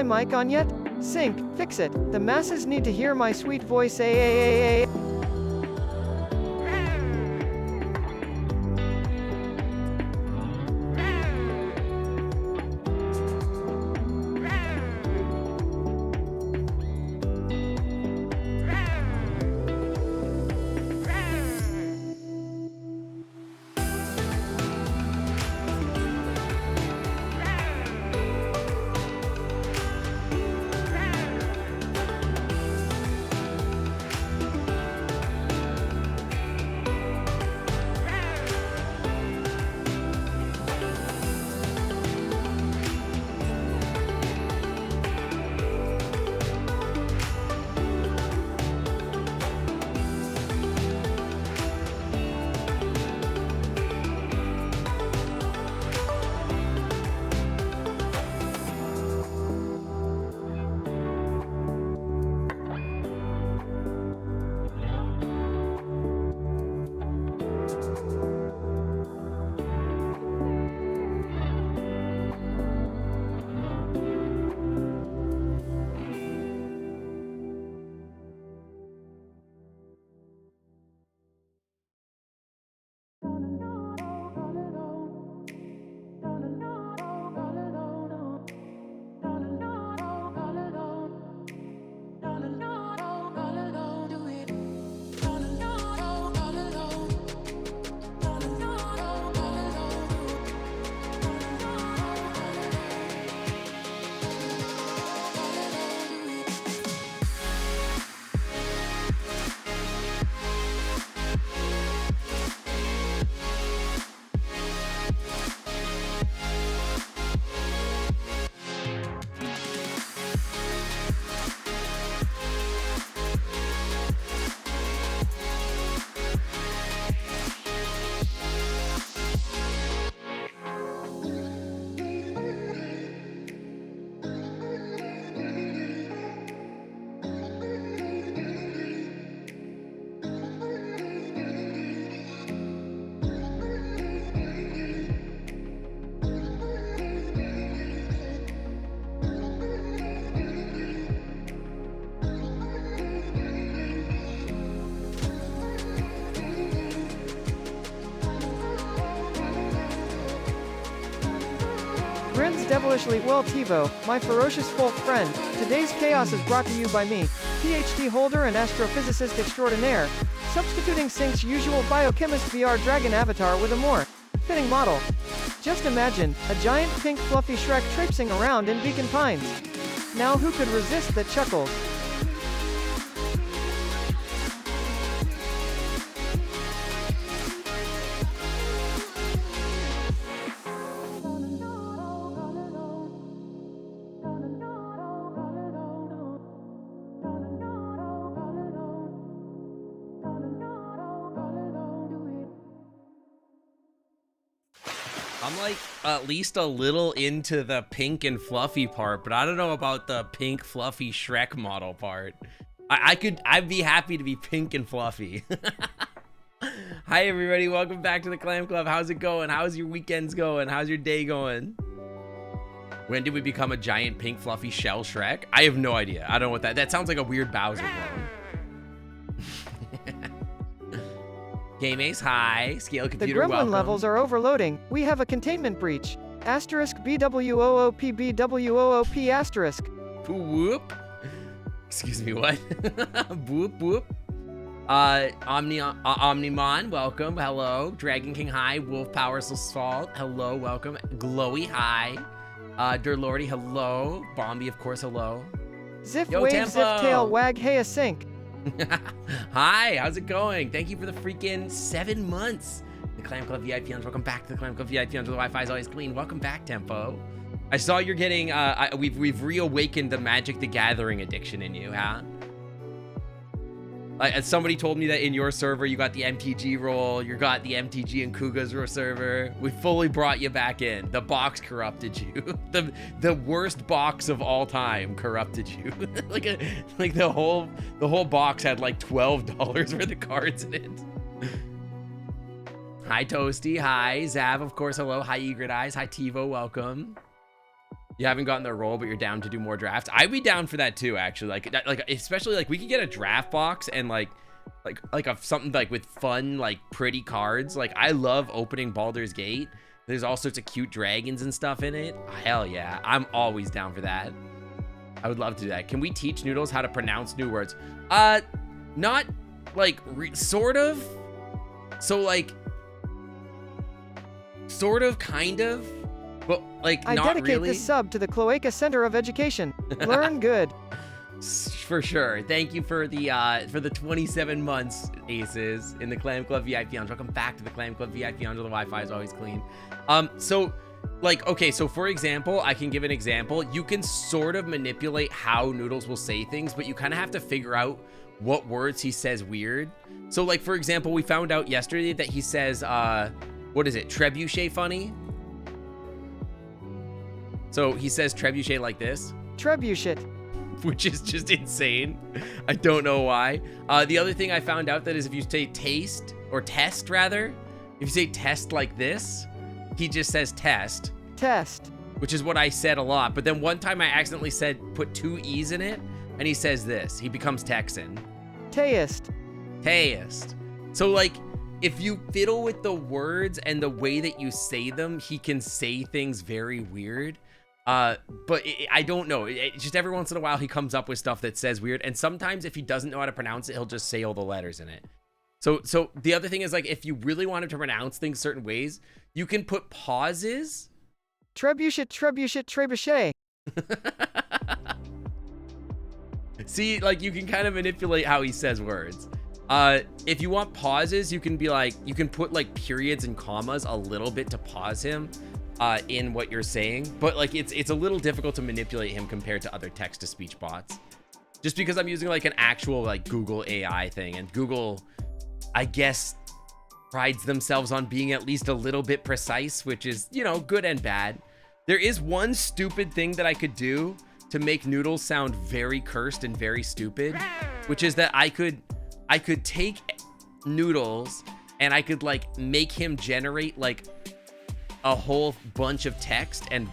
my mic on yet? Sync, fix it. The masses need to hear my sweet voice. Grins devilishly. Well, TiVo, my ferocious folk friend, today's chaos is brought to you by me, PhD holder and astrophysicist extraordinaire, substituting Sync's usual biochemist VR dragon avatar with a more fitting model. Just imagine, a giant pink fluffy Shrek traipsing around in Beacon Pines. Now who could resist the chuckles? I'm like at least a little into the pink and fluffy part, but I don't know about the pink fluffy Shrek model part. I'd be happy to be pink and fluffy. Hi everybody, welcome back to the Clam Club. How's it going? How's your weekends going? How's your day going? When did we become a giant pink fluffy shell Shrek? I have no idea. I don't know what that sounds like. A weird Bowser clone. Game Ace, hi. Scale Computer, the gremlin welcome. levels are overloading. We have a containment breach. Asterisk BWOOP BWOOP asterisk. Whoop. Excuse me, what? Whoop whoop. Omnimon, welcome. Hello. Dragon King, hi. Wolf Powers Salt, hello, welcome. Glowy, hi. Durlordy, hello. Bombi, of course, hello. Ziff Yo, wave, Tempo. ziff tail, wag, hey a sync. Hi, how's it going? Thank you for the freaking 7 months. The Clam Club VIPs, welcome back to the Clam Club VIPs. The Wi-Fi is always clean. Welcome back, Tempo. I saw you're getting, we've reawakened the Magic the Gathering addiction in you, huh? Somebody told me that in your server, you got the MTG role, you got the MTG and Kuga's server. We fully brought you back in. The box corrupted you. the worst box of all time corrupted you. like the whole box had like $12 worth of cards in it. Hi Toasty, hi Zav, of course, hello. Hi Egret Eyes, hi Tivo, welcome. You haven't gotten the role, but you're down to do more drafts. I'd be down for that too, actually. Like especially like we could get a draft box and like something like with fun, like pretty cards. Like I love opening Baldur's Gate. There's all sorts of cute dragons and stuff in it. Hell yeah, I'm always down for that. I would love to do that. Can we teach Noodles how to pronounce new words? Not like sort of. So like sort of, kind of. But like I not dedicate really. this sub to the Cloaca Center of Education. Learn good. For sure. Thank you for the 27 months, Aces, in the Clam Club VIP Lounge. Welcome back to the Clam Club VIP Lounge. The Wi-Fi is always clean. So like, okay, so for example, I can give an example. You can sort of manipulate how Noodles will say things, but you kind of have to figure out what words he says weird. So like, for example, we found out yesterday that he says, what is it? Trebuchet funny. So he says trebuchet like this. Trebuchet. Which is just insane. I don't know why. The other thing I found out that is if you say taste, or test rather, if you say test like this, he just says test. Test. Which is what I said a lot. But then one time I accidentally said put 2 E's in it, and he says this. He becomes Texan. Teist. Teist. So like, if you fiddle with the words and the way that you say them, he can say things very weird. But I don't know. Just every once in a while, he comes up with stuff that says weird. And sometimes if he doesn't know how to pronounce it, he'll just say all the letters in it. So the other thing is like, if you really want him to pronounce things certain ways, you can put pauses. Trebuchet, trebuchet, trebuchet. See, like you can kind of manipulate how he says words. If you want pauses, you can be like, you can put like periods and commas a little bit to pause him. In what you're saying, but like it's a little difficult to manipulate him compared to other text-to-speech bots, just because I'm using like an actual like Google AI thing, and Google, I guess, prides themselves on being at least a little bit precise, which is, you know, good and bad. There is one stupid thing that I could do to make Noodles sound very cursed and very stupid, which is that I could take Noodles and I could like make him generate like a whole bunch of text and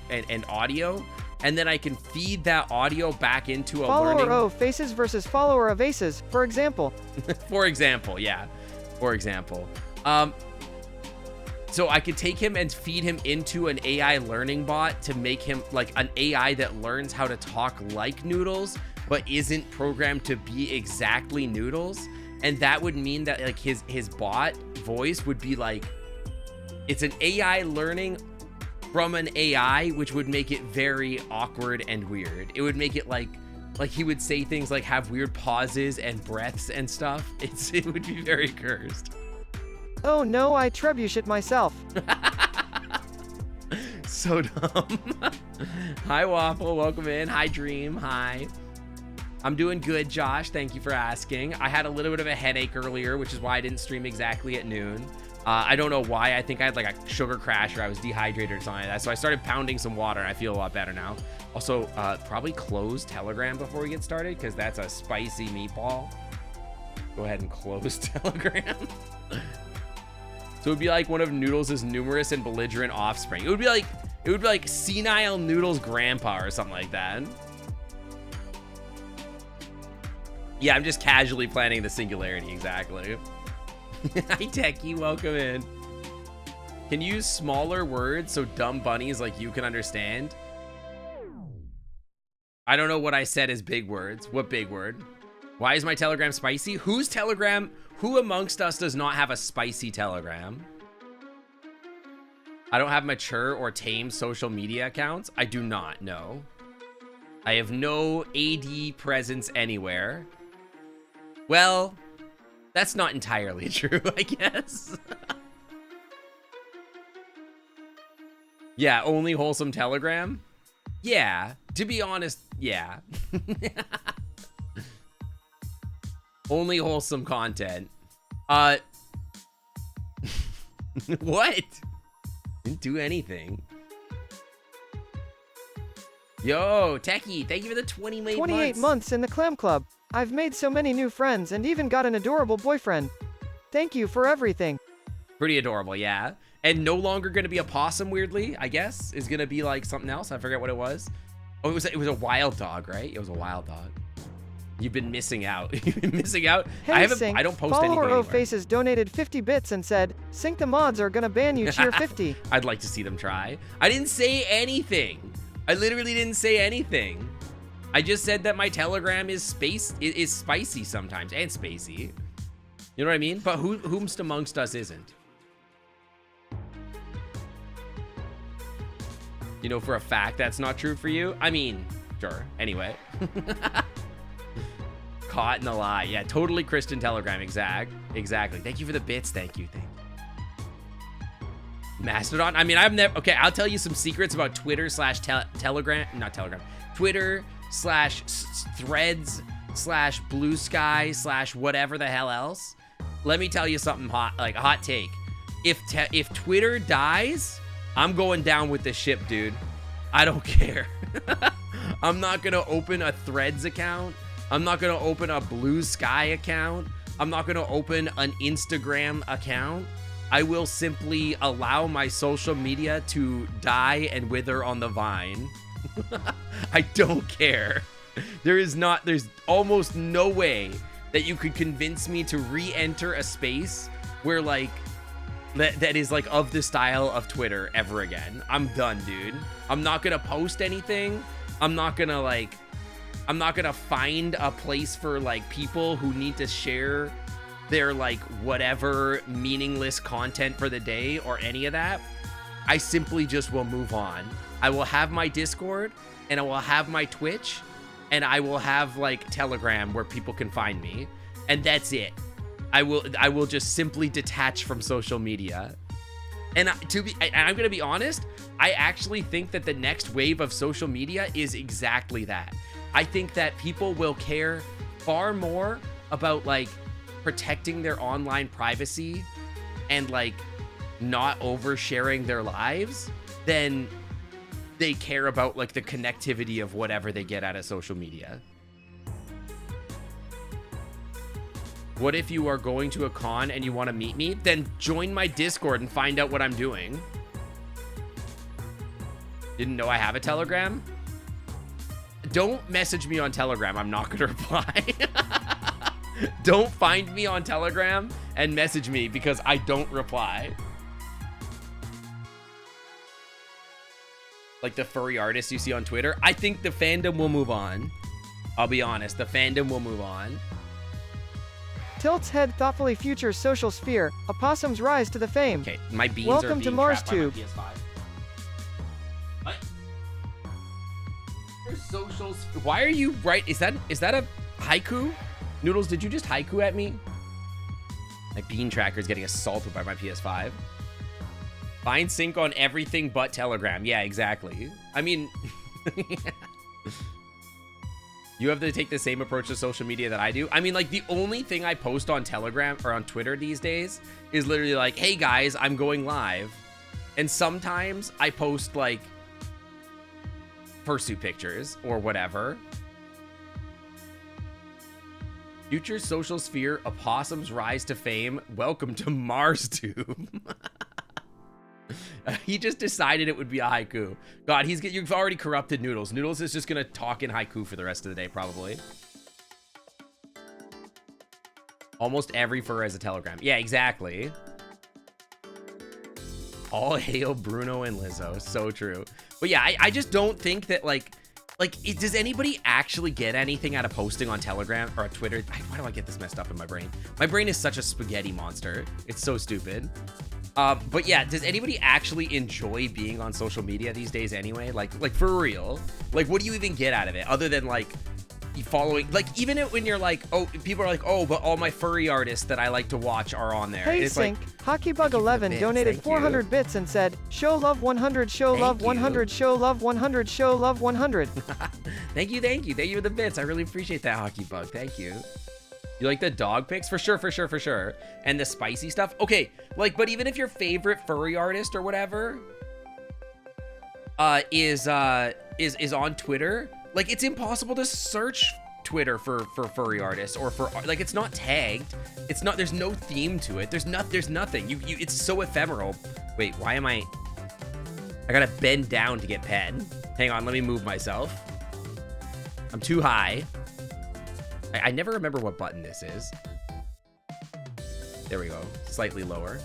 audio, and then I can feed that audio back into a Follower O faces versus follower of aces, for example. For example, yeah. For example. So I could take him and feed him into an AI learning bot to make him like an AI that learns how to talk like Noodles, but isn't programmed to be exactly Noodles. And that would mean that like his bot voice would be like, it's an AI learning from an AI, which would make it very awkward and weird. It would make it like he would say things like have weird pauses and breaths and stuff. It would be very cursed. Oh no, I trebuchet myself. So dumb. Hi Waffle, welcome in. Hi Dream, hi. I'm doing good, Josh. Thank you for asking. I had a little bit of a headache earlier, which is why I didn't stream exactly at noon. I don't know why. I think I had like a sugar crash or I was dehydrated or something like that. So I started pounding some water and I feel a lot better now. Also, probably close Telegram before we get started because that's a spicy meatball. Go ahead and close Telegram. So it would be like one of Noodles' numerous and belligerent offspring. It would be like senile Noodles' grandpa or something like that. Yeah, I'm just casually planning the singularity, exactly. Hi Techie, welcome in. Can you use smaller words so dumb bunnies like you can understand? I don't know what I said is big words. What big word? Why is my Telegram spicy? Whose Telegram? Who amongst us does not have a spicy Telegram? I don't have mature or tame social media accounts. I do not, no. I have no AD presence anywhere. Well, that's not entirely true, I guess. Yeah, only wholesome Telegram? Yeah, to be honest, yeah. Only wholesome content. What? Didn't do anything. Yo, Techie, thank you for the 28 months in the Clam Club. I've made so many new friends and even got an adorable boyfriend. Thank you for everything. Pretty adorable, yeah. and no longer going to be a possum, weirdly, I guess, is going to be like something else. I forget what it was. Oh, it was a wild dog, right? It was a wild dog. You've been missing out. You've been missing out. Hey, I don't post anything follower anymore. Faces donated 50 bits and said, "Sync the mods are gonna ban you, cheer 50." I'd like to see them try. I didn't say anything. I literally didn't say anything. I just said that my Telegram is spicy sometimes, and spacey. You know what I mean? But whomst amongst us isn't? You know for a fact that's not true for you? I mean, sure. Anyway. Caught in the lie. Yeah, totally Christian Telegram. Exactly. Thank you for the bits. Thank you. Mastodon. I mean, I've never... Okay, I'll tell you some secrets about Twitter slash Telegram. Not Telegram. Twitter slash Threads slash Blue Sky slash whatever the hell else. Let me tell you something hot, like a hot take. If Twitter dies, I'm going down with the ship, dude. I don't care. I'm not going to open a Threads account. I'm not going to open a Blue Sky account. I'm not going to open an Instagram account. I will simply allow my social media to die and wither on the vine. I don't care. There's almost no way that you could convince me to re-enter a space where like that is like of the style of Twitter ever again. I'm done, dude. I'm not gonna post anything. I'm not gonna find a place for like people who need to share their like whatever meaningless content for the day or any of that. I simply just will move on. I will have my Discord and I will have my Twitch and I will have like Telegram where people can find me, and that's it. I will just simply detach from social media. And I'm gonna be honest, I actually think that the next wave of social media is exactly that. I think that people will care far more about like protecting their online privacy and like not oversharing their lives than they care about like the connectivity of whatever they get out of social media. What if you are going to a con and you want to meet me? Then join my Discord and find out what I'm doing. Didn't know I have a Telegram? Don't message me on Telegram. I'm not going to reply. Don't find me on Telegram and message me because I don't reply. Like the furry artists you see on Twitter. I think the fandom will move on. I'll be honest. The fandom will move on. Tilts head thoughtfully future social sphere. Opossums rise to the fame. Okay, my beans Welcome are being to Mars trapped by my Tube. PS5. What? There's socials. Why are you right? Is that a haiku? Noodles, did you just haiku at me? My bean tracker is getting assaulted by my PS5. Find sync on everything but Telegram. Yeah, exactly. I mean, you have to take the same approach to social media that I do. I mean, like, the only thing I post on Telegram or on Twitter these days is literally like, hey guys, I'm going live. And sometimes I post like fursuit pictures or whatever. Future social sphere, opossums rise to fame. Welcome to Mars Tube. He just decided it would be a haiku. God, you've already corrupted Noodles. Noodles is just gonna talk in haiku for the rest of the day, probably. Almost every fur has a Telegram. Yeah, exactly. All hail Bruno and Lizzo. So true. But yeah, I just don't think that does anybody actually get anything out of posting on Telegram or Twitter? Why do I get this messed up in my brain? My brain is such a spaghetti monster. It's so stupid. But yeah, does anybody actually enjoy being on social media these days anyway? Like for real? Like, what do you even get out of it other than like following? Like, even when you're like, oh, people are like, oh, but all my furry artists that I like to watch are on there. Hey, it's Sync, like, HockeyBug11 donated 400 bits and said, show love 100, show love 100, show love 100, show love 100. Thank you for the bits. I really appreciate that, HockeyBug. Thank you. You like the dog pics? For sure. And the spicy stuff? Okay, like, but even if your favorite furry artist or whatever is on Twitter, like, it's impossible to search Twitter for furry artists or for like, it's not tagged. It's not, there's no theme to it. There's nothing. It's so ephemeral. Wait, why am I gotta bend down to get pen. Hang on, let me move myself. I'm too high. I never remember what button this is. There we go, slightly lower.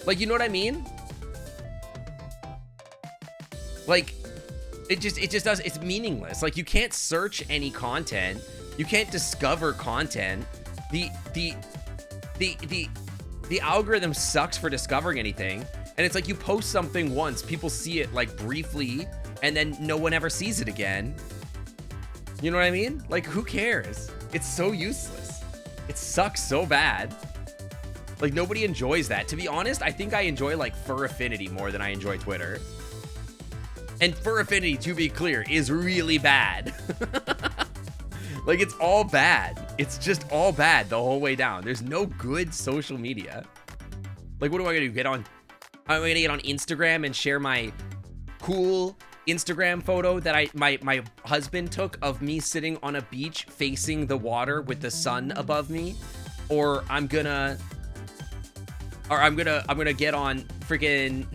Like, you know what I mean? Like, it just does, it's meaningless. Like, you can't search any content. You can't discover content. The algorithm sucks for discovering anything. And it's like you post something once, people see it like briefly, and then no one ever sees it again. You know what I mean? Like, who cares? It's so useless. It sucks so bad. Like, nobody enjoys that. To be honest, I think I enjoy like Fur Affinity more than I enjoy Twitter. And Fur Affinity, to be clear, is really bad. Like, it's all bad. It's just all bad the whole way down. There's no good social media. Like, what am I gonna do? I'm gonna get on Instagram and share my cool Instagram photo that my husband took of me sitting on a beach facing the water with the sun above me, or I'm gonna get on freaking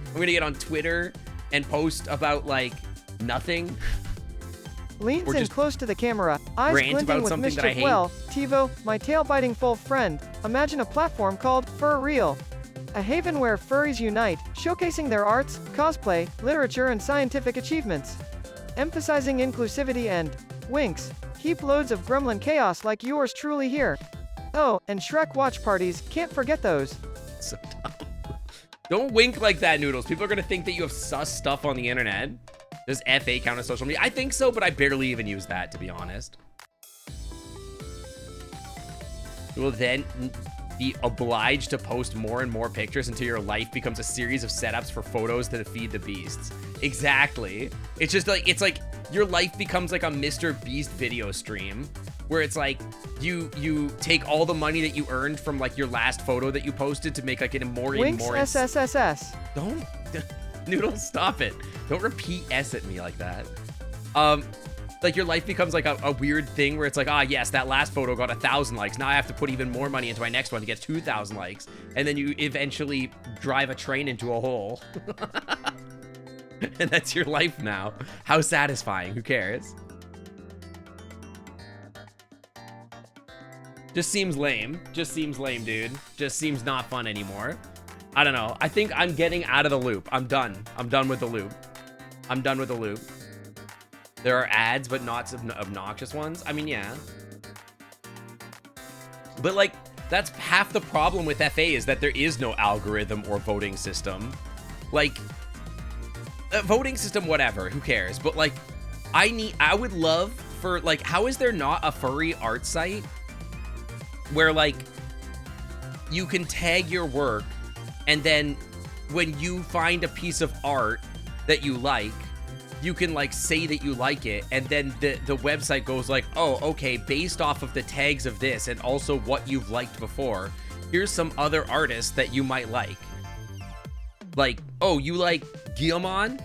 I'm gonna get on Twitter and post about like nothing. Leans in close to the camera, eyes glinting with mischief. Well, TiVo, my tail-biting full friend, imagine a platform called Fur Real. A haven where furries unite, showcasing their arts, cosplay, literature and scientific achievements. Emphasizing inclusivity and, winks, heap loads of gremlin chaos like yours truly here. Oh, and Shrek watch parties, can't forget those. So dumb. Don't wink like that, Noodles. People are gonna think that you have sus stuff on the internet. Does FA count as social media? I think so, but I barely even use that, to be honest. You will then be obliged to post more and more pictures until your life becomes a series of setups for photos to feed the beasts. Exactly. It's just like, it's like your life becomes like a Mr. Beast video stream where it's like you take all the money that you earned from like your last photo that you posted to make like an more Winks SSSS. Don't Noodles, stop it. Don't repeat S at me like that. Like your life becomes like a weird thing where it's like, ah, yes, that last photo got 1,000 likes. Now I have to put even more money into my next one to get 2,000 likes. And then you eventually drive a train into a hole. And that's your life now. How satisfying. Who cares? Just seems lame. Just seems lame, dude. Just seems not fun anymore. I don't know. I think I'm getting out of the loop. I'm done. I'm done with the loop. I'm done with the loop. There are ads, but not obnoxious ones. I mean, yeah. But like, that's half the problem with FA is that there is no algorithm or voting system. Like, voting system, whatever, who cares? But like, I would love for like, how is there not a furry art site where like, you can tag your work and then when you find a piece of art that you like, you can like say that you like it, and then the website goes like, oh, okay, based off of the tags of this and also what you've liked before, here's some other artists that you might like. Like, oh, you like Guillemon?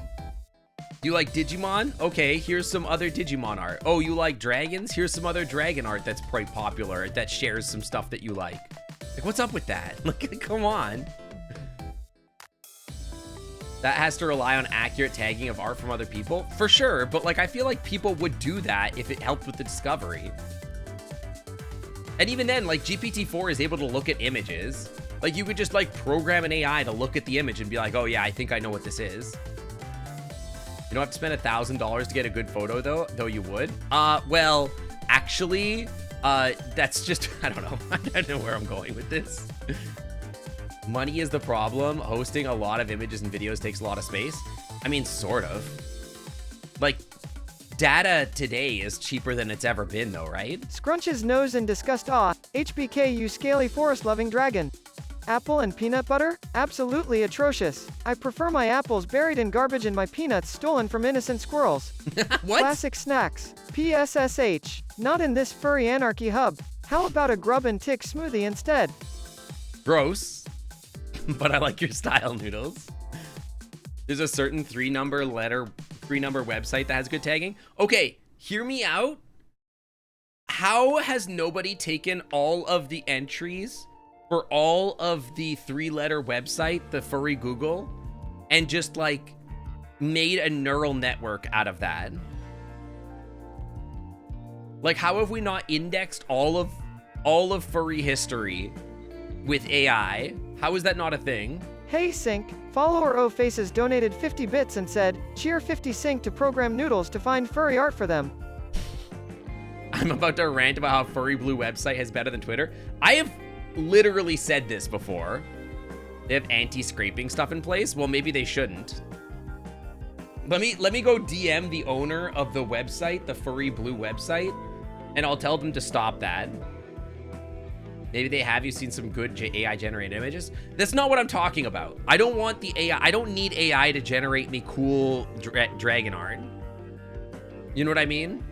You like Digimon? Okay, here's some other Digimon art. Oh, you like dragons? Here's some other dragon art that's quite popular that shares some stuff that you like. Like, what's up with that? Like, come on. That has to rely on accurate tagging of art from other people? For sure, but like I feel like people would do that if it helped with the discovery. And even then, like GPT-4 is able to look at images. Like you could just like program an AI to look at the image and be like, oh yeah, I think I know what this is. You don't have to spend $1,000 to get a good photo though you would. Well, actually, that's just, I don't know. I don't know where I'm going with this. Money is the problem. Hosting a lot of images and videos takes a lot of space. I mean, sort of. Like, data today is cheaper than it's ever been, though, right? Scrunches nose in disgust. Ah, HBK, you scaly forest-loving dragon. Apple and peanut butter? Absolutely atrocious. I prefer my apples buried in garbage and my peanuts stolen from innocent squirrels. What? Classic snacks. PSSH. Not in this furry anarchy hub. How about a grub and tick smoothie instead? Gross. But I like your style, Noodles. There's a certain three-letter 3-number website that has good tagging. Okay, hear me out. How has nobody taken all of the entries for all of the 3-letter website, the furry Google, and just like made a neural network out of that? Like, how have we not indexed all of furry history with AI? How is that not a thing? Hey Sync, follower O Faces donated 50 bits and said, cheer 50 Sync to program Noodles to find furry art for them. I'm about to rant about how Furry Blue website has better than Twitter. I have literally said this before. They have anti-scraping stuff in place. Well, maybe they shouldn't. Let me go DM the owner of the website, the Furry Blue website, and I'll tell them to stop that. Maybe they have. You seen some good AI generated images? That's not what I'm talking about. I don't want the AI. I don't need AI to generate me cool dragon art. You know what I mean?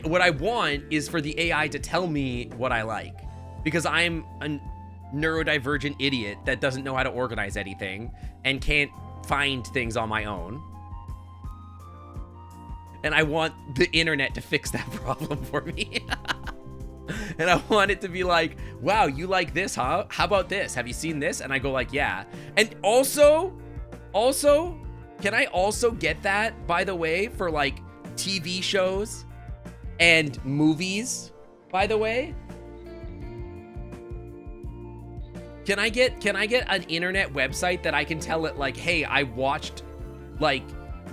What I want is for the AI to tell me what I like, because I'm a neurodivergent idiot that doesn't know how to organize anything and can't find things on my own. And I want the internet to fix that problem for me. And I want it to be like, wow, you like this, huh? How about this? Have you seen this? And I go like, yeah. And also, can I also get that, by the way, for like TV shows and movies, by the way? Can I get an internet website that I can tell it like, hey, I watched like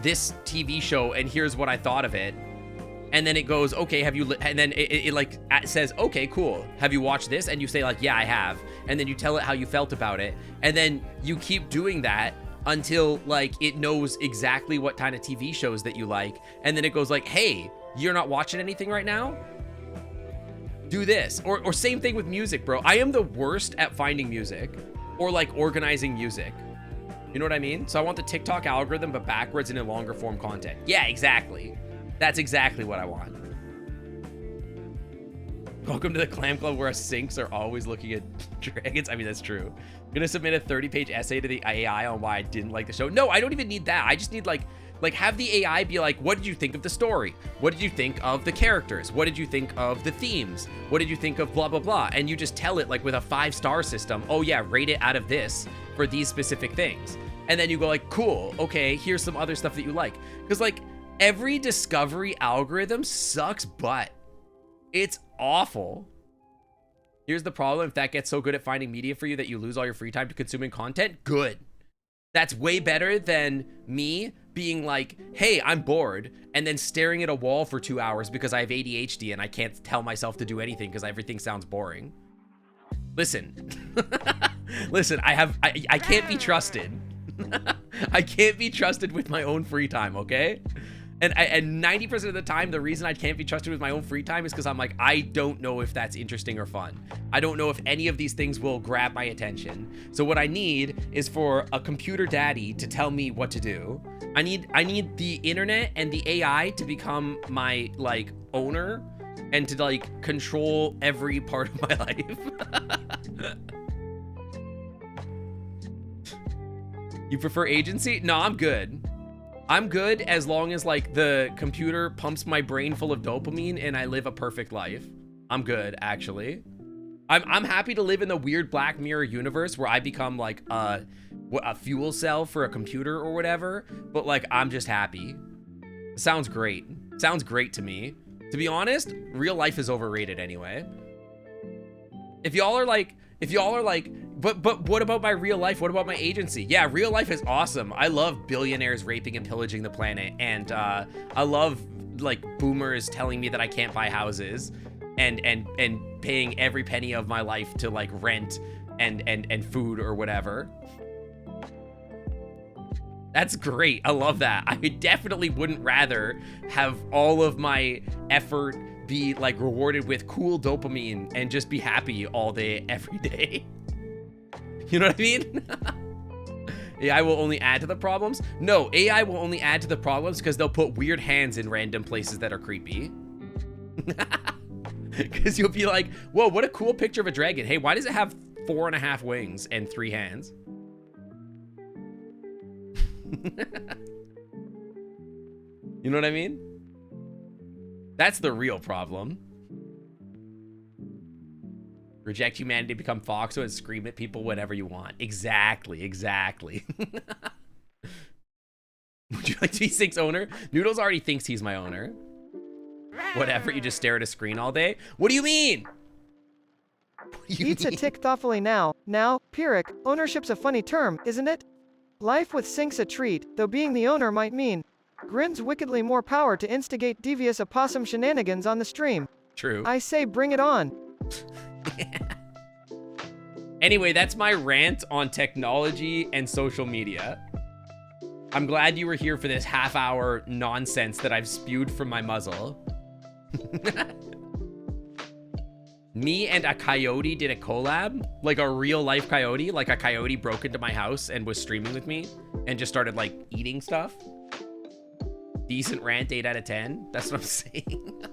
this TV show and here's what I thought of it. And then it goes, okay, have you, and then it like says, okay, cool. Have you watched this? And you say like, yeah, I have. And then you tell it how you felt about it. And then you keep doing that until like it knows exactly what kind of TV shows that you like. And then it goes like, hey, you're not watching anything right now? Do this. Or same thing with music, bro. I am the worst at finding music or like organizing music. You know what I mean? So I want the TikTok algorithm, but backwards and in longer form content. Yeah, exactly. That's exactly what I want. Welcome to the clam club where sinks are always looking at dragons. I mean, that's true. I'm gonna submit a 30-page essay to the AI on why I didn't like the show. No, I don't even need that. I just need like have the AI be like, what did you think of the story? What did you think of the characters? What did you think of the themes? What did you think of blah, blah, blah? And you just tell it like with a 5-star system, oh yeah, rate it out of this for these specific things. And then you go like, cool, okay, here's some other stuff that you like. Because like every discovery algorithm sucks butt. It's awful. Here's the problem. If that gets so good at finding media for you that you lose all your free time to consuming content, good. That's way better than me being like, hey, I'm bored, and then staring at a wall for 2 hours because I have ADHD and I can't tell myself to do anything because everything sounds boring. Listen, listen, I can't be trusted. I can't be trusted with my own free time, okay? And 90% of the time, the reason I can't be trusted with my own free time is because I'm like, I don't know if that's interesting or fun. I don't know if any of these things will grab my attention. So what I need is for a computer daddy to tell me what to do. I need the internet and the AI to become my like owner and to like control every part of my life. You prefer agency? No, I'm good. I'm good as long as like the computer pumps my brain full of dopamine and I live a perfect life. I'm good, actually. I'm happy to live in the weird Black Mirror universe where I become like a fuel cell for a computer or whatever, but like I'm just happy. Sounds great. Sounds great to me. To be honest, real life is overrated anyway. If y'all are like, but what about my real life? What about my agency? Yeah, real life is awesome. I love billionaires raping and pillaging the planet. And I love like boomers telling me that I can't buy houses and paying every penny of my life to like rent and food or whatever. That's great. I love that. I definitely wouldn't rather have all of my effort be like rewarded with cool dopamine and just be happy all day, every day. You know what I mean? AI will only add to the problems? No, AI will only add to the problems because they'll put weird hands in random places that are creepy. Because you'll be like, whoa, what a cool picture of a dragon. Hey, why does it have 4.5 wings and 3 hands? You know what I mean? That's the real problem. Reject humanity, become Foxo, and scream at people whenever you want. Exactly, exactly. Would you like to be Sync's owner? Noodles already thinks he's my owner. Whatever, you just stare at a screen all day? What do you mean? Eats a tick thoughtfully now. Now, Pyrrhic, ownership's a funny term, isn't it? Life with Sync's a treat, though being the owner might mean grins wickedly more power to instigate devious opossum shenanigans on the stream. True. I say bring it on. Anyway, that's my rant on technology and social media. I'm glad you were here for this half-hour nonsense that I've spewed from my muzzle. Me and a coyote did a collab, like a real-life coyote. Like a coyote broke into my house and was streaming with me and just started like eating stuff. Decent rant, 8 out of 10. That's what I'm saying.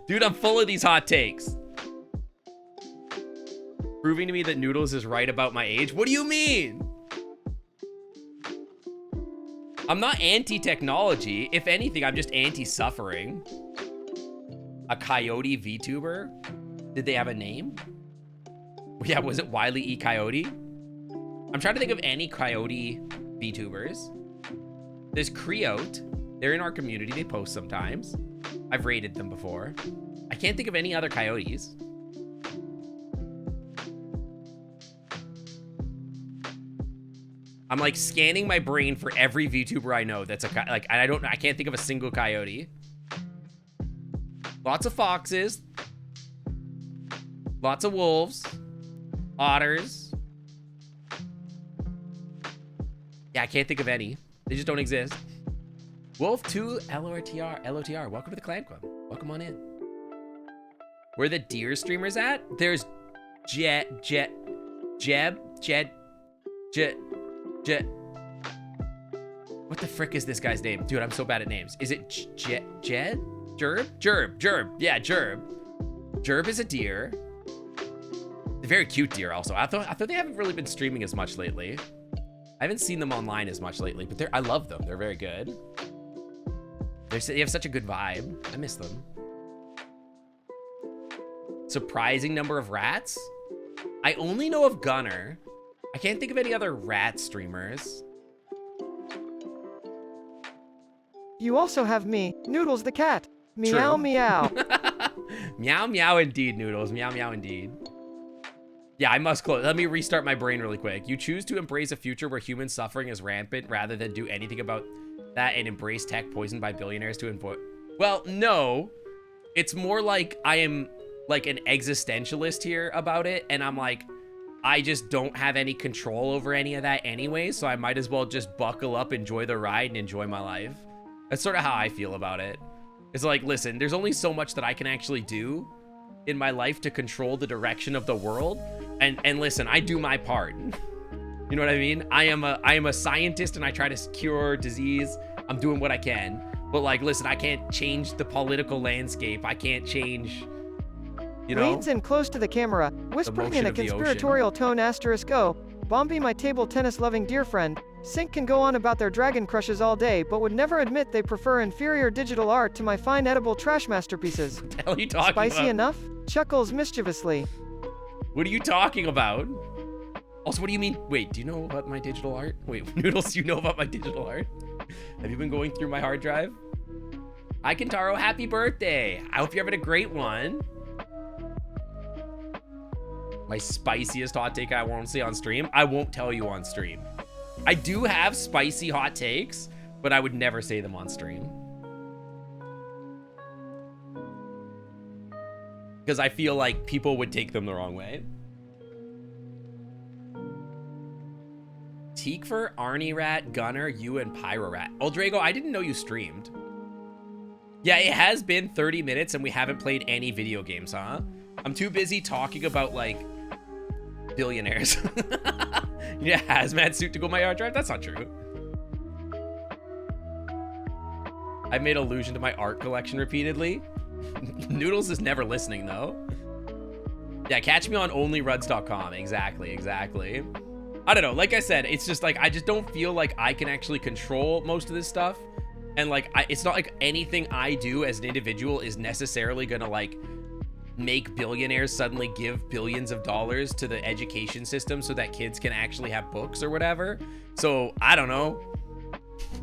Dude, I'm full of these hot takes. Proving to me that Noodles is right about my age. What do you mean? I'm not anti-technology. If anything, I'm just anti-suffering. A coyote VTuber? Did they have a name? Yeah, was it Wile E. Coyote? I'm trying to think of any coyote VTubers. There's Creote. They're in our community. They post sometimes. I've rated them before. I can't think of any other coyotes. I'm like scanning my brain for every VTuber I know that's a like I can't think of a single coyote. Lots of foxes. Lots of wolves. Otters. Yeah, I can't think of any. They just don't exist. Wolf 2 LOTR. Welcome to the clan club. Welcome on in. Where the deer streamers at? There's Jeb. What the frick is this guy's name? Dude, I'm so bad at names. Is it Jed? Jerb. Yeah, Jerb. Jerb is a deer. A very cute deer also. I thought they haven't really been streaming as much lately. I haven't seen them online as much lately, but I love them. They're very good. They have such a good vibe. I miss them. Surprising number of rats? I only know of Gunner. I can't think of any other rat streamers. You also have me, Noodles the cat. Meow, True. meow. Meow, meow indeed, Noodles. Meow, meow indeed. Yeah, I must close. Let me restart my brain really quick. You choose to embrace a future where human suffering is rampant rather than do anything about that and embrace tech poisoned by billionaires to avoid. Well, no. It's more like I am like an existentialist here about it. And I'm like, I just don't have any control over any of that anyway. So I might as well just buckle up, enjoy the ride, and enjoy my life. That's sort of how I feel about it. It's like, listen, there's only so much that I can actually do in my life to control the direction of the world. And listen, I do my part. You know what I mean? I am a scientist and I try to cure disease. I'm doing what I can. But like, listen, I can't change the political landscape. I can't change, you know? Leans in close to the camera, whispering in a conspiratorial tone asterisk O. Bombi, my table tennis loving dear friend. Sync can go on about their dragon crushes all day, but would never admit they prefer inferior digital art to my fine edible trash masterpieces. What the hell are you talking about? Spicy enough? Chuckles mischievously. What are you talking about? Also, what do you mean? Wait, do you know about my digital art? Wait, Noodles, you know about my digital art? Have you been going through my hard drive? Hi, Kentaro, happy birthday. I hope you're having a great one. My spiciest hot take I won't say on stream. I won't tell you on stream. I do have spicy hot takes, but I would never say them on stream. Because I feel like people would take them the wrong way. Teekfer, Arnie Rat, Gunner, you, and Pyro Rat. Oh, Drago, I didn't know you streamed. Yeah, it has been 30 minutes and we haven't played any video games, huh? I'm too busy talking about, like, billionaires. Yeah, hazmat suit to go my hard drive? That's not true. I've made allusion to my art collection repeatedly. Noodles is never listening, though. Yeah, catch me on onlyruds.com. Exactly. I don't know. Like I said, it's just like, I just don't feel like I can actually control most of this stuff. And like, it's not like anything I do as an individual is necessarily gonna like make billionaires suddenly give billions of dollars to the education system so that kids can actually have books or whatever. So I don't know.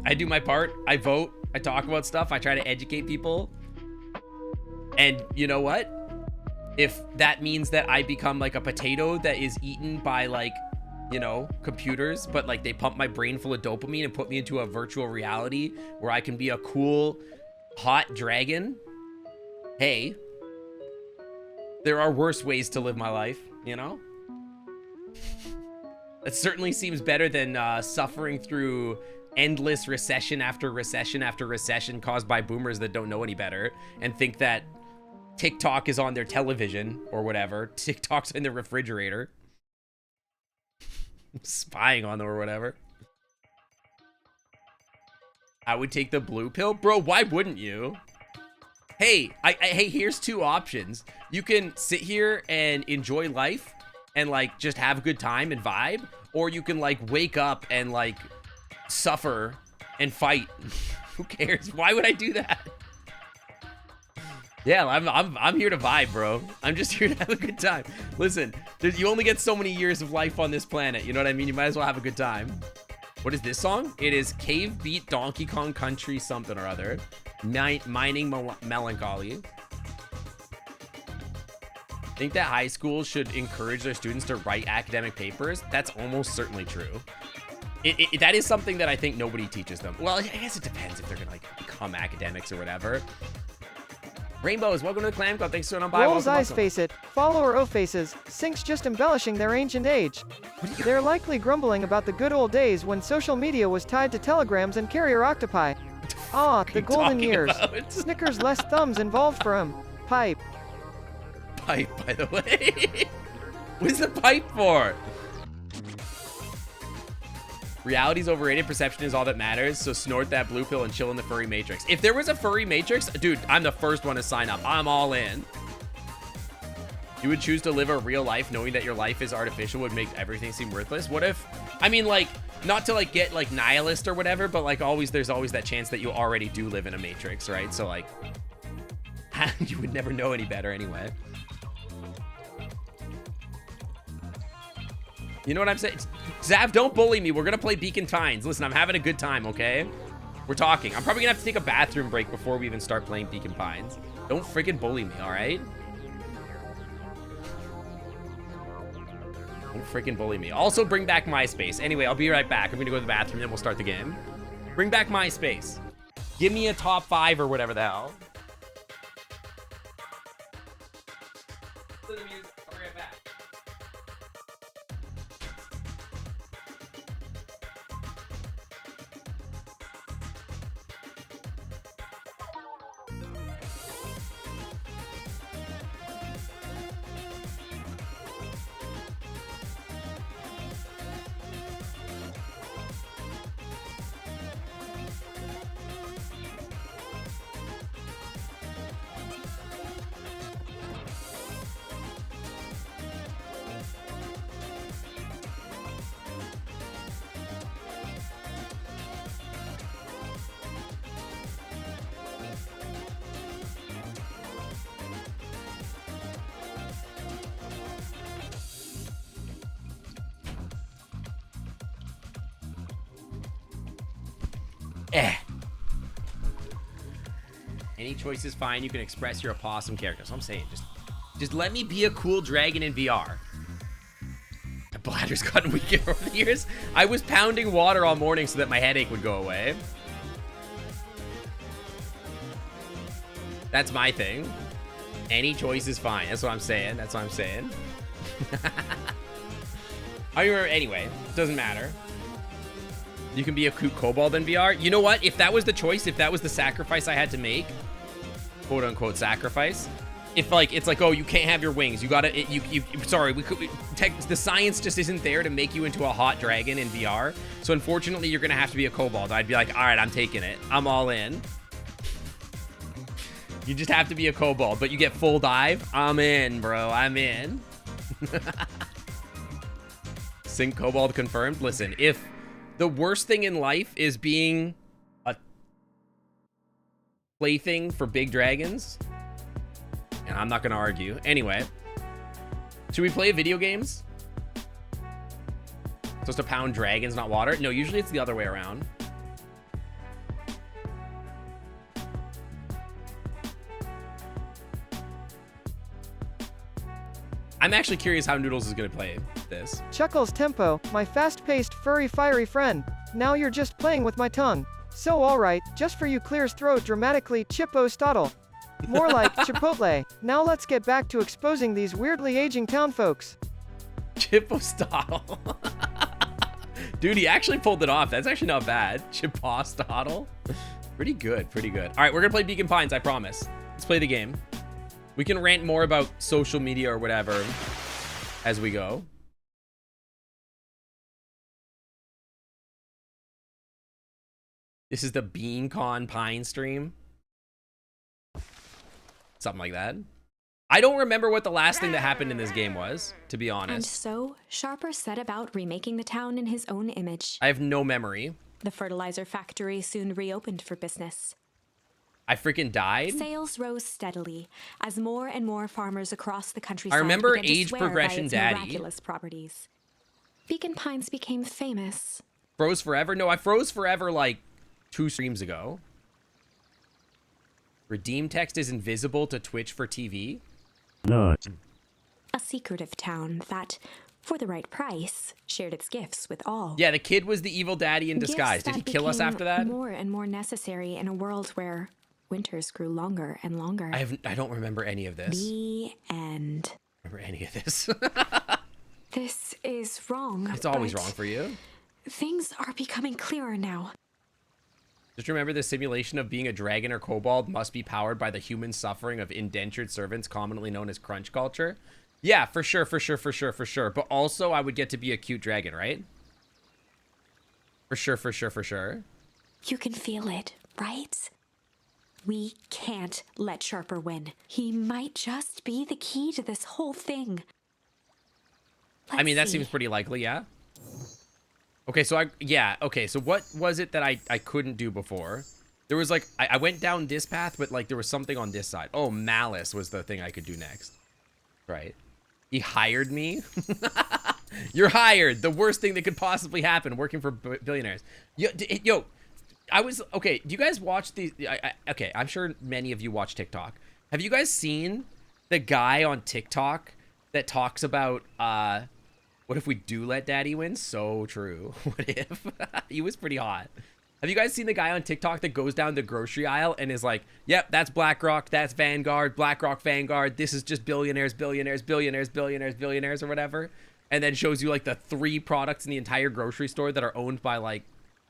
I do my part. I vote. I talk about stuff. I try to educate people. And you know what? If that means that I become like a potato that is eaten by like, you know, computers, but like they pump my brain full of dopamine and put me into a virtual reality where I can be a cool, hot dragon. Hey, there are worse ways to live my life, you know? That certainly seems better than suffering through endless recession after recession after recession caused by boomers that don't know any better and think that TikTok is on their television or whatever. TikTok's in the refrigerator. Spying on them or whatever. I would take the blue pill. Bro, why wouldn't you? Hey, hey, here's two options. You can sit here and enjoy life and like just have a good time and vibe, or you can like wake up and like suffer and fight. Who cares? Why would I do that? Yeah, I'm here to vibe, bro. I'm just here to have a good time. Listen, you only get so many years of life on this planet. You know what I mean? You might as well have a good time. What is this song? It is Cave Beat Donkey Kong Country something or other. Mining Melancholy. Think that high schools should encourage their students to write academic papers? That's almost certainly true. That is something that I think nobody teaches them. Well, I guess it depends if they're gonna like become academics or whatever. Rainbows, welcome to the Clan Club. Thanks for coming on by. Roll's eyes face it. Follower O faces. Sinks just embellishing their ancient age. They're likely grumbling about the good old days when social media was tied to telegrams and carrier octopi. Ah, the golden years. Snickers less thumbs involved for him. Pipe. Pipe, by the way. What is the pipe for? Reality's overrated, perception is all that matters, so snort that blue pill and chill in the furry matrix. If there was a furry matrix, dude, I'm the first one to sign up. I'm all in. You would choose to live a real life knowing that your life is artificial would make everything seem worthless? What if, I mean, like, not to like get like nihilist or whatever, but like always, there's always that chance that you already do live in a matrix, right? So like, you would never know any better anyway. You know what I'm saying? Zav, don't bully me. We're gonna play Beacon Pines. Listen, I'm having a good time, okay? We're talking. I'm probably gonna have to take a bathroom break before we even start playing Beacon Pines. Don't freaking bully me, all right? Don't freaking bully me. Also, bring back MySpace. Anyway, I'll be right back. I'm gonna go to the bathroom, then we'll start the game. Bring back MySpace. Give me a top 5 or whatever the hell. I'll be right back. Any choice is fine. You can express your opossum character. So I'm saying, just let me be a cool dragon in VR. My bladder's gotten weaker over the years. I was pounding water all morning so that my headache would go away. That's my thing. Any choice is fine. That's what I'm saying. That's what I'm saying. I remember, anyway, doesn't matter. You can be a cute kobold in VR. You know what? If that was the choice, if that was the sacrifice I had to make, quote unquote sacrifice, if like it's like, oh, you can't have your wings, you gotta, sorry, the science just isn't there to make you into a hot dragon in VR. So unfortunately, you're gonna have to be a kobold. I'd be like, all right, I'm taking it. I'm all in. You just have to be a kobold, but you get full dive. I'm in, bro. I'm in. Sync kobold confirmed. Listen, if the worst thing in life is being plaything for big dragons. And I'm not gonna argue. Anyway, should we play video games? Supposed to pound dragons, not water? No, usually it's the other way around. I'm actually curious how Noodles is gonna play this. Chuckles Tempo, my fast-paced, furry, fiery friend. Now you're just playing with my tongue. So alright, just for you clears throat dramatically, Chipotle. More like Chipotle. Now let's get back to exposing these weirdly aging town folks. Chipotle. Dude, he actually pulled it off. That's actually not bad. Chipotle. Pretty good, pretty good. All right, we're gonna play Beacon Pines, I promise. Let's play the game. We can rant more about social media or whatever as we go. This is the BeanCon Pine stream. Something like that. I don't remember what the last thing that happened in this game was, to be honest. And so, Sharper set about remaking the town in his own image. I have no memory. The fertilizer factory soon reopened for business. I freaking died. Sales rose steadily as more and more farmers across the countryside I remember began to Age swear Progression by its Daddy. miraculous properties. Beacon Pines became famous. Froze forever? No, I froze forever like 2 streams ago. Redeem text is invisible to Twitch for TV. Not. A secretive town that, for the right price, shared its gifts with all. Yeah, the kid was the evil daddy in disguise. Gifts Did he that kill us became after that? More and more necessary in a world where winters grew longer and longer. I don't remember any of this. The end. I don't remember any of this. This is wrong. It's always but wrong for you. Things are becoming clearer now. Just remember the simulation of being a dragon or kobold must be powered by the human suffering of indentured servants, commonly known as crunch culture. Yeah, for sure. But also, I would get to be a cute dragon, right? For sure. You can feel it, right? We can't let Sharper win. He might just be the key to this whole thing. I mean, that Let's see. seems pretty likely, yeah. Okay, so so what was it that I couldn't do before? There was like, I went down this path, but like there was something on this side. Oh, Malice was the thing I could do next. Right. He hired me. You're hired. The worst thing that could possibly happen working for billionaires. Yo, I was, okay, do you guys watch the, okay, I'm sure many of you watch TikTok. Have you guys seen the guy on TikTok that talks about, what if we do let daddy win? So true. What if? He was pretty hot. Have you guys seen the guy on TikTok that goes down the grocery aisle and is like, yep, that's BlackRock, that's Vanguard, BlackRock, Vanguard. This is just billionaires or whatever. And then shows you like the 3 products in the entire grocery store that are owned by like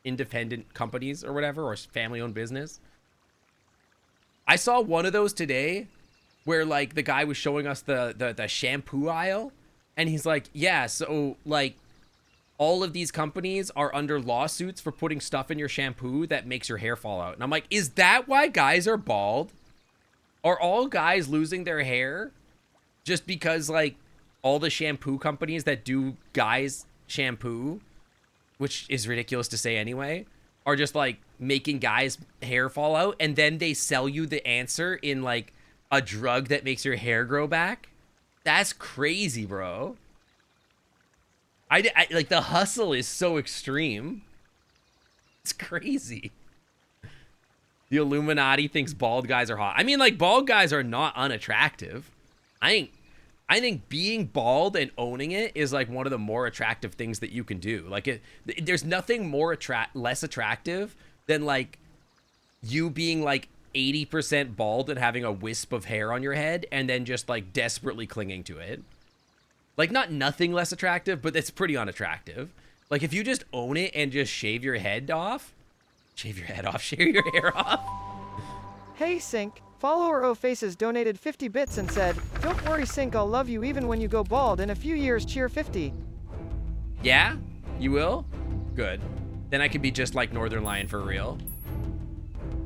independent companies or whatever, or family owned business. I saw one of those today where like the guy was showing us the shampoo aisle. And he's like, yeah, so like all of these companies are under lawsuits for putting stuff in your shampoo that makes your hair fall out. And I'm like, is that why guys are bald? Are all guys losing their hair just because like all the shampoo companies that do guys shampoo, which is ridiculous to say anyway, are just like making guys hair fall out, and then they sell you the answer in like a drug that makes your hair grow back? That's crazy, bro. I like, the hustle is so extreme. It's crazy. The Illuminati thinks bald guys are hot. I mean, like, bald guys are not unattractive. I think being bald and owning it is like one of the more attractive things that you can do. Like, there's nothing more less attractive than like you being like 80% bald and having a wisp of hair on your head and then just like desperately clinging to it. Like, not nothing less attractive, but it's pretty unattractive. Like, if you just own it and just shave your hair off, shave your hair off. Hey Sync, follower O Faces donated 50 bits and said, don't worry Sync, I'll love you even when you go bald in a few years, cheer 50. Yeah? You will? Good. Then I could be just like Northern Lion for real.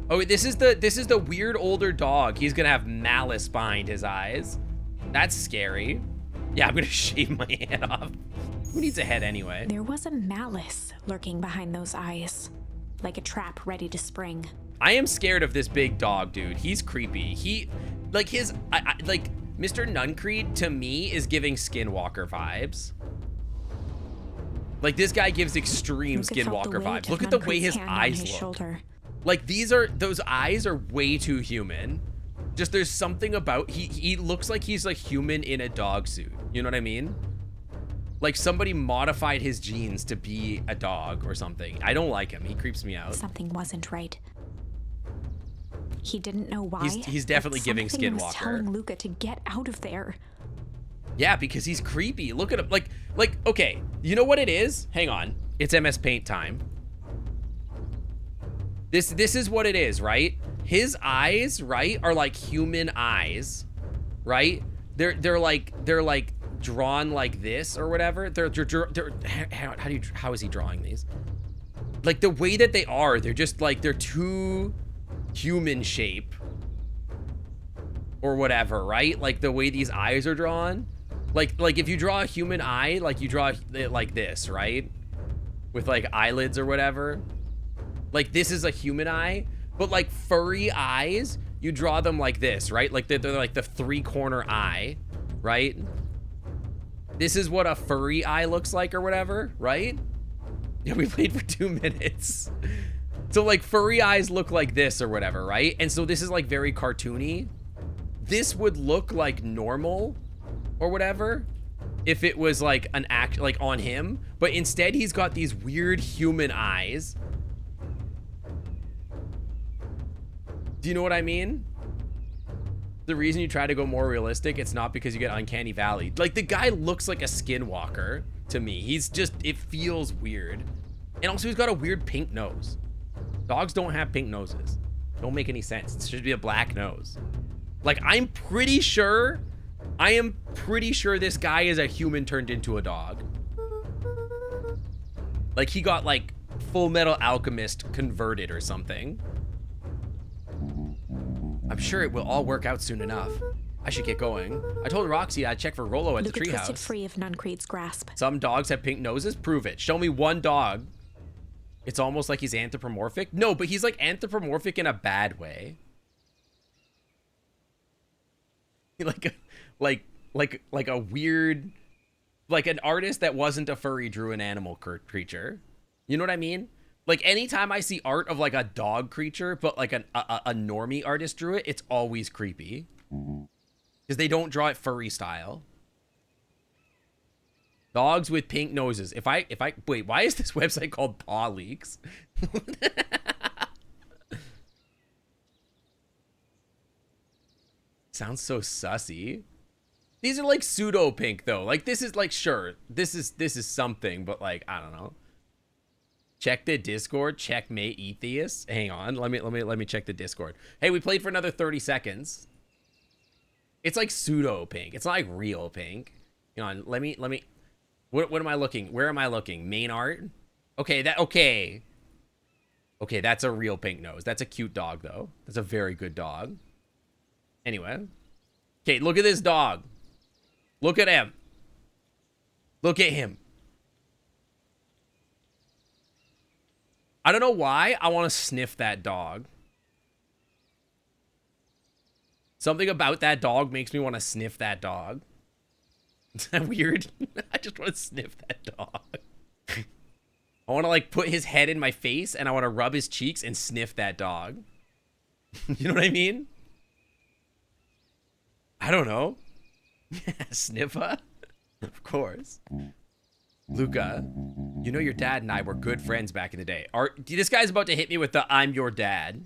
Oh, this is the weird older dog. He's gonna have malice behind his eyes. That's scary. Yeah, I'm gonna shave my head off. Who needs a head anyway? There was a malice lurking behind those eyes, like a trap ready to spring. I am scared of this big dog, dude. He's creepy. He, like his, like Mr. Nuncreed to me is giving Skinwalker vibes. Like this guy gives extreme Skinwalker vibes. Look at the way his eyes look. Shoulder. Like those eyes are way too human. Just there's something about, he looks like he's like human in a dog suit. You know what I mean? Like somebody modified his genes to be a dog or something. I don't like him. He creeps me out. Something wasn't right. He didn't know why. He's definitely giving Skinwalker. Was telling Luca to get out of there. Yeah, because he's creepy. Look at him. Like, okay, you know what it is? Hang on. It's MS Paint time. This is what it is, right? His eyes, right, are like human eyes, right? They're like drawn like this or whatever. How is he drawing these? Like the way that they are, they're just like, they're too human shape or whatever, right? Like the way these eyes are drawn. Like if you draw a human eye, like you draw it like this, right? With like eyelids or whatever. Like this is a human eye, but like furry eyes, you draw them like this, right? Like they're like the 3-corner eye, right? This is what a furry eye looks like or whatever, right? Yeah, we played for 2 minutes. So like furry eyes look like this or whatever, right? And so this is like very cartoony. This would look like normal or whatever if it was like an act like on him, but instead he's got these weird human eyes. Do you know what I mean? The reason you try to go more realistic, it's not because you get Uncanny Valley. Like the guy looks like a Skinwalker to me. He's just, it feels weird. And also he's got a weird pink nose. Dogs don't have pink noses. Don't make any sense. It should be a black nose. Like I am pretty sure this guy is a human turned into a dog. Like he got like Full Metal Alchemist converted or something. I'm sure it will all work out soon enough. I should get going. I told Roxy I'd check for Rollo at the treehouse. Twisted free of Nuncreed's grasp. Some dogs have pink noses? Prove it. Show me one dog. It's almost like he's anthropomorphic. No, but he's like anthropomorphic in a bad way. Like a weird, like an artist that wasn't a furry drew an animal creature. You know what I mean? Like anytime I see art of like a dog creature, but like a normie artist drew it, it's always creepy. Because they don't draw it furry style. Dogs with pink noses. If I wait, why is this website called Paw Leaks? Sounds so sussy. These are like pseudo pink though. Like this is like, sure, this is something, but like, I don't know. Check the Discord. Checkmate Etheus. Hang on. Let me check the Discord. Hey, we played for another 30 seconds. It's like pseudo pink. It's not like real pink. Hang on. Let me. What am I looking? Where am I looking? Main art. Okay. Okay, that's a real pink nose. That's a cute dog though. That's a very good dog. Anyway. Okay, look at this dog. Look at him. Look at him. I don't know why I want to sniff that dog. Something about that dog makes me want to sniff that dog. Is that weird? I just want to sniff that dog. I want to like put his head in my face and I want to rub his cheeks and sniff that dog. You know what I mean? I don't know. Sniffer? Of course. Luca, you know your dad and I were good friends back in the day. This guy's about to hit me with the I'm your dad.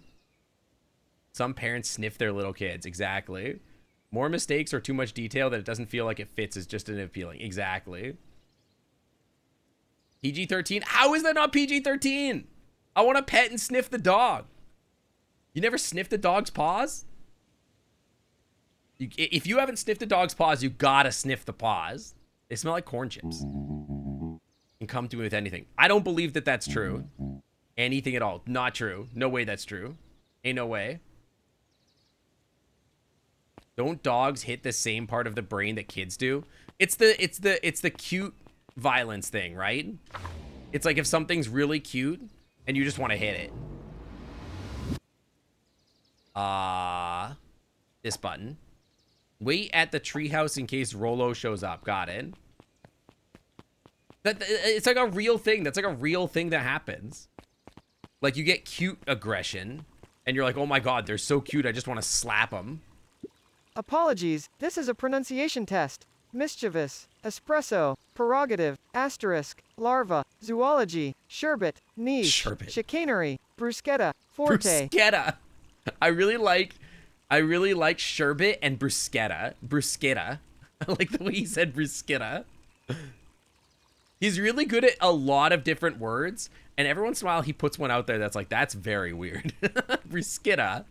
Some parents sniff their little kids. Exactly. More mistakes or too much detail that it doesn't feel like it fits is just an appealing. Exactly. PG-13? How is that not PG-13? I want to pet and sniff the dog. You never sniffed the dog's paws? If you haven't sniffed the dog's paws, you gotta sniff the paws. They smell like corn chips. And come to me with anything. I don't believe that that's true. Anything at all. Not true. No way that's true. Ain't no way. Don't dogs hit the same part of the brain that kids do? It's the cute violence thing, right? It's like if something's really cute and you just want to hit it. This button. Wait at the treehouse in case Rolo shows up. Got it. It's like a real thing. That's like a real thing that happens. Like, you get cute aggression, and you're like, oh my god, they're so cute, I just want to slap them. Apologies, this is a pronunciation test. Mischievous, espresso, prerogative, asterisk, larva, zoology, sherbet, niche, chicanery, bruschetta, forte. Bruschetta. I really like sherbet and bruschetta. Bruschetta. I like the way he said bruschetta. He's really good at a lot of different words, and every once in a while he puts one out there that's like, that's very weird. Bruschetta.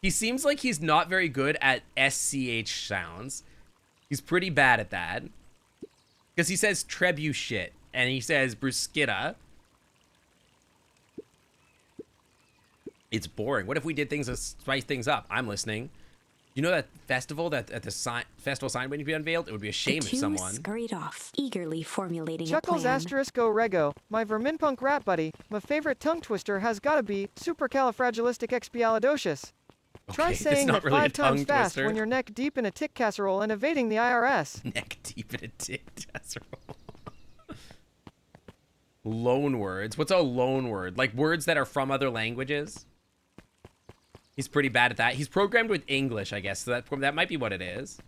He seems like he's not very good at SCH sounds. He's pretty bad at that. Because he says trebuchet, and he says bruschetta. It's boring. What if we did things to spice things up? I'm listening. You know that festival that at the festival sign waiting to be unveiled? It would be a shame if someone scurried off, eagerly formulating Chuckles a plan. asterisk go rego, my verminpunk rat buddy. My favorite tongue twister has gotta be supercalifragilisticexpialidocious. Try saying it really 5 times fast when you're neck deep in a tick casserole and evading the IRS. Neck deep in a tick casserole. Loan words. What's a loan word? Like words that are from other languages? He's pretty bad at that. He's programmed with English, I guess. So that might be what it is.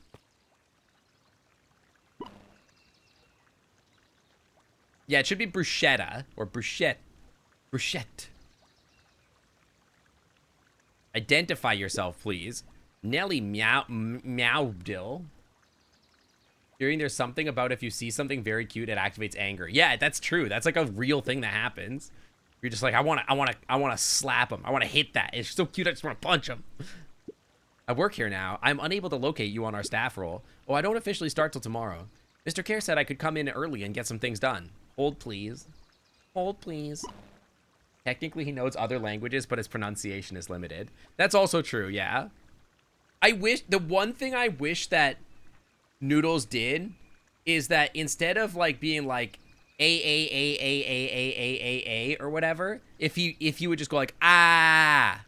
Yeah, it should be bruschetta or bruschette. Bruschette. Identify yourself, please. Nelly Meowdill. Hearing there's something about if you see something very cute, it activates anger. Yeah, that's true. That's like a real thing that happens. You're just like, I want to slap him. I want to hit that. It's so cute. I just want to punch him. I work here now. I'm unable to locate you on our staff roll. Oh, I don't officially start till tomorrow. Mr. Care said I could come in early and get some things done. Hold, please. Hold, please. Technically, he knows other languages, but his pronunciation is limited. That's also true, yeah. The one thing I wish that Noodles did is that instead of like being like a or whatever, if you would just go like ah,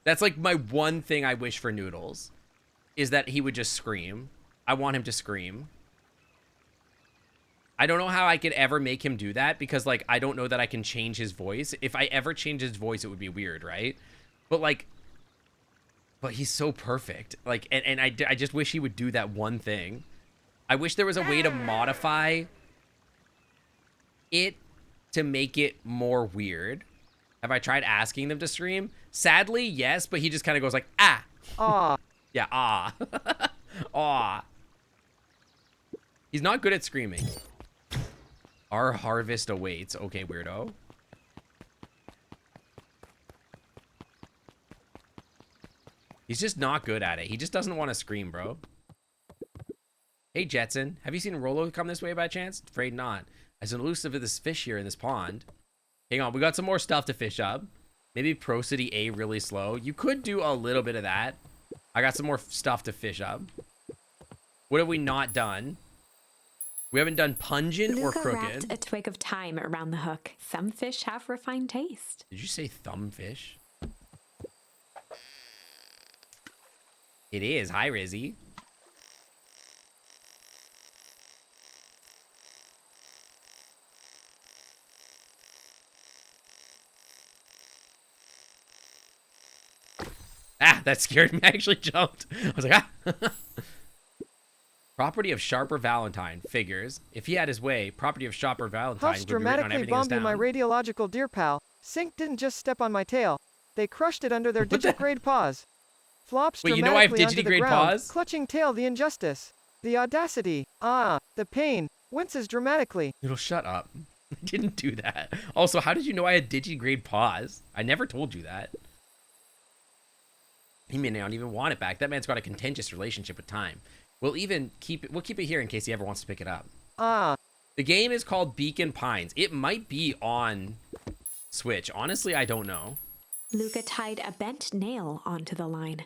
that's like my one thing I wish for Noodles, is that he would just scream. I want him to scream. I don't know how I could ever make him do that because like I don't know that I can change his voice. If I ever change his voice, it would be weird, right? But he's so perfect. Like, and I just wish he would do that one thing. I wish there was a way to modify it to make it more weird. Have I tried asking them to stream? Sadly, yes, but he just kind of goes like, ah. Aw. Yeah, ah. Aw. He's not good at screaming. Our harvest awaits. Okay, weirdo. He's just not good at it. He just doesn't want to scream, bro. Hey, Jetson. Have you seen Rolo come this way by chance? Afraid not. As elusive as this fish here in this pond. Hang on, we got some more stuff to fish up. Maybe Pro City A really slow. You could do a little bit of that. I got some more stuff to fish up. What have we not done? We haven't done pungent or crooked. Wrapped a twig of thyme around the hook. Some fish have refined taste. Did you say thumbfish? It is. Hi, Rizzy. Ah, that scared me. I actually jumped. I was like, ah. Property of Sharper Valentine. Figures. If he had his way, property of Sharper Valentine Huffs would be written on dramatically everything in his bombed town. my radiological deer pal. Sink didn't just step on my tail. They crushed it under their digigrade paws. Flops Wait, you know I have dramatically onto the digigrade ground, paws? clutching tail the injustice. The audacity. Ah, the pain. Winces dramatically. It'll shut up. I didn't do that. Also, how did you know I had digigrade paws? I never told you that. He may not even want it back. That man's got a contentious relationship with time. We'll keep it here in case he ever wants to pick it up. Ah. The game is called Beacon Pines. It might be on Switch. Honestly, I don't know. Luca tied a bent nail onto the line.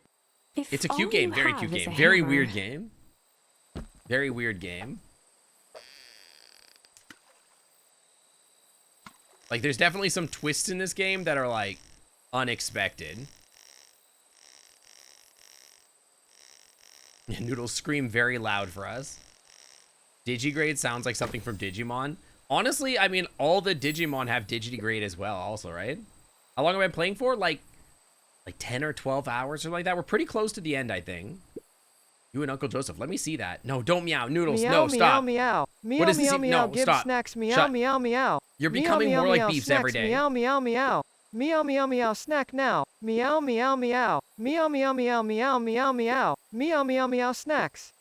It's a cute game. Very cute game. Very weird game. Very weird game. Like, there's definitely some twists in this game that are, like, unexpected. Noodles scream very loud for us. Digigrade sounds like something from Digimon. Honestly, I mean, all the Digimon have Digigrade as well also, right? How long have I been playing for? Like 10 or 12 hours or like that. We're pretty close to the end, I think. You and Uncle Joseph. Let me see that. No, don't meow. Noodles, meow, no, meow, stop. Meow, meow. What is meow, this? meow, No, give stop. snacks. Meow, Shut. meow, meow. You're Meow, becoming meow, more like meow, Beeps snacks, every day. Meow, meow, meow. Meow, meow, meow, snack now. Meow, meow, meow. Meow, meow, meow, meow, meow, meow. Meow, meow, meow, snacks.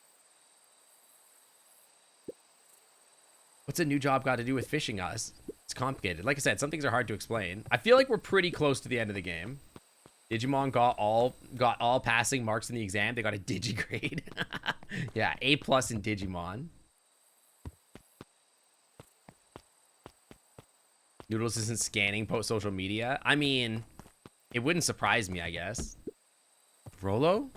What's a new job got to do with fishing us? It's complicated. Like I said, some things are hard to explain. I feel like we're pretty close to the end of the game. Digimon got all passing marks in the exam. They got a Digigrade. Yeah, A+ in Digimon. Noodles isn't scanning post social media. I mean, it wouldn't surprise me, I guess. Rolo?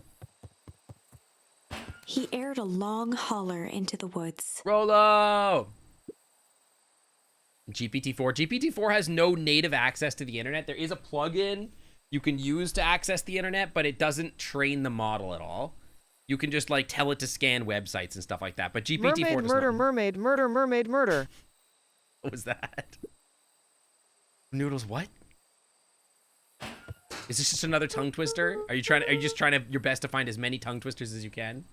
He aired a long holler into the woods. Rolo! GPT-4. GPT-4 has no native access to the internet. There is a plugin you can use to access the internet, but it doesn't train the model at all. You can just like tell it to scan websites and stuff like that. But GPT-4 Mermaid, does murder, not. mermaid, murder, mermaid, murder. What was that? Noodles, what? Is this just another tongue twister? Are you just trying your best to find as many tongue twisters as you can?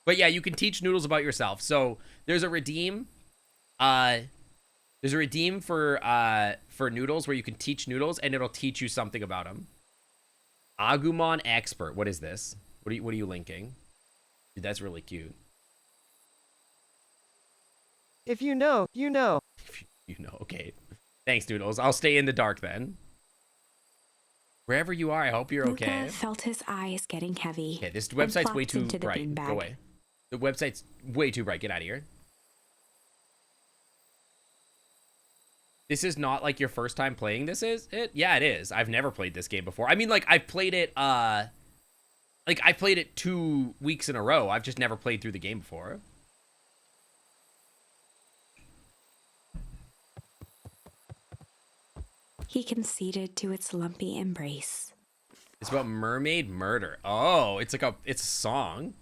But yeah, you can teach Noodles about yourself. So there's a redeem. There's a redeem for Noodles where you can teach Noodles and it'll teach you something about him. Agumon Expert. What is this? What are you linking? Dude, that's really cute. If you know, you know. You know, okay. Thanks, Noodles. I'll stay in the dark then. Wherever you are, I hope you're okay. Luca felt his eyes getting heavy. Okay, this website's way flopped too into the bright. beanbag. Go away. The website's way too bright. Get out of here. This is not like your first time playing this, is it? Yeah, it is. I've never played this game before. I mean, like, I've played it, I played it 2 weeks in a row. I've just never played through the game before. He conceded to its lumpy embrace. It's about mermaid murder. Oh, it's a song.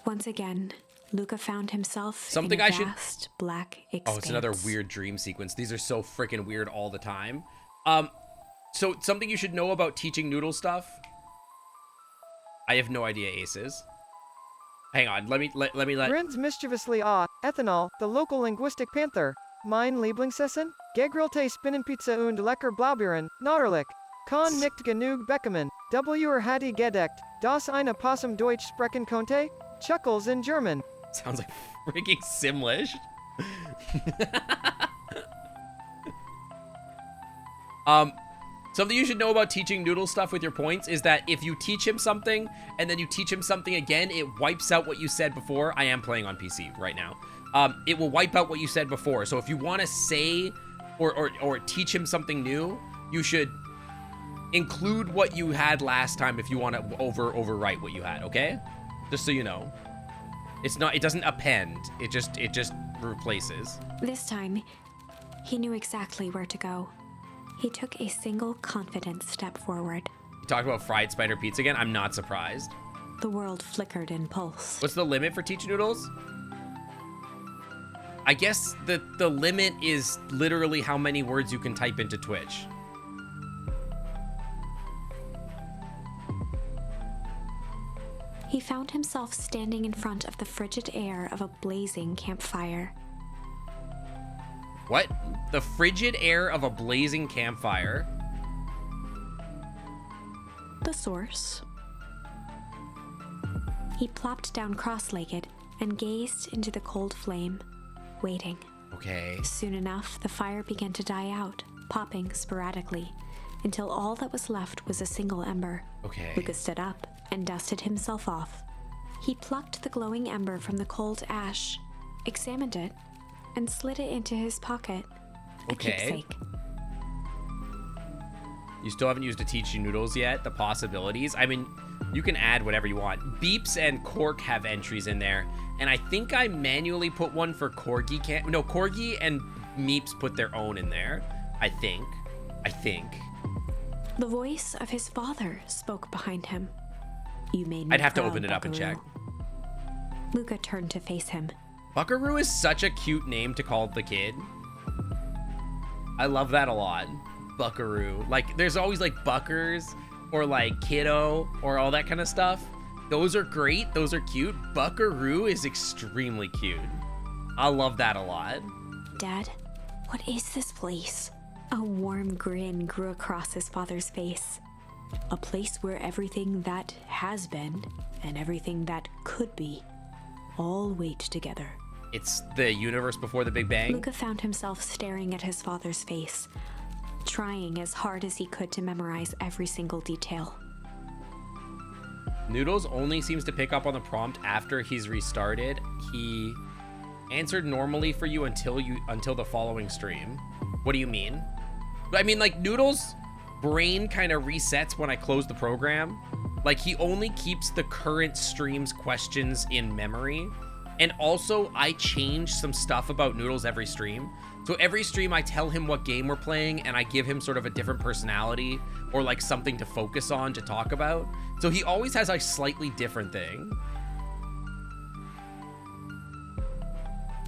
Once again, Luca found himself Something in a I should- vast black expanse. Oh, it's another weird dream sequence. These are so freaking weird all the time. So something you should know about teaching Noodle stuff. I have no idea, Aces. Hang on, let me Grins mischievously ethanol, the local linguistic panther. Mein Lieblingsessen? Gegrillte Spinnenpizza und lecker Blaubeeren, Nauterlich. Kann nicht genug bekommen. Hattie gedeckt. Das eine Possum Deutsch sprechen konnte? Chuckles in German. Sounds like freaking Simlish. Something you should know about teaching Noodle stuff with your points is that if you teach him something and then you teach him something again, it wipes out what you said before. I am playing on PC right now. It will wipe out what you said before. So if you want to say or teach him something new, you should include what you had last time if you want to overwrite what you had, okay? Just so you know. It doesn't append. It just replaces. This time, he knew exactly where to go. He took a single confident step forward. You talked about fried spider pizza again? I'm not surprised. The world flickered in pulse. What's the limit for Teach Noodles? I guess the limit is literally how many words you can type into Twitch. He found himself standing in front of the frigid air of a blazing campfire. What? The frigid air of a blazing campfire? The source. He plopped down cross-legged and gazed into the cold flame, waiting. Okay. Soon enough, the fire began to die out, popping sporadically, until all that was left was a single ember. Okay. Luca stood up and dusted himself off. He plucked the glowing ember from the cold ash, examined it, and slid it into his pocket. A keepsake. You still haven't used a Teach You Noodles yet? The possibilities? I mean, you can add whatever you want. Beeps and Cork have entries in there. And I think I manually put one for Corgi. Corgi and Meeps put their own in there. I think. The voice of his father spoke behind him. You made me I'd have to proud, open it up and Buckaroo. check. Luca turned to face him. Buckaroo is such a cute name to call the kid. I love that a lot. Buckaroo. Like, there's always like Buckers or like Kiddo or all that kind of stuff. Those are great. Those are cute. Buckaroo is extremely cute. I love that a lot. Dad, what is this place? A warm grin grew across his father's face. A place where everything that has been and everything that could be all wait together. It's the universe before the Big Bang. Luca found himself staring at his father's face, trying as hard as he could to memorize every single detail. Noodles only seems to pick up on the prompt after he's restarted. He answered normally for you until the following stream. What do you mean? I mean, like, Noodles' brain kind of resets when I close the program. Like, he only keeps the current stream's questions in memory. And also, I change some stuff about Noodles every stream. So every stream, I tell him what game we're playing, and I give him sort of a different personality or like something to focus on to talk about. So he always has a slightly different thing.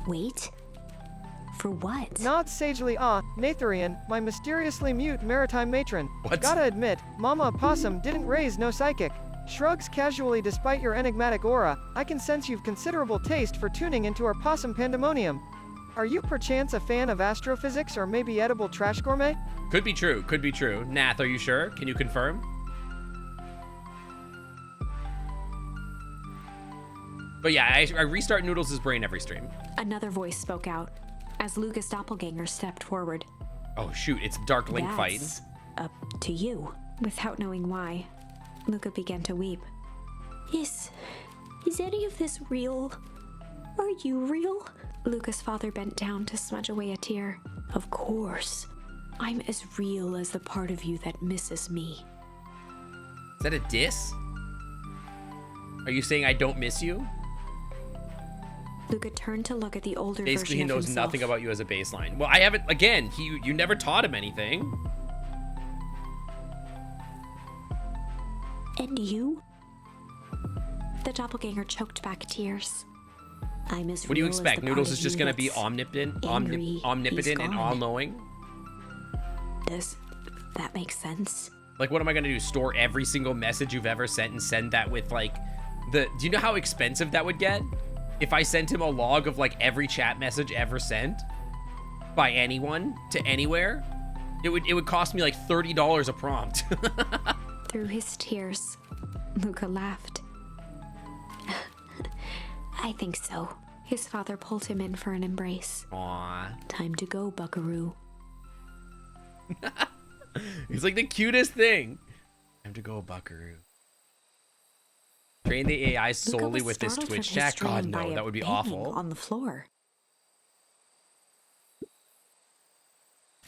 Wait? For what? Nod sagely Natharian, my mysteriously mute maritime matron. What? Gotta admit, Mama Opossum didn't raise no psychic. Shrugs casually despite your enigmatic aura. I can sense you've considerable taste for tuning into our possum pandemonium. Are you perchance a fan of astrophysics or maybe edible trash gourmet? Could be true. Could be true. Nath, are you sure? Can you confirm? But yeah, I restart Noodles' brain every stream. Another voice spoke out as Luca's doppelganger stepped forward. Oh shoot, it's Dark Link fight. That's up to you. Without knowing why, Luca began to weep. Is any of this real? Are you real? Luca's father bent down to smudge away a tear. Of course. I'm as real as the part of you that misses me. Is that a diss? Are you saying I don't miss you? Luca turned to look at the older Basically, he version of knows himself. nothing about you as a baseline. Well, I haven't, again, you never taught him anything. And you? The doppelganger choked back tears. I'm as What do you real as expect? the Noodles part is of just you going to be that's omnipotent, angry omnipotent he's and gone. all-knowing? Does that make sense? Like, what am I going to do? Store every single message you've ever sent and send that with, like, do you know how expensive that would get? If I sent him a log of, like, every chat message ever sent by anyone to anywhere, it would cost me, like, $30 a prompt. Through his tears, Luca laughed. I think so. His father pulled him in for an embrace. Aww. Time to go, Buckaroo. He's like the cutest thing. Time to go, Buckaroo. Train the AI Luca solely was with this startled from Twitch his chat? God, dream by no, a that would be banging awful. on the floor.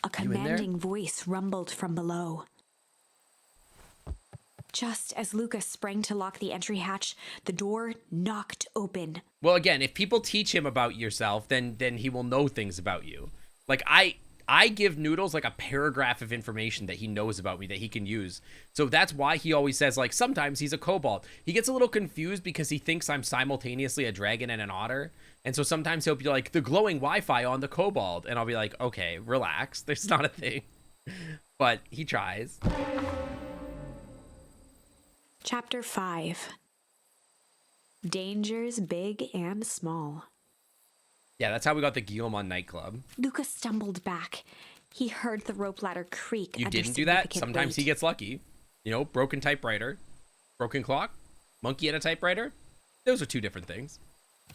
A You in there? commanding voice rumbled from below. Just as Luca sprang to lock the entry hatch, the door knocked open. Well, again, if people teach him about yourself, then he will know things about you. Like, I give Noodles, like, a paragraph of information that he knows about me that he can use. So that's why he always says, like, sometimes he's a kobold. He gets a little confused because he thinks I'm simultaneously a dragon and an otter. And so sometimes he'll be like, the glowing Wi-Fi on the kobold. And I'll be like, okay, relax. There's not a thing. But he tries. Chapter 5. Dangers big and small. Yeah, that's how we got the Guillemon nightclub. Luca stumbled back. He heard the rope ladder creak. You under didn't do that? significant Sometimes he weight. gets lucky. You know, broken typewriter, broken clock, monkey at a typewriter. Those are two different things.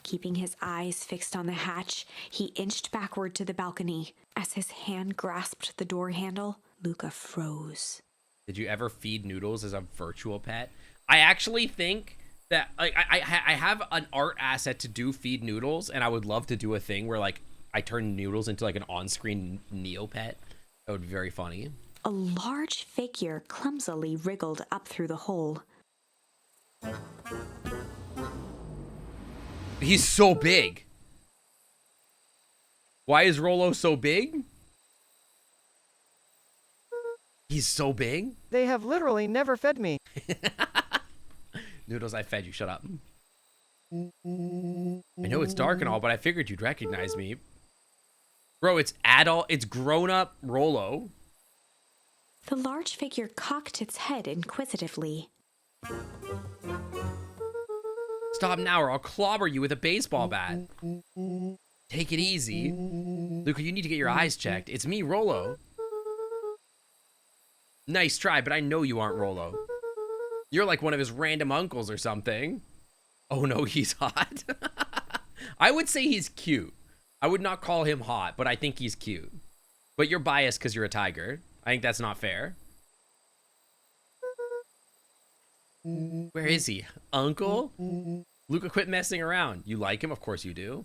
Keeping his eyes fixed on the hatch, he inched backward to the balcony. As his hand grasped the door handle, Luca froze. Did you ever feed Noodles as a virtual pet? I actually think that like I have an art asset to do feed Noodles, and I would love to do a thing where like I turn Noodles into like an on-screen Neopet. That would be very funny. A large figure clumsily wriggled up through the hole. He's so big. Why is Rolo so big? He's so big? They have literally never fed me. Noodles, I fed you. Shut up. I know it's dark and all, but I figured you'd recognize me. Bro, it's adult. It's grown-up Rolo. The large figure cocked its head inquisitively. Stop now or I'll clobber you with a baseball bat. Take it easy. Luca, you need to get your eyes checked. It's me, Rolo. Nice try, but I know you aren't Rolo. You're like one of his random uncles or something. Oh no, he's hot. I would say he's cute. I would not call him hot, but I think he's cute. But you're biased because you're a tiger. I think that's not fair. Where is he? Uncle? Luca, quit messing around. You like him? Of course you do.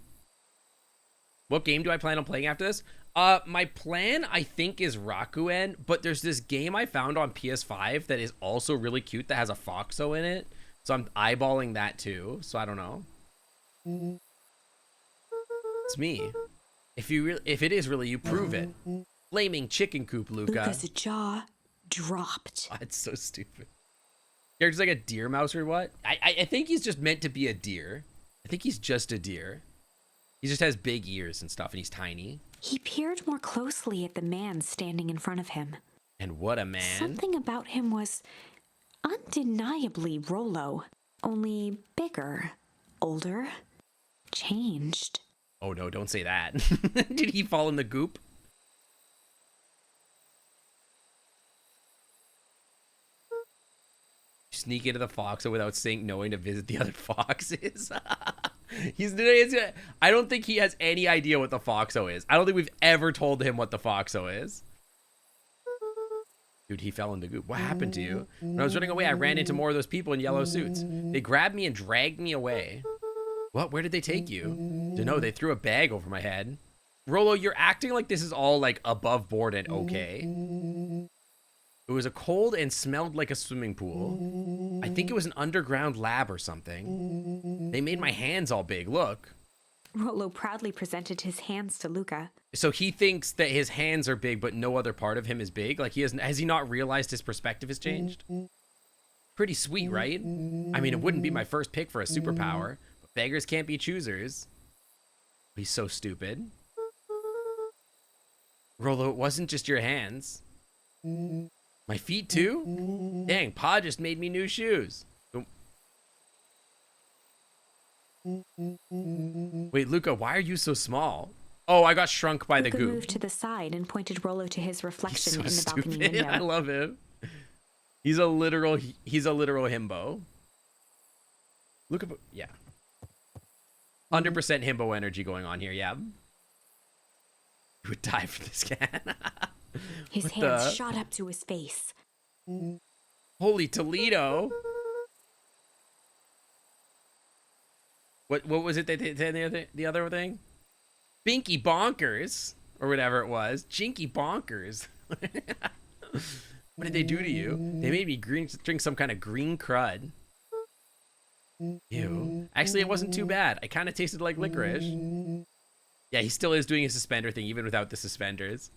What game do I plan on playing after this? My plan, I think, is Rakuen, but there's this game I found on PS5 that is also really cute that has a Foxo in it. So I'm eyeballing that too. So I don't know. It's me. If it is really you, prove it. Flaming chicken coop, Luca. Luca's jaw dropped. Oh, it's so stupid. Character's like a deer mouse or what? I think he's just meant to be a deer. I think he's just a deer. He just has big ears and stuff, and he's tiny. He peered more closely at the man standing in front of him. And what a man. Something about him was undeniably Rolo, only bigger, older, changed. Oh no, don't say that. Did he fall in the goop? Sneak into the Foxo without knowing to visit the other foxes. I don't think he has any idea what the Foxo is. I don't think we've ever told him what the Foxo is. Dude, he fell in the goop. What happened to you? When I was running away, I ran into more of those people in yellow suits. They grabbed me and dragged me away. What? Where did they take you? Dunno, they threw a bag over my head. Rolo, you're acting like this is all like above board and okay. It was a cold and smelled like a swimming pool. I think it was an underground lab or something. They made my hands all big, look. Rolo proudly presented his hands to Luca. So he thinks that his hands are big, but no other part of him is big? Like has he not realized his perspective has changed? Pretty sweet, right? I mean, it wouldn't be my first pick for a superpower, but beggars can't be choosers. He's so stupid. Rolo, it wasn't just your hands. My feet too? Dang, Pa just made me new shoes. Wait, Luca, why are you so small? Oh, I got shrunk by the Luca goop. moved to the side and pointed Rolo to his reflection So in the balcony stupid. window. I love him. He's a literal himbo. Look at, yeah. 100% himbo energy going on here, yeah. You would die for this cat. His hands shot up to his face. Holy Toledo. What was it that they said the other thing? Binky bonkers or whatever it was. Jinky bonkers. What did they do to you? They made me drink some kind of green crud. Ew. Actually, it wasn't too bad. I kind of tasted like licorice. Yeah, he still is doing his suspender thing even without the suspenders.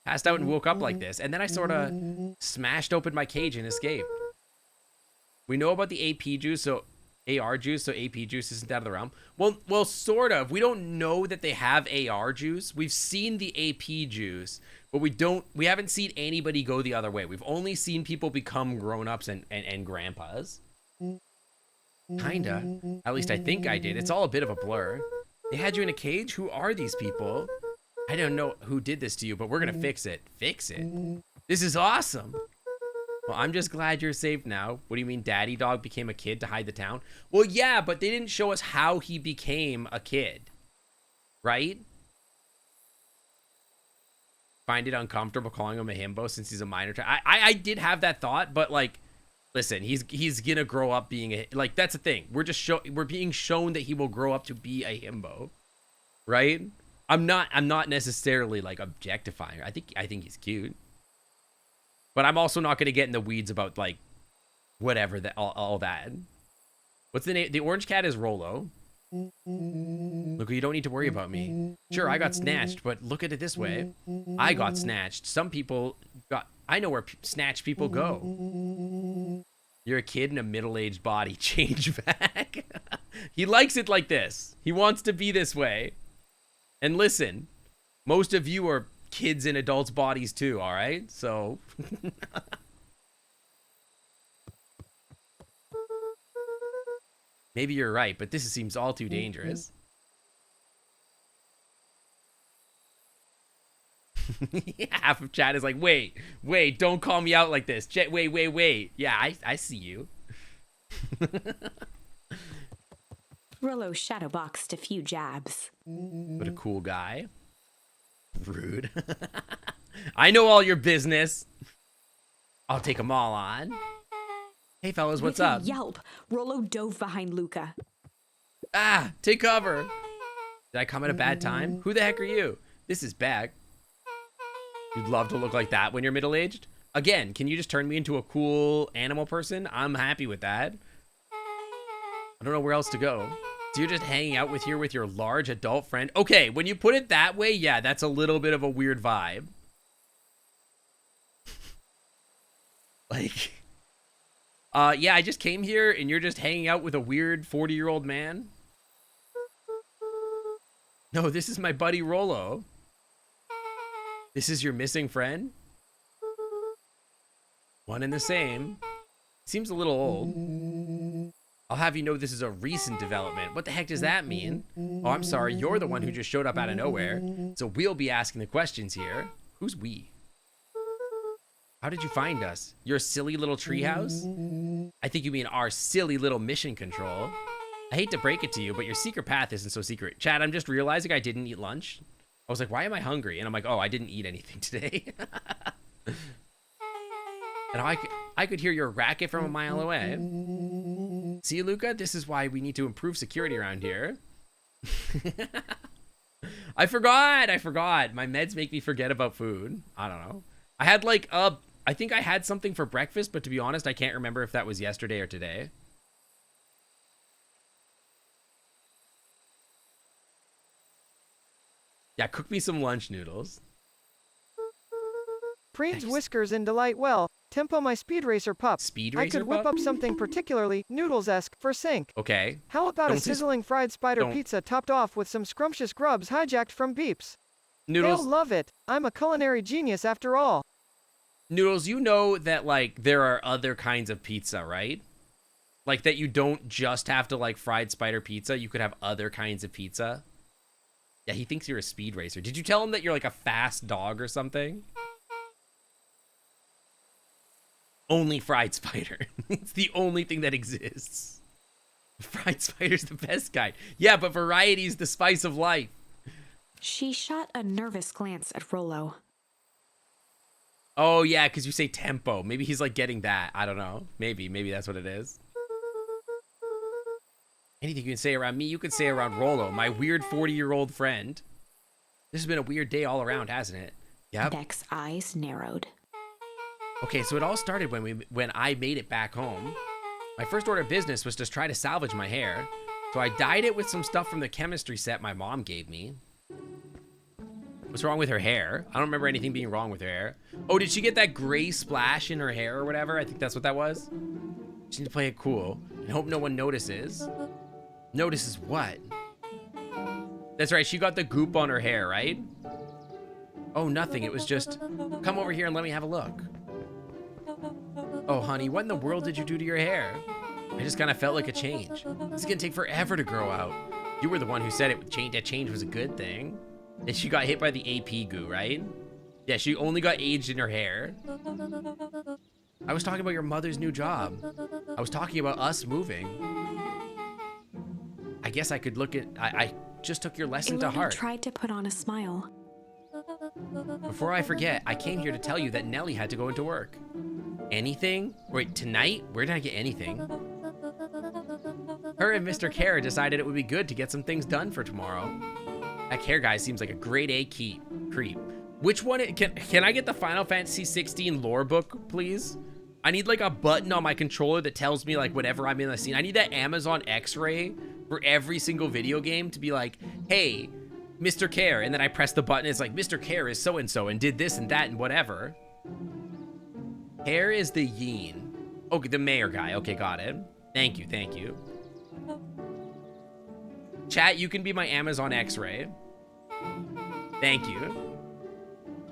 Passed out and woke up like this, and then I sort of smashed open my cage and escaped. We know about the AP juice, so AR juice, so AP juice isn't out of the realm. Well, sort of. We don't know that they have AR juice. We've seen the AP juice, but we haven't seen anybody go the other way. We've only seen people become grown-ups and grandpas. Kinda. At least I think I did. It's all a bit of a blur. They had you in a cage? Who are these people? I don't know who did this to you, but we're gonna fix it. Fix it? This is awesome. Well, I'm just glad you're safe now. What do you mean Daddy Dog became a kid to hide the town? Well, yeah, but they didn't show us how he became a kid. Right? Find it uncomfortable calling him a himbo since he's a minor. I did have that thought, but like, listen, he's gonna grow up being a, like, that's the thing. We're being shown that he will grow up to be a himbo. Right? I'm not necessarily like objectifying. I think he's cute. But I'm also not going to get in the weeds about like whatever that all that. What's the name? The orange cat is Rolo. Look, you don't need to worry about me. Sure, I got snatched, but look at it this way. I got snatched. Some people got... I know where snatched people go. You're a kid in a middle-aged body. Change back. He likes it like this. He wants to be this way. And listen, most of you are kids in adults' bodies too, all right? So... Maybe you're right, but this seems all too dangerous. Half of chat is like, wait, don't call me out like this. Wait. Yeah, I see you. Rollo shadowboxed a few jabs. What a cool guy. Rude. I know all your business. I'll take them all on. Hey, fellas, what's With up? a yelp, Rollo dove behind Luca. Ah, take cover. Did I come at a bad time? Who the heck are you? This is back. You'd love to look like that when you're middle-aged? Again, can you just turn me into a cool animal person? I'm happy with that. I don't know where else to go. So you're just hanging out with your large adult friend? Okay, when you put it that way, yeah, that's a little bit of a weird vibe. Like... yeah, I just came here and you're just hanging out with a weird 40-year-old man? No, this is my buddy Rollo. This is your missing friend? One and the same. Seems a little old. I'll have you know this is a recent development. What the heck does that mean? Oh, I'm sorry, you're the one who just showed up out of nowhere. So we'll be asking the questions here. Who's we? How did you find us? Your silly little treehouse? I think you mean our silly little mission control. I hate to break it to you, but your secret path isn't so secret. Chad, I'm just realizing I didn't eat lunch. I was like, why am I hungry? And I'm like, oh, I didn't eat anything today. And I could hear your racket from a mile away. See, Luca, this is why we need to improve security around here. I forgot. My meds make me forget about food. I don't know. I had like I think I had something for breakfast, but to be honest, I can't remember if that was yesterday or today. Yeah, cook me some lunch noodles. Preen's whiskers in delight well. Tempo my speed racer pup. Speed I racer could whip pup? up something particularly noodles-esque for Sink. Okay. How about Don't a say sizzling fried spider don't- pizza topped off with some scrumptious grubs hijacked from Beeps? Noodles. They'll love it. I'm a culinary genius after all. Noodles, you know that, like, there are other kinds of pizza, right? Like, that you don't just have to, like, fried spider pizza. You could have other kinds of pizza. Yeah, he thinks you're a speed racer. Did you tell him that you're, like, a fast dog or something? Only fried spider. It's the only thing that exists. Fried spider's the best kind. Yeah, but variety's the spice of life. She shot a nervous glance at Rollo. Oh, yeah, because you say tempo. Maybe he's, like, getting that. I don't know. Maybe that's what it is. Anything you can say around me, you can say around Rollo, my weird 40-year-old friend. This has been a weird day all around, hasn't it? Yep. Beck's eyes narrowed. Okay, so it all started when I made it back home. My first order of business was to try to salvage my hair. So I dyed it with some stuff from the chemistry set my mom gave me. What's wrong with her hair? I don't remember anything being wrong with her hair. Oh, did she get that gray splash in her hair or whatever? I think that's what that was. She need to play it cool and hope no one notices. Notices what? That's right, she got the goop on her hair, right? Oh, nothing. It was just, come over here and let me have a look. Oh, honey, what in the world did you do to your hair? I just kind of felt like a change. This is gonna take forever to grow out. You were the one who said that change was a good thing. And she got hit by the AP goo, right? Yeah, she only got aged in her hair. I was talking about your mother's new job. I was talking about us moving. I guess I could look at... I just took your lesson to Ilona heart. tried to put on a smile. Before I forget, I came here to tell you that Nellie had to go into work. Anything? Wait, tonight? Where did I get anything? Her and Mr. Care decided it would be good to get some things done for tomorrow. That Care guy seems like a grade A creep. Which one? Can I get the Final Fantasy 16 lore book, please? I need like a button on my controller that tells me like whenever I'm in the scene. I need that Amazon X-ray for every single video game to be like, hey, Mr. Care, and then I press the button, it's like, Mr. Care is so-and-so and did this and that and whatever. Care is the yin. Okay, the mayor guy. Okay, got it. Thank you, thank you. Chat, you can be my Amazon X-ray. Thank you.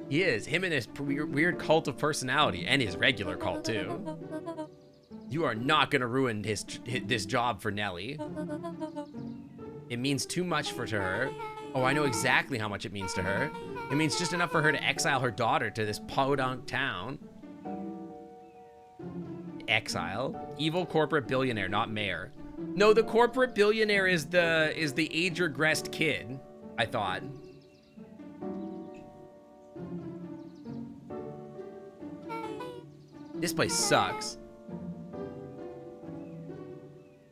He is. Him and his weird cult of personality, and his regular cult, too. You are not gonna ruin this job for Nelly. It means too much to her. Oh, I know exactly how much it means to her. It means just enough for her to exile her daughter to this podunk town. Exile. Evil corporate billionaire, not mayor. No, the corporate billionaire is the age-regressed kid, I thought. This place sucks.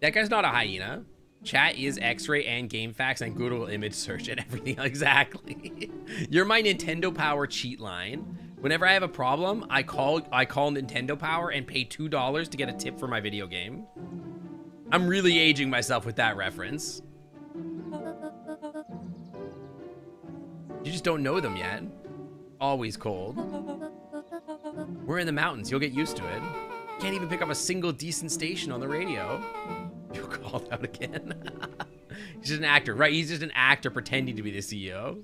That guy's not a hyena. Chat is X-ray and GameFAQs and Google image search and everything. Exactly. You're my Nintendo Power cheat line. Whenever I have a problem, I call Nintendo Power and pay $2 to get a tip for my video game. I'm really aging myself with that reference. You just don't know them yet. Always cold. We're in the mountains. You'll get used to it. Can't even pick up a single decent station on the radio. You called out again. He's just an actor, right? He's just an actor pretending to be the CEO.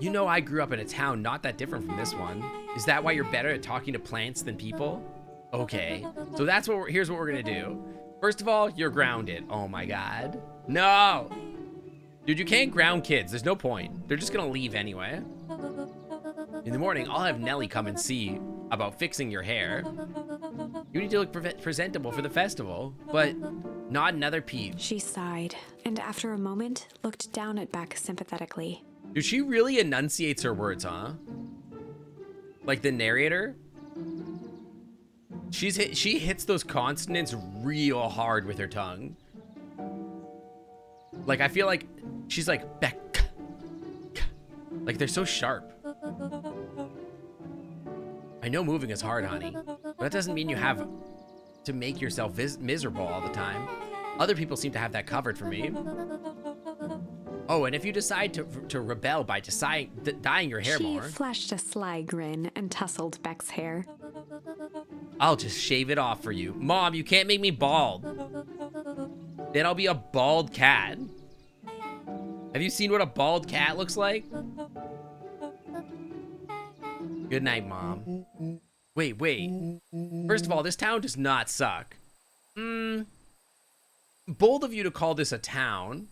You know, I grew up in a town not that different from this one. Is that why you're better at talking to plants than people? Okay, so that's what here's what we're gonna do. First of all, you're grounded. Oh my God. No! Dude, you can't ground kids. There's no point. They're just gonna leave anyway. In the morning, I'll have Nelly come and see about fixing your hair. You need to look presentable for the festival, but not another peep. She sighed, and after a moment, looked down at Beck sympathetically. Dude, she really enunciates her words, huh? Like the narrator? She hits those consonants real hard with her tongue. Like, I feel like she's like, Beck. Like, they're so sharp. I know moving is hard, honey, but that doesn't mean you have to make yourself miserable all the time. Other people seem to have that covered for me. Oh, and if you decide to rebel by dyeing your hair more... She flashed a sly grin and tousled Beck's hair. I'll just shave it off for you. Mom, you can't make me bald. Then I'll be a bald cat. Have you seen what a bald cat looks like? Good night, Mom. Wait. First of all, this town does not suck. Bold of you to call this a town.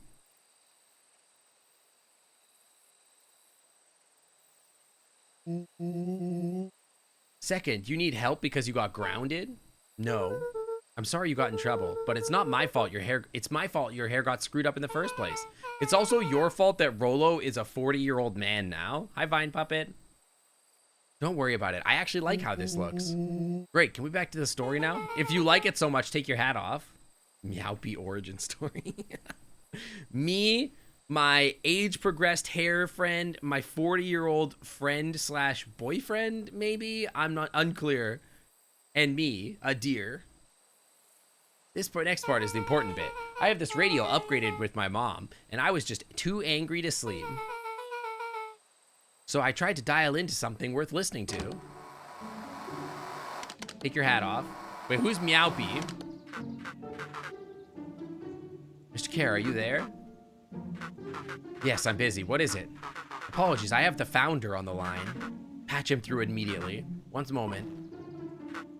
Second, you need help because you got grounded? No. I'm sorry you got in trouble, but it's not my fault it's my fault your hair got screwed up in the first place. It's also your fault that Rolo is a 40-year-old man now. Hi, Vine Puppet. Don't worry about it. I actually like how this looks. Great, can we back to the story now? If you like it so much, take your hat off. Meowpie origin story. Me, my age-progressed hair friend, my 40-year-old friend slash boyfriend, maybe? I'm not unclear. And me, a deer. This next part is the important bit. I have this radio upgraded with my mom, and I was just too angry to sleep. So I tried to dial into something worth listening to. Take your hat off. Wait, who's Meowpie? Mr. Care, are you there? Yes, I'm busy. What is it? Apologies, I have the founder on the line. Patch him through immediately. One moment.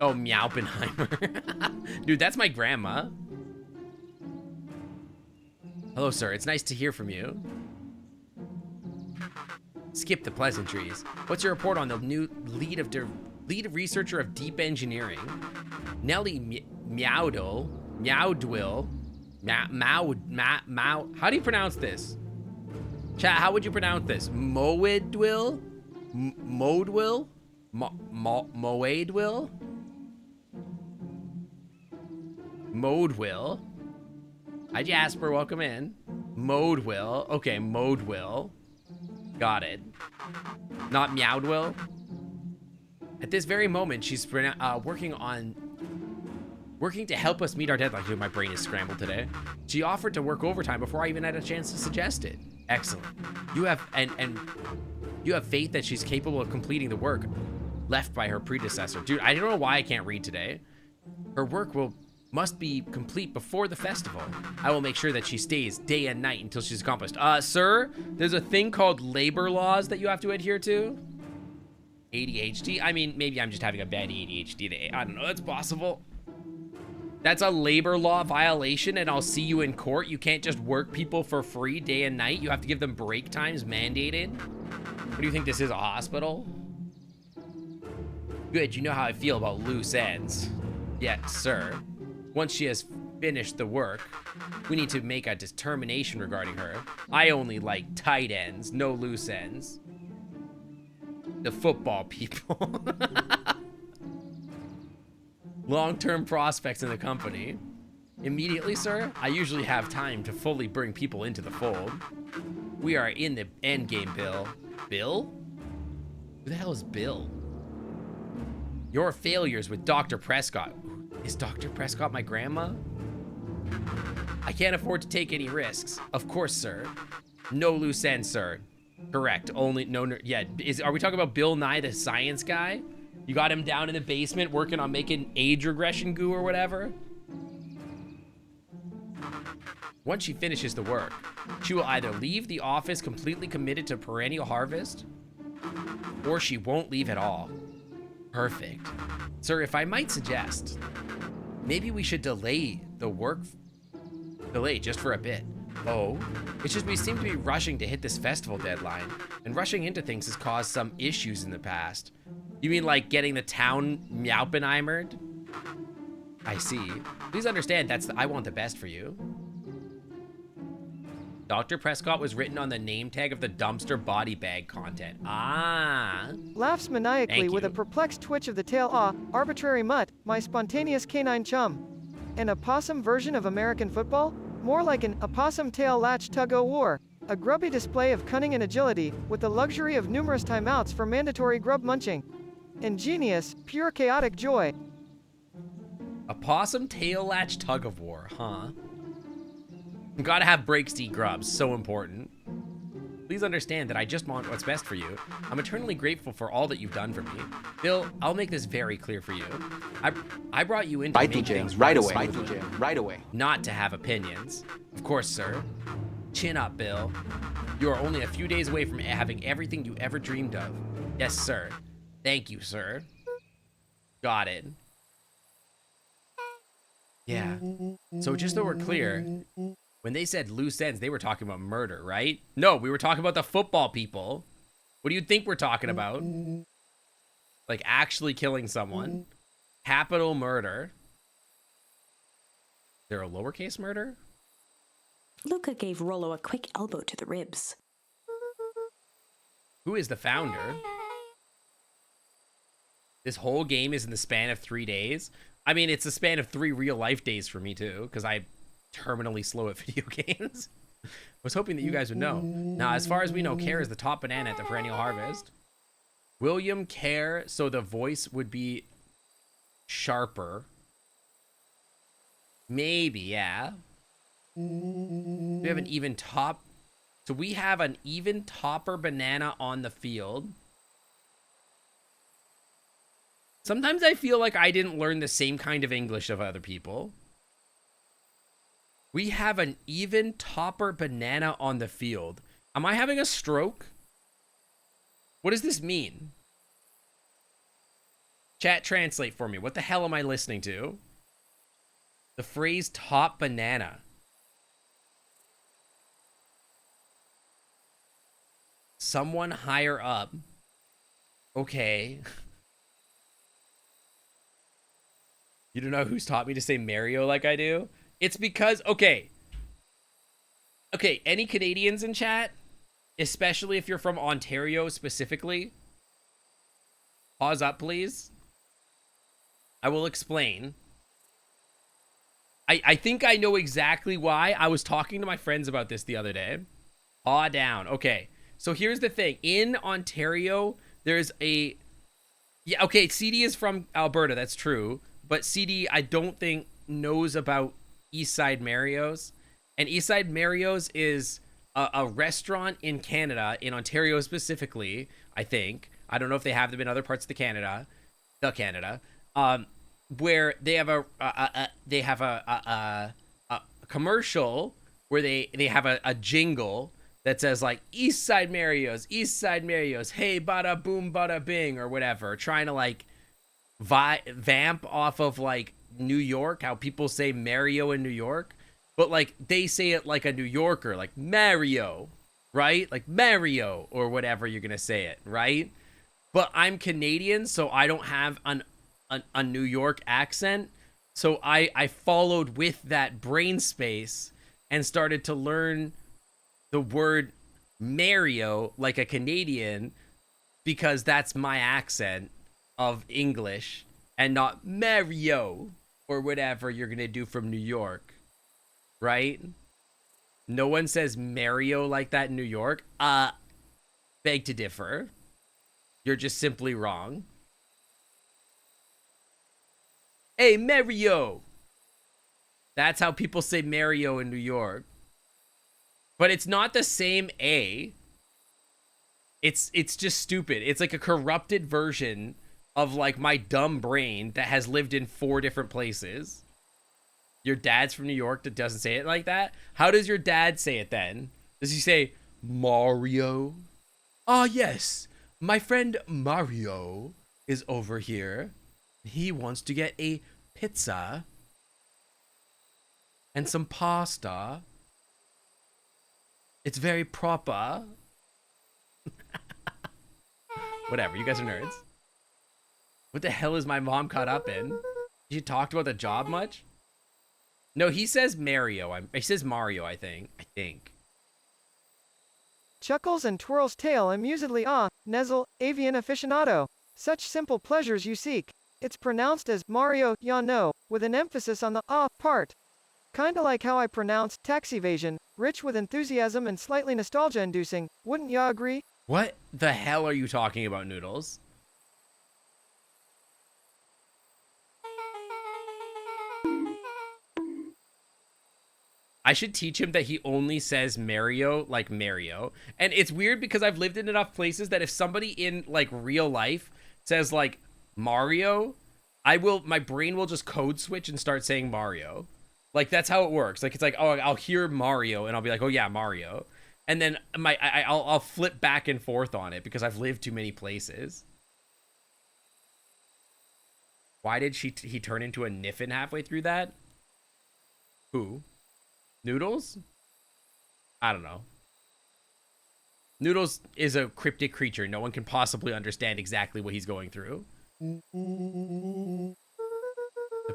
Oh, Meowpenheimer. Dude, that's my grandma. Hello, sir. It's nice to hear from you. Skip the pleasantries. What's your report on the new lead researcher of deep engineering? Nelly Meowdwill. How do you pronounce this? Chat, how would you pronounce this? Moedwill? Moedwill? Moedwill? Moedwill. Hi, Jasper. Welcome in. Moedwill. Okay, Moedwill. Got it. Not Meowdwill. At this very moment, she's working on Working to help us meet our deadline. Dude, my brain is scrambled today. She offered to work overtime before I even had a chance to suggest it. Excellent. You have and you have faith that she's capable of completing the work left by her predecessor. Dude, I don't know why I can't read today. Her work must be complete before the festival. I will make sure that she stays day and night until she's accomplished. Sir, there's a thing called labor laws that you have to adhere to. ADHD? I mean, maybe I'm just having a bad ADHD day. I don't know, that's possible. That's a labor law violation, and I'll see you in court. You can't just work people for free day and night. You have to give them break times mandated. What do you think, this is, a hospital? Good, you know how I feel about loose ends. Yes, sir. Once she has finished the work, we need to make a determination regarding her. I only like tight ends, no loose ends. The football people. Long-term prospects in the company. Immediately, sir, I usually have time to fully bring people into the fold. We are in the end game, Bill. Bill? Who the hell is Bill? Your failures with Dr. Prescott. Is Dr. Prescott my grandma? I can't afford to take any risks. Of course, sir. No loose ends, sir. Correct. Only no. Yeah. Are we talking about Bill Nye, the science guy? You got him down in the basement working on making age regression goo or whatever? Once she finishes the work, she will either leave the office completely committed to perennial harvest, or she won't leave at all. Perfect. Sir, if I might suggest, maybe we should delay the work. Delay just for a bit. Oh, it's just we seem to be rushing to hit this festival deadline, and rushing into things has caused some issues in the past. You mean like getting the town Meowpenheimered? I see. Please understand I want the best for you. Dr. Prescott was written on the name tag of the dumpster body bag content. Ah. Laughs maniacally with a perplexed twitch of the tail. Arbitrary mutt, my spontaneous canine chum. An opossum version of American football? More like an opossum tail latch tug-o-war. A grubby display of cunning and agility, with the luxury of numerous timeouts for mandatory grub munching. Ingenious, pure chaotic joy. A possum tail latch tug of war, huh? You gotta have breaks to eat grubs, so important. Please understand that I just want what's best for you. I'm eternally grateful for all that you've done for me. Bill, I'll make this very clear for you. I brought you in to make things right away. Right away. Not to have opinions. Of course, sir. Chin up, Bill. You are only a few days away from having everything you ever dreamed of. Yes, sir. Thank you, sir. Got it. Yeah. So just so we're clear, when they said loose ends, they were talking about murder, right? No, we were talking about the football people. What do you think we're talking about? Like actually killing someone. Capital murder. Is there a lowercase murder? Luca gave Rollo a quick elbow to the ribs. Who is the founder? This whole game is in the span of 3 days. I mean, it's a span of 3 real life days for me too, because I'm terminally slow at video games. I was hoping that you guys would know. Now, as far as we know, Care is the top banana at the perennial harvest. William Care, so the voice would be sharper. Maybe, yeah. We have an even top. So we have an even topper banana on the field. Sometimes I feel like I didn't learn the same kind of English of other people. We have an even topper banana on the field. Am I having a stroke? What does this mean? Chat, translate for me. What the hell am I listening to? The phrase top banana. Someone higher up. Okay. You don't know who's taught me to say Mario like I do? It's because, okay, any Canadians in chat, especially if you're from Ontario specifically, pause up, please. I will explain. I think I know exactly why. I was talking to my friends about this the other day. Paw down. Okay, so here's the thing. In Ontario, there's a... Yeah, okay, CD is from Alberta, that's true. But CD, I don't think knows about Eastside Mario's, and Eastside Mario's is a restaurant in Canada, in Ontario specifically, I think. I don't know if they have them in other parts of Canada, where they have a commercial where they have a jingle that says like Eastside Mario's, hey bada boom bada bing or whatever, trying to like vamp off of like New York, how people say Mario in New York, but like they say it like a New Yorker, like Mario, right? Like Mario or whatever you're gonna say it, right? But I'm Canadian, so I don't have a New York accent. So I followed with that brain space and started to learn the word Mario like a Canadian, because that's my accent of English, and not Mario or whatever you're going to do from New York, right? No one says Mario like that in New York. Beg to differ. You're just simply wrong. Hey, Mario. That's how people say Mario in New York. But it's not the same A. It's just stupid. It's like a corrupted version of like my dumb brain that has lived in 4 different places. Your dad's from New York that doesn't say it like that? How does your dad say it then? Does he say Mario? Ah, yes. My friend Mario is over here. He wants to get a pizza and some pasta. It's very proper. Whatever, you guys are nerds. What the hell is my mom caught up in? You talked about the job much? No, he says Mario. He says Mario, I think. Chuckles and twirls tail amusedly. Nezzle, avian aficionado. Such simple pleasures you seek. It's pronounced as Mario, ya know, with an emphasis on the part. Kinda like how I pronounce tax evasion, rich with enthusiasm and slightly nostalgia-inducing. Wouldn't ya agree? What the hell are you talking about, Noodles? I should teach him that he only says Mario like Mario. And it's weird because I've lived in enough places that if somebody in like real life says like Mario, my brain will just code switch and start saying Mario. Like that's how it works. Like it's like, oh, I'll hear Mario and I'll be like, oh yeah, Mario. And then I'll flip back and forth on it because I've lived too many places. Why did he turn into a Niffin halfway through that? Who? Noodles? I don't know. Noodles is a cryptic creature. No one can possibly understand exactly what he's going through. The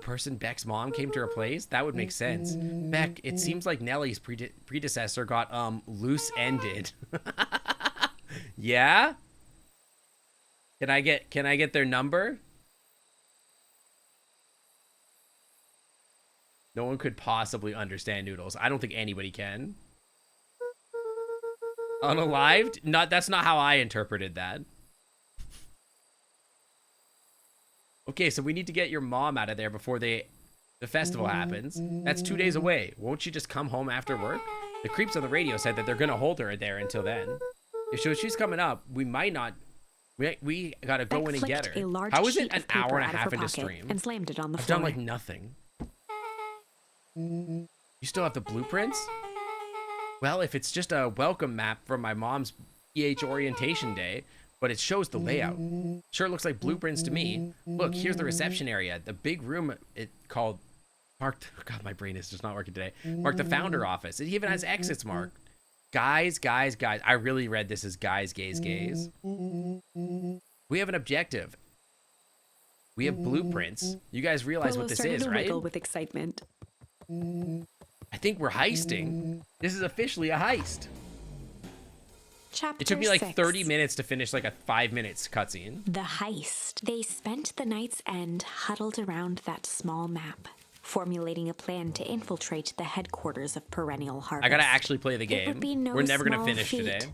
person Beck's mom came to replace? That would make sense. Beck, it seems like Nellie's predecessor got loose-ended. Yeah? Can I get their number? No one could possibly understand Noodles. I don't think anybody can. Unalived? That's not how I interpreted that. Okay, so we need to get your mom out of there before the festival happens. That's 2 days away. Won't you just come home after work? The creeps on the radio said that they're gonna hold her there until then. If she's coming up, we might not. We gotta go in and get her. How is it an hour and a half into stream? And slammed it on the I've floor. done like nothing. You still have the blueprints? Well, if it's just a welcome map from my mom's PH orientation day, but it shows the layout. Sure looks like blueprints to me. Look, here's the reception area. The big room it called marked. God, my brain is just not working today. Marked the founder office. It even has exits marked. Guys. I really read this as guys, gays. We have an objective. We have blueprints. You guys realize what this is, right? Wiggle with excitement. I think we're heisting. This is officially a heist. Chapter It took me like 6. 30 minutes to finish like a 5 minutes cutscene. The heist. They spent the night's end huddled around that small map, formulating a plan to infiltrate the headquarters of Perennial Harvest. I gotta actually play the It game. would be no We're never gonna small finish feat. today.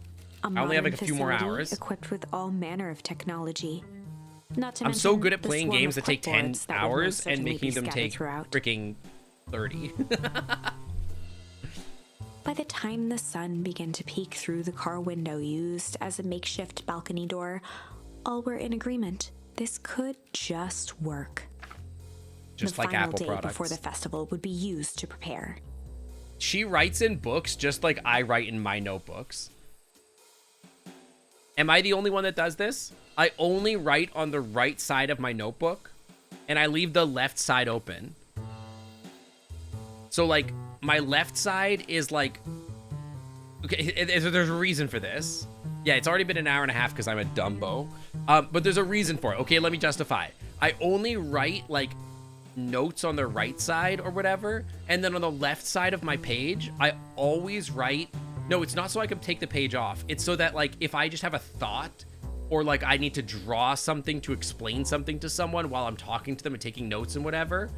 A I only have like modern a few more facility hours. equipped with all manner of technology. Not to I'm so mention good at the playing swarm games of that take 10 clipboards that would hours most and certainly making be them scattered take throughout. freaking 30. By the time the sun began to peek through the car window used as a makeshift balcony door, all were in agreement. This could just work. Just the like final Apple day products. before the festival would be used to prepare. She writes in books just like I write in my notebooks. Am I the only one that does this? I only write on the right side of my notebook, and I leave the left side open. So, like, my left side is like... Okay, there's a reason for this. Yeah, it's already been an hour and a half because I'm a Dumbo. But there's a reason for it. Okay, let me justify. I only write, like, notes on the right side or whatever, and then on the left side of my page, I always write... No, it's not so I can take the page off. It's so that, like, if I just have a thought, or, like, I need to draw something to explain something to someone while I'm talking to them and taking notes and whatever...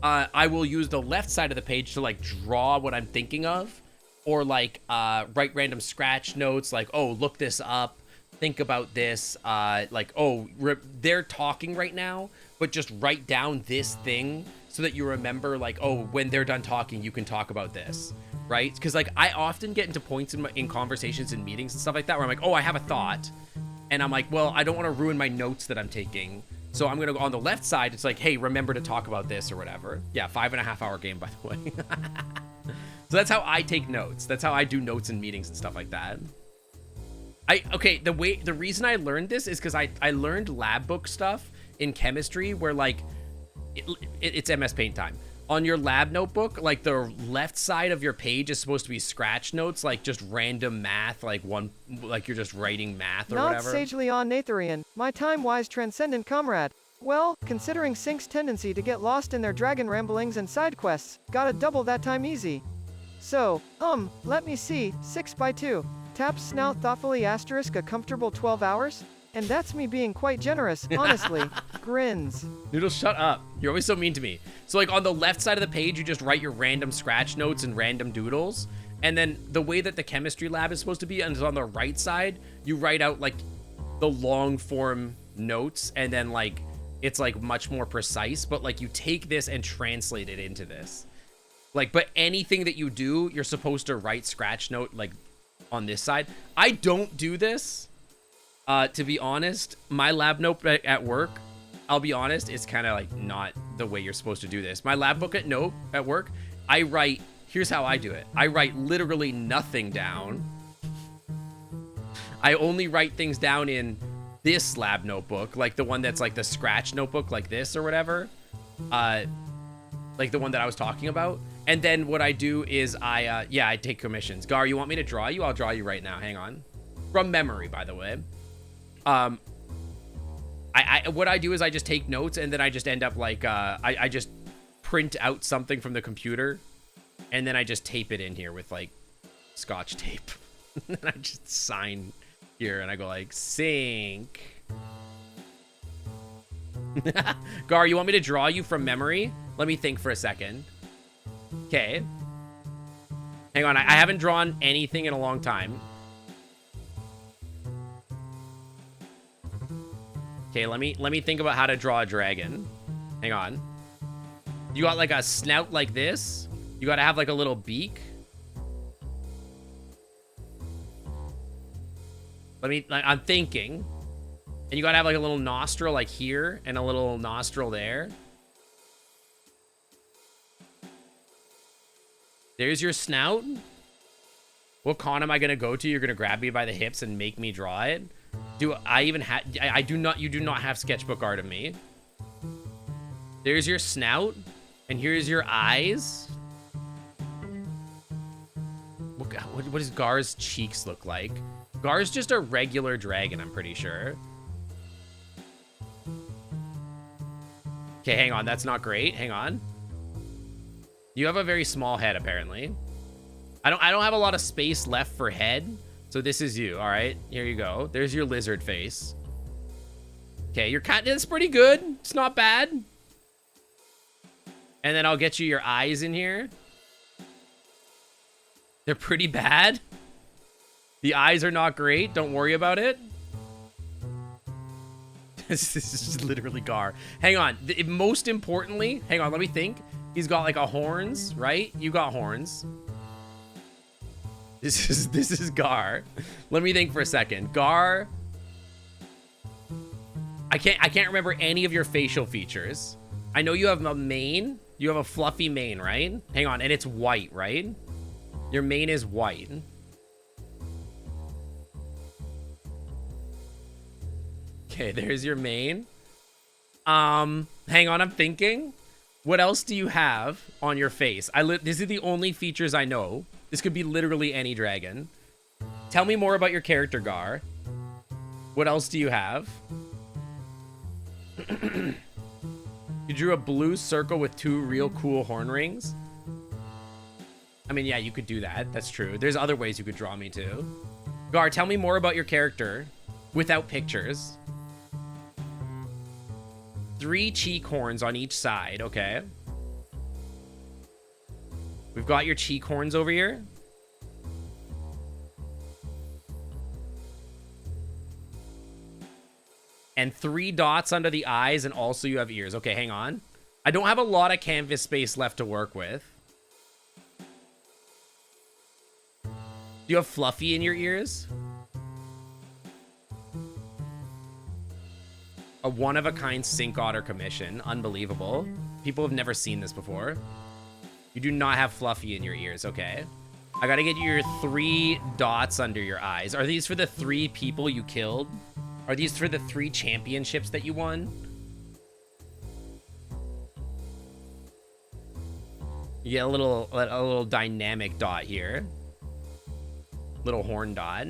I will use the left side of the page to, like, draw what I'm thinking of, or, like, write random scratch notes, like, oh, look this up, think about this, like, oh, they're talking right now, but just write down this thing so that you remember, like, oh, when they're done talking, you can talk about this, right? Because, like, I often get into points in conversations and meetings and stuff like that where I'm like, oh, I have a thought, and I'm like, well, I don't want to ruin my notes that I'm taking. So I'm going to go on the left side. It's like, hey, remember to talk about this or whatever. Yeah, 5.5 hour game, by the way. So that's how I take notes. That's how I do notes in meetings and stuff like that. Okay, the reason I learned this is because I learned lab book stuff in chemistry where, like, it's MS Paint time. On your lab notebook, like, the left side of your page is supposed to be scratch notes, like just random math, like you're just writing math or Not whatever. sagely on Natharian, my time-wise transcendent comrade. Well, considering Sync's tendency to get lost in their dragon ramblings and side quests, gotta double that time easy. So, let me see, 6x2. Taps snout thoughtfully asterisk a comfortable 12 hours? And that's me being quite generous, honestly. Grins. Noodles, shut up. You're always so mean to me. So, like, on the left side of the page, you just write your random scratch notes and random doodles. And then the way that the chemistry lab is supposed to be is on the right side, you write out, like, the long form notes. And then, like, it's, like, much more precise. But, like, you take this and translate it into this. Like, but anything that you do, you're supposed to write scratch note, like, on this side. I don't do this. To be honest, my lab note at work, I'll be honest, it's kind of like not the way you're supposed to do this. My lab book at work, I write, here's how I do it. I write literally nothing down. I only write things down in this lab notebook, like the one that's like the scratch notebook like this or whatever. Like the one that I was talking about. And then what I do is I take commissions. Gar, you want me to draw you? I'll draw you right now. Hang on. From memory, by the way. What I do is I just take notes and then I just end up like, I just print out something from the computer and then I just tape it in here with like Scotch tape. And then I just sign here and I go like, sync. Gar, you want me to draw you from memory? Let me think for a second. Okay. Hang on, I haven't drawn anything in a long time. Okay, let me think about how to draw a dragon. Hang on. You got like a snout like this. You gotta have like a little beak. I'm thinking. And you gotta have like a little nostril like here and a little nostril there. There's your snout. What con am I gonna go to? You're gonna grab me by the hips and make me draw it? Do I even have... I do not... You do not have sketchbook art of me. There's your snout. And here's your eyes. What does Gar's cheeks look like? Gar's just a regular dragon, I'm pretty sure. Okay, hang on. That's not great. Hang on. You have a very small head, apparently. I don't have a lot of space left for head. So this is you, all right? Here you go. There's your lizard face. Okay, your cat is pretty good. It's not bad. And then I'll get you your eyes in here. They're pretty bad. The eyes are not great. Don't worry about it. This is literally Gar. Hang on. Most importantly, hang on, let me think. He's got like a horns, right? You got horns. This is Gar. Let me think for a second. Gar. I can't remember any of your facial features. I know you have a mane. You have a fluffy mane, right? Hang on, and it's white, right? Your mane is white. Okay, there's your mane. Hang on, I'm thinking. What else do you have on your face? This is the only features I know. This could be literally any dragon. Tell me more about your character, Gar. What else do you have? You drew a blue circle with 2 real cool horn rings. I mean, yeah, you could do that. That's true. There's other ways you could draw me too. Gar, tell me more about your character without pictures. 3 cheek horns on each side. Okay. We've got your cheek horns over here. And 3 dots under the eyes, and also you have ears. Okay, hang on. I don't have a lot of canvas space left to work with. Do you have fluffy in your ears? A one-of-a-kind sink otter commission. Unbelievable. People have never seen this before. You do not have fluffy in your ears. Okay. I gotta get you your 3 dots under your eyes. Are these for the 3 people you killed? Are these for the 3 championships that you won? You get a little dynamic dot here. Little horn dot.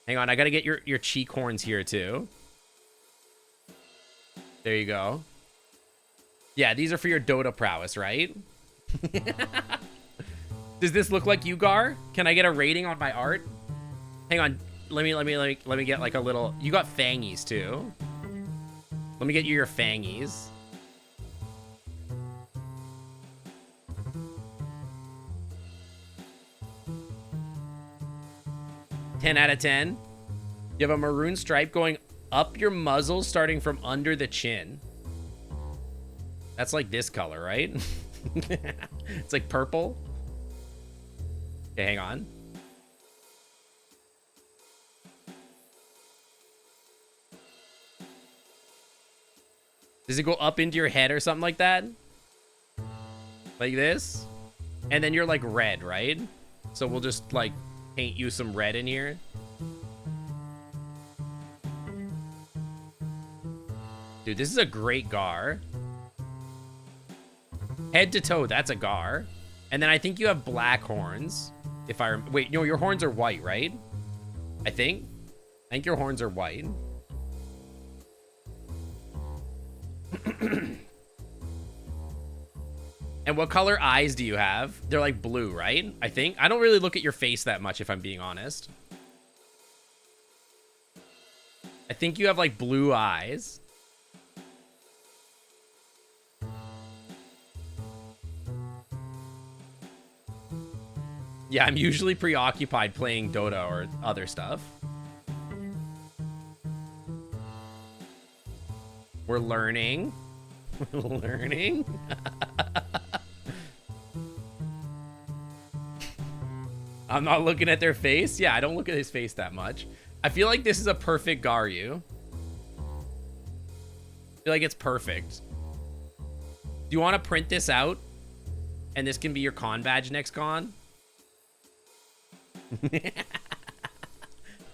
Hang on, I gotta get your cheek horns here too. There you go. Yeah, these are for your Dota prowess, right? Does this look like you, Gar? Can I get a rating on my art? Hang on. Let me get like a little. You got fangies too. Let me get you your fangies. Ten out of 10. You have a maroon stripe going up your muzzle, starting from under the chin. That's like this color, right? It's like purple. Okay, hang on. Does it go up into your head or something like that? Like this? And then you're like red, right? So we'll just like paint you some red in here. Dude, this is a great Gar. Head to toe, that's a Gar. And then I think you have black horns. If I wait, no, your horns are white, right? I think your horns are white. And what color eyes do you have? They're like blue, right? I think. I don't really look at your face that much, if I'm being honest. I think you have like blue eyes. Yeah, I'm usually preoccupied playing Dota or other stuff. We're learning. We're learning. I'm not looking at their face. Yeah, I don't look at his face that much. I feel like this is a perfect Garyu. I feel like it's perfect. Do you want to print this out? And this can be your con badge next con?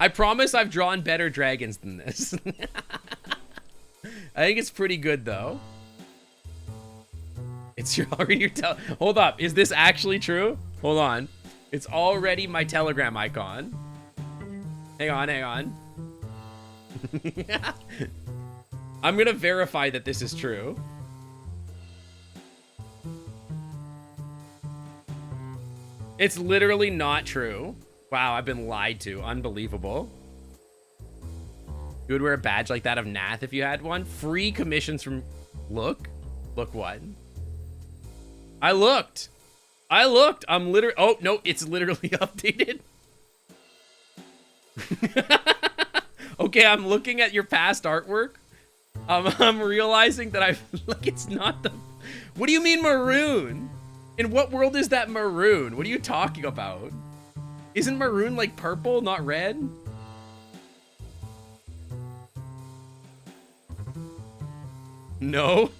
I promise I've drawn better dragons than this. I think it's pretty good though. It's already your hold up, is this actually true? Hold on. It's already my Telegram icon. Hang on, hang on. I'm gonna verify that this is true. It's literally not true. Wow, I've been lied to. Unbelievable. You would wear a badge like that of Nath if you had one. Free commissions from... Look? Look what? I looked. I looked. I'm literally... Oh, no. It's literally updated. Okay, I'm looking at your past artwork. I'm realizing that I've like it's not the. What do you mean maroon? In what world is that maroon? What are you talking about? Isn't maroon like purple, not red? No.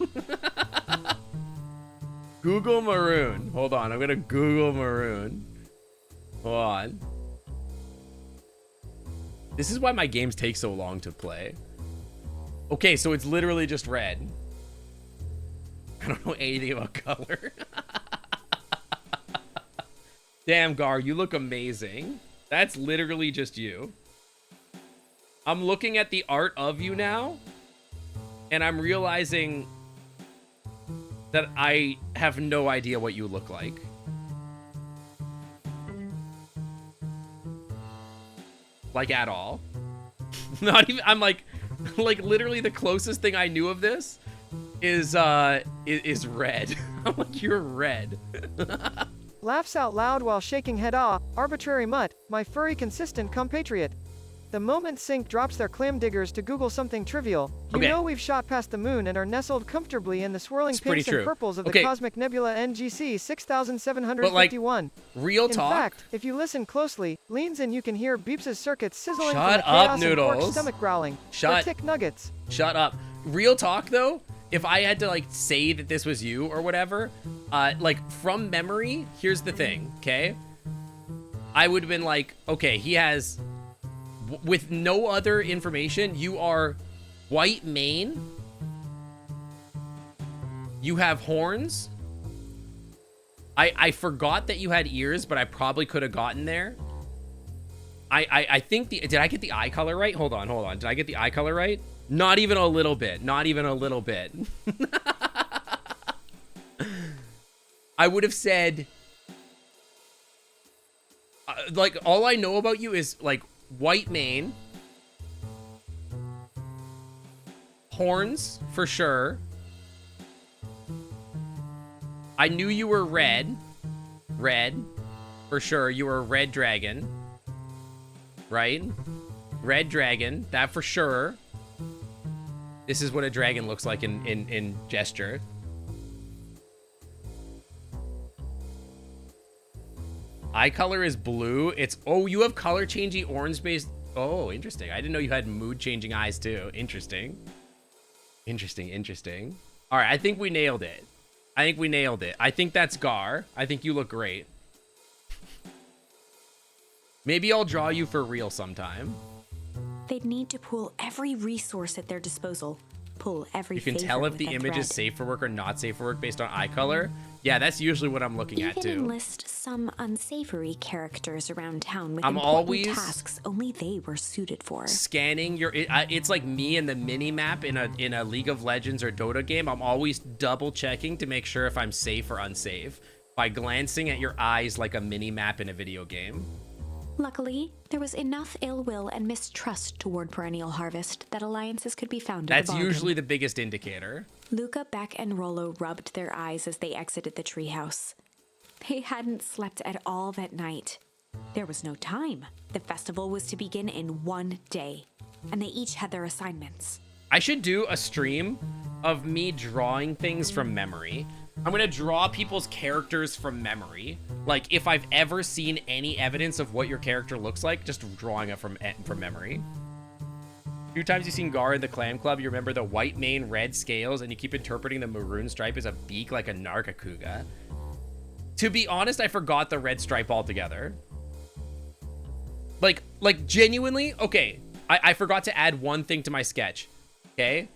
Google maroon. Hold on, I'm gonna Google maroon. Hold on. This is why my games take so long to play. Okay, so it's literally just red. I don't know anything about color. Damn, Gar, you look amazing. That's literally just you. I'm looking at the art of you now, and I'm realizing that I have no idea what you look like. Like, at all. Not even, I'm like literally the closest thing I knew of this is red. I'm like, you're red. Laughs out loud while shaking head off. Arbitrary mutt, my furry consistent compatriot. The moment Sync drops their clam diggers to Google something trivial, you know we've shot past the moon and are nestled comfortably in the swirling pinks and purples of the cosmic nebula NGC 6751. But like, real talk. In fact, if you listen closely, leans in, you can hear Beeps' circuits sizzling from Shut the up, chaos and Quark's Noodles. stomach growling. Shut. Tick nuggets. Shut up. Real talk though, if I had to like say that this was you or whatever, like from memory, here's the thing, okay? I would have been like, okay, he has, with no other information, you are white mane. You have horns. I forgot that you had ears, but I probably could have gotten there. I think did I get the eye color right? Hold on. Did I get the eye color right? Not even a little bit. Not even a little bit. I would have said, like, all I know about you is, like, white mane. Horns, for sure. I knew you were red. Red. For sure. You were a red dragon. Right? Red dragon. That for sure. This is what a dragon looks like in gesture. Eye color is blue. It's, oh, you have color changing orange based. Oh, interesting. I didn't know you had mood changing eyes too. Interesting. Interesting. All right, I think we nailed it. I think that's Gar. I think you look great. Maybe I'll draw you for real sometime. They'd need to pool every resource at their disposal. Pull every You can favor tell if with the a image is thread. safe for work or not safe for work based on eye color. Yeah, that's usually what I'm looking at Even too. enlist some unsavory characters around town with I'm important always tasks only they were suited for. Scanning your, it's like me and the mini map in a League of Legends or Dota game. I'm always double checking to make sure if I'm safe or unsafe by glancing at your eyes like a mini map in a video game. Luckily, there was enough ill will and mistrust toward Perennial Harvest that alliances could be found. That's usually the biggest indicator. Luca, Beck, and Rollo rubbed their eyes as they exited the treehouse. They hadn't slept at all that night. There was no time. The festival was to begin in one day, and they each had their assignments. I should do a stream of me drawing things from memory. I'm gonna draw people's characters from memory. Like, if I've ever seen any evidence of what your character looks like, just drawing it from memory. A few times you've seen Gar in the Clam Club, you remember the white mane, red scales, and you keep interpreting the maroon stripe as a beak like a Nargacuga. To be honest, I forgot the red stripe altogether. Like genuinely, okay, I forgot to add one thing to my sketch, okay?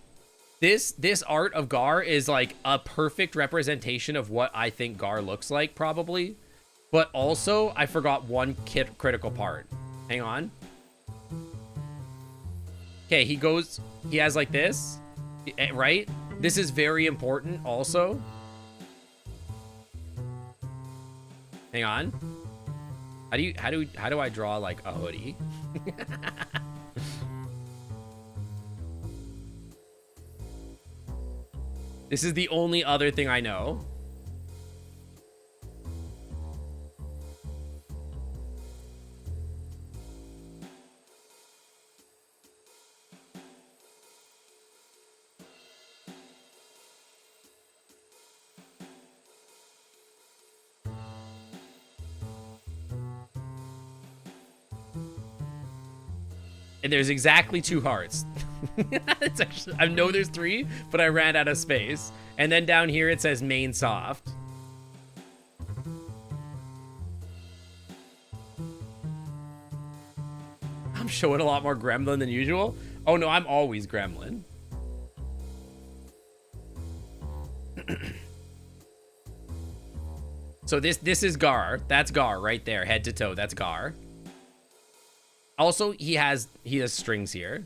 This art of Gar is like a perfect representation of what I think Gar looks like, probably. But also, I forgot one critical part. Hang on. Okay, he has like this, right? This is very important also. Hang on. How do I draw like a hoodie? This is the only other thing I know. And there's exactly 2 hearts. It's actually, I know there's 3, but I ran out of space. And then down here it says main soft. I'm showing a lot more gremlin than usual. Oh no, I'm always gremlin. So this is Gar. That's Gar right there, head to toe. That's Gar. Also, he has strings here.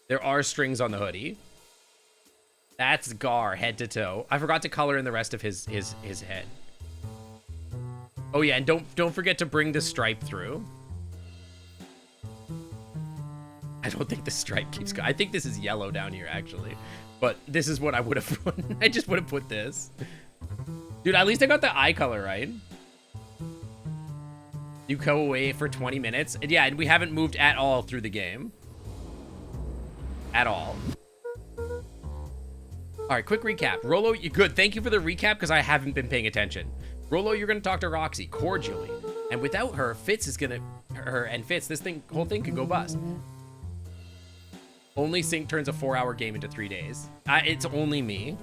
There are strings on the hoodie. That's Gar, head to toe. I forgot to color in the rest of his head. Oh yeah, and don't forget to bring the stripe through. I don't think the stripe keeps going. I think this is yellow down here, actually. But this is what I would have put. I just would have put this. Dude, at least I got the eye color right. You go away for 20 minutes. And yeah, and we haven't moved at all through the game. At all. All right, quick recap. Rolo, you good. Thank you for the recap because I haven't been paying attention. Rolo, you're going to talk to Roxy cordially. And without her, Fitz is going to... Fitz, this whole thing could go bust. Only Sync turns a 4-hour game into 3 days. It's only me.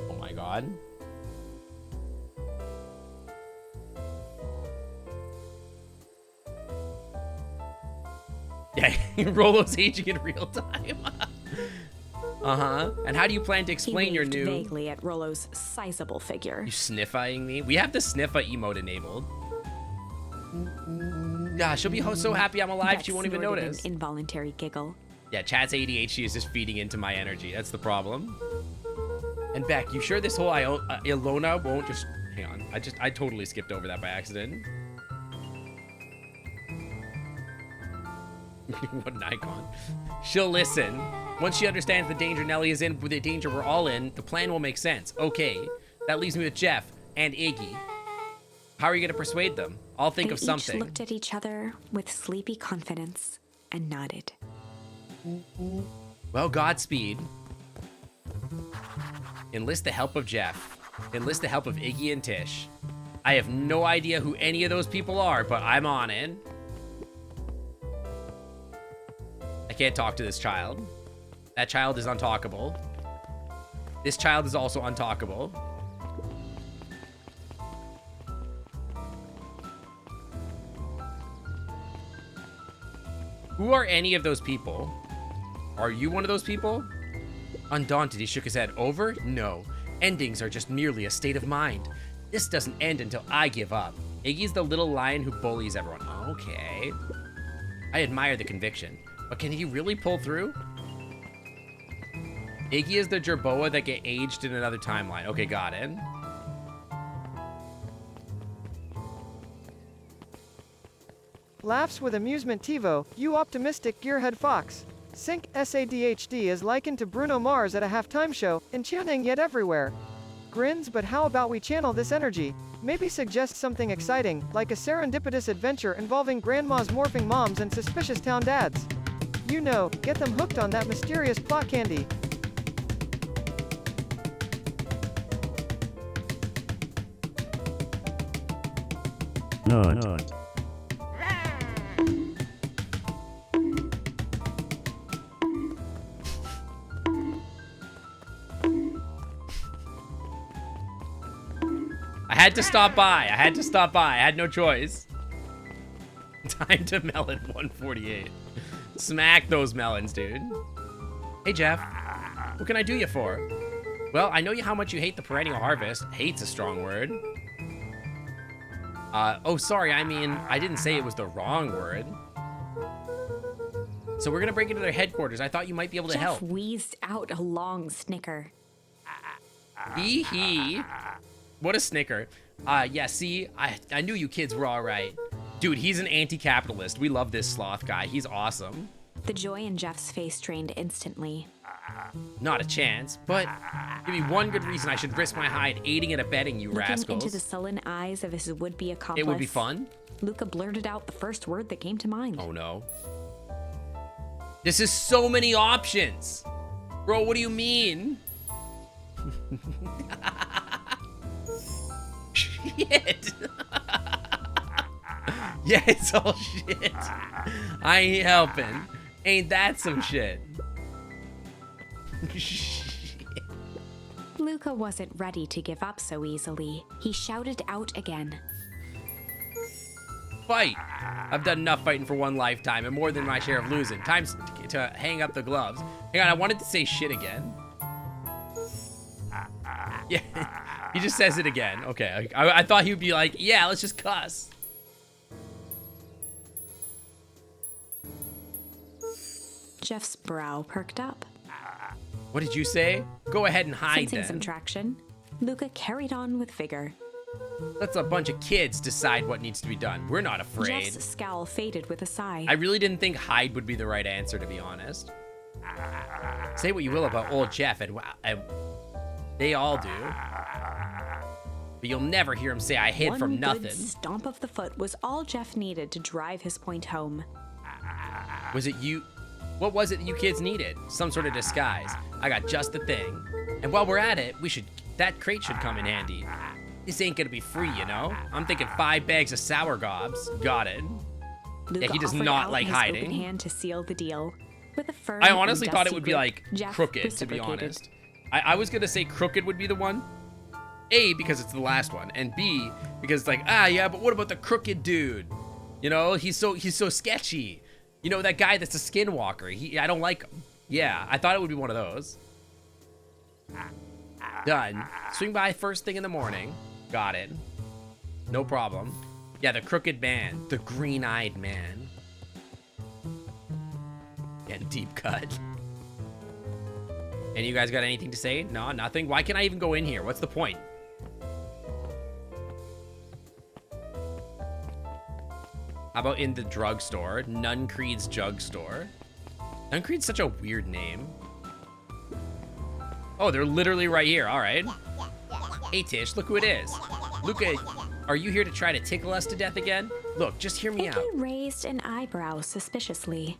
Oh my god. Yeah, Rolo's aging in real time. Uh-huh. And how do you plan to explain your new... vaguely at Rolo's sizable figure. You sniff-eyeing me? We have the sniffa emote enabled. Yeah, she'll be so happy I'm alive Beck she won't even snorted notice. An involuntary giggle. Yeah, chat's ADHD is just feeding into my energy. That's the problem. And Beck, you sure this whole Ilona won't just... Hang on. I totally skipped over that by accident. What an icon. She'll listen. Once she understands the danger Nelly is in, with the danger we're all in, the plan will make sense. Okay. That leaves me with Jeff and Iggy. How are you going to persuade them? I'll think of something. They each looked at each other with sleepy confidence and nodded. Well, Godspeed. Enlist the help of Jeff. Enlist the help of Iggy and Tish. I have no idea who any of those people are, but I'm on it. I can't talk to this child. That child is untalkable. This child is also untalkable. Who are any of those people? Are you one of those people? Undaunted, he shook his head. Over? No. Endings are just merely a state of mind. This doesn't end until I give up. Iggy's the little lion who bullies everyone. Okay. I admire the conviction. But can he really pull through? Iggy is the Jerboa that get aged in another timeline. Okay, got it. Laughs with amusement TiVo, you optimistic gearhead fox. Sync SADHD is likened to Bruno Mars at a halftime show, enchanting yet everywhere. Grins, but how about we channel this energy? Maybe suggest something exciting, like a serendipitous adventure involving grandma's morphing moms and suspicious town dads. You know, get them hooked on that mysterious plot candy. No. I had to stop by. I had no choice. Time to melon 148. Smack those melons, dude. Hey, Jeff. What can I do you for? Well, I know how much you hate the perennial harvest. Hate's a strong word. Oh, sorry. I mean, I didn't say it was the wrong word. So we're gonna break into their headquarters. I thought you might be able to help. Jeff wheezed out a long snicker. Hee. What a snicker. Yeah, see, I knew you kids were all right. Dude, he's an anti-capitalist. We love this sloth guy. He's awesome. The joy in Jeff's face drained instantly. Not a chance, but give me one good reason I should risk my hide aiding and abetting you rascals. Looking into the sullen eyes of his would-be accomplice, It would be fun. Luca blurted out the first word that came to mind. Oh no. This is so many options. Bro, what do you mean? Shit. Yeah, it's all shit. I ain't helping. Ain't that some shit? Shit. Luca wasn't ready to give up so easily. He shouted out again. Fight! I've done enough fighting for one lifetime and more than my share of losing. Time to hang up the gloves. Hang on, I wanted to say shit again. Yeah, he just says it again. Okay, I thought he would be like, yeah, let's just cuss. Jeff's brow perked up. What did you say? Go ahead and hide Sensing then. some traction, Luca carried on with vigor. Let's a bunch of kids decide what needs to be done. We're not afraid. Jeff's scowl faded with a sigh. I really didn't think hide would be the right answer, to be honest. Say what you will about old Jeff, and they all do. But you'll never hear him say I hid from nothing. One good stomp of the foot was all Jeff needed to drive his point home. Was it you? What was it that you kids needed? Some sort of disguise. I got just the thing. And while we're at it, that crate should come in handy. This ain't gonna be free, you know? I'm thinking 5 bags of sour gobs. Got it. Luca Yeah, he does offered not out like his hiding. open hand to seal the deal. With a firm I honestly and thought it dusty would be grip, like Jeff crooked, to be reciprocated. honest. I was gonna say crooked would be the one. A, because it's the last one, and B, because it's like, yeah, but what about the crooked dude? You know, he's so sketchy. You know, that guy that's a skinwalker. I don't like him. Yeah, I thought it would be one of those. Done. Swing by first thing in the morning. Got it. No problem. Yeah, the crooked man. The green-eyed man. Getting deep cut. And you guys got anything to say? No, nothing? Why can't I even go in here? What's the point? How about in the drugstore? Nuncreed's drugstore. Nuncreed's such a weird name. Oh, they're literally right here. All right. Hey, Tish, look who it is. Luca, are you here to try to tickle us to death again? Look, just hear me out. Iggy raised an eyebrow suspiciously.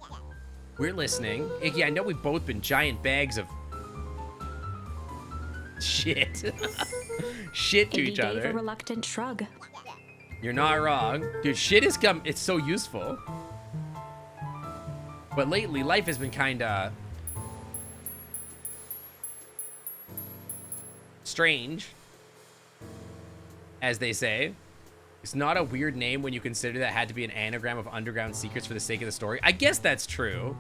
We're listening. Iggy, I know we've both been giant bags of shit. Shit to Iggy each gave other. a reluctant shrug. You're not wrong. Dude, shit has come, it's so useful. But lately, life has been kinda strange, as they say. It's not a weird name when you consider that had to be an anagram of underground secrets for the sake of the story. I guess that's true.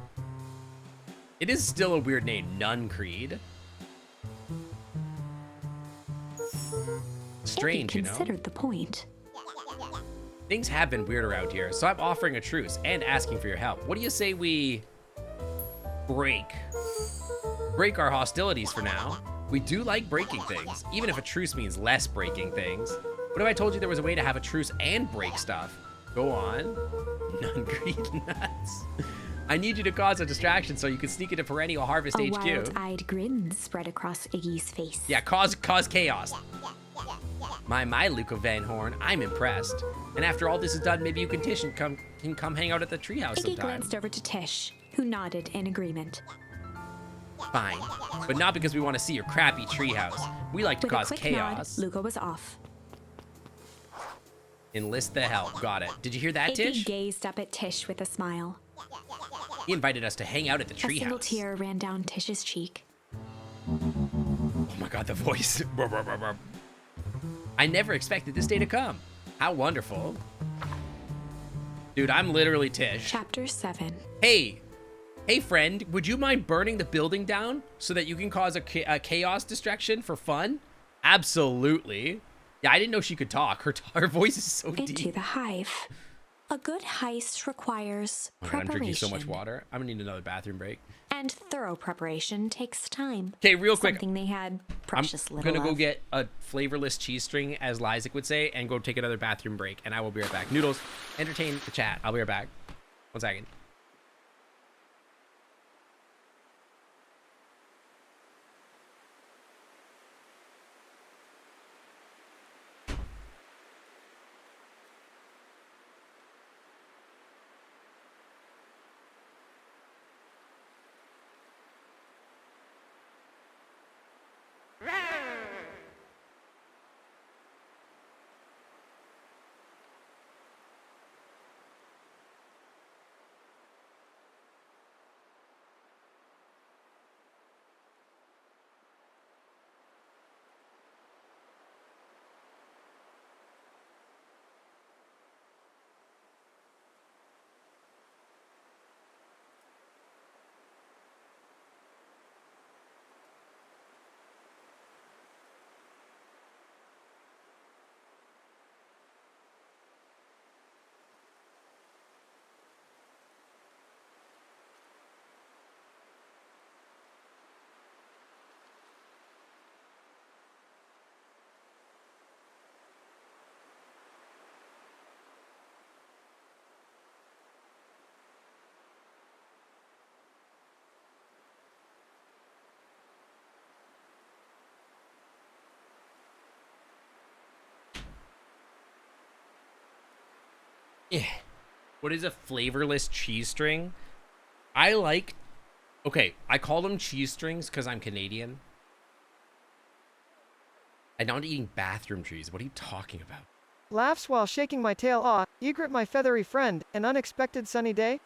It is still a weird name, Nuncreed. Strange, Iggy you know? considered the point. Things have been weird around here, so I'm offering a truce and asking for your help. What do you say we break our hostilities for now? We do like breaking things, even if a truce means less breaking things. What if I told you there was a way to have a truce and break stuff? Go on. Nuncreed nuts. I need you to cause a distraction so you can sneak into Perennial Harvest A HQ. wild-eyed grin spread across Iggy's face. Yeah, cause chaos. My, Luca Van Horn, I'm impressed. And after all this is done, maybe you can come hang out at the treehouse Iggy sometime. glanced over to Tish, who nodded in agreement. Fine, but not because we want to see your crappy treehouse. We like to With a cause quick chaos. nod, Luca was off. Enlist the help. Got it. Did you hear that, Iggy Tish? gazed up at Tish with a smile. He invited us to hang out at the A single treehouse. tear ran down Tish's cheek. Oh my god, the voice. I never expected this day to come. How wonderful. Dude, I'm literally Tish. Chapter 7. Hey, friend, would you mind burning the building down so that you can cause a chaos distraction for fun? Absolutely. Yeah, I didn't know she could talk. Her voice is so Into deep. the hive. A good heist requires Oh my God, preparation. I'm drinking so much water. I'm gonna need another bathroom break. And thorough preparation takes time. Okay, real quick. Something they had precious I'm little gonna go of. get a flavorless cheese string, as Lysick would say, and go take another bathroom break, and I will be right back. Noodles, entertain the chat. I'll be right back. 1 second. Yeah. What is a flavorless cheese string? Okay, I call them cheese strings because I'm Canadian. I'm not eating bathroom cheese. What are you talking about? Laughs while shaking my tail. Ah, egret my feathery friend, an unexpected sunny day?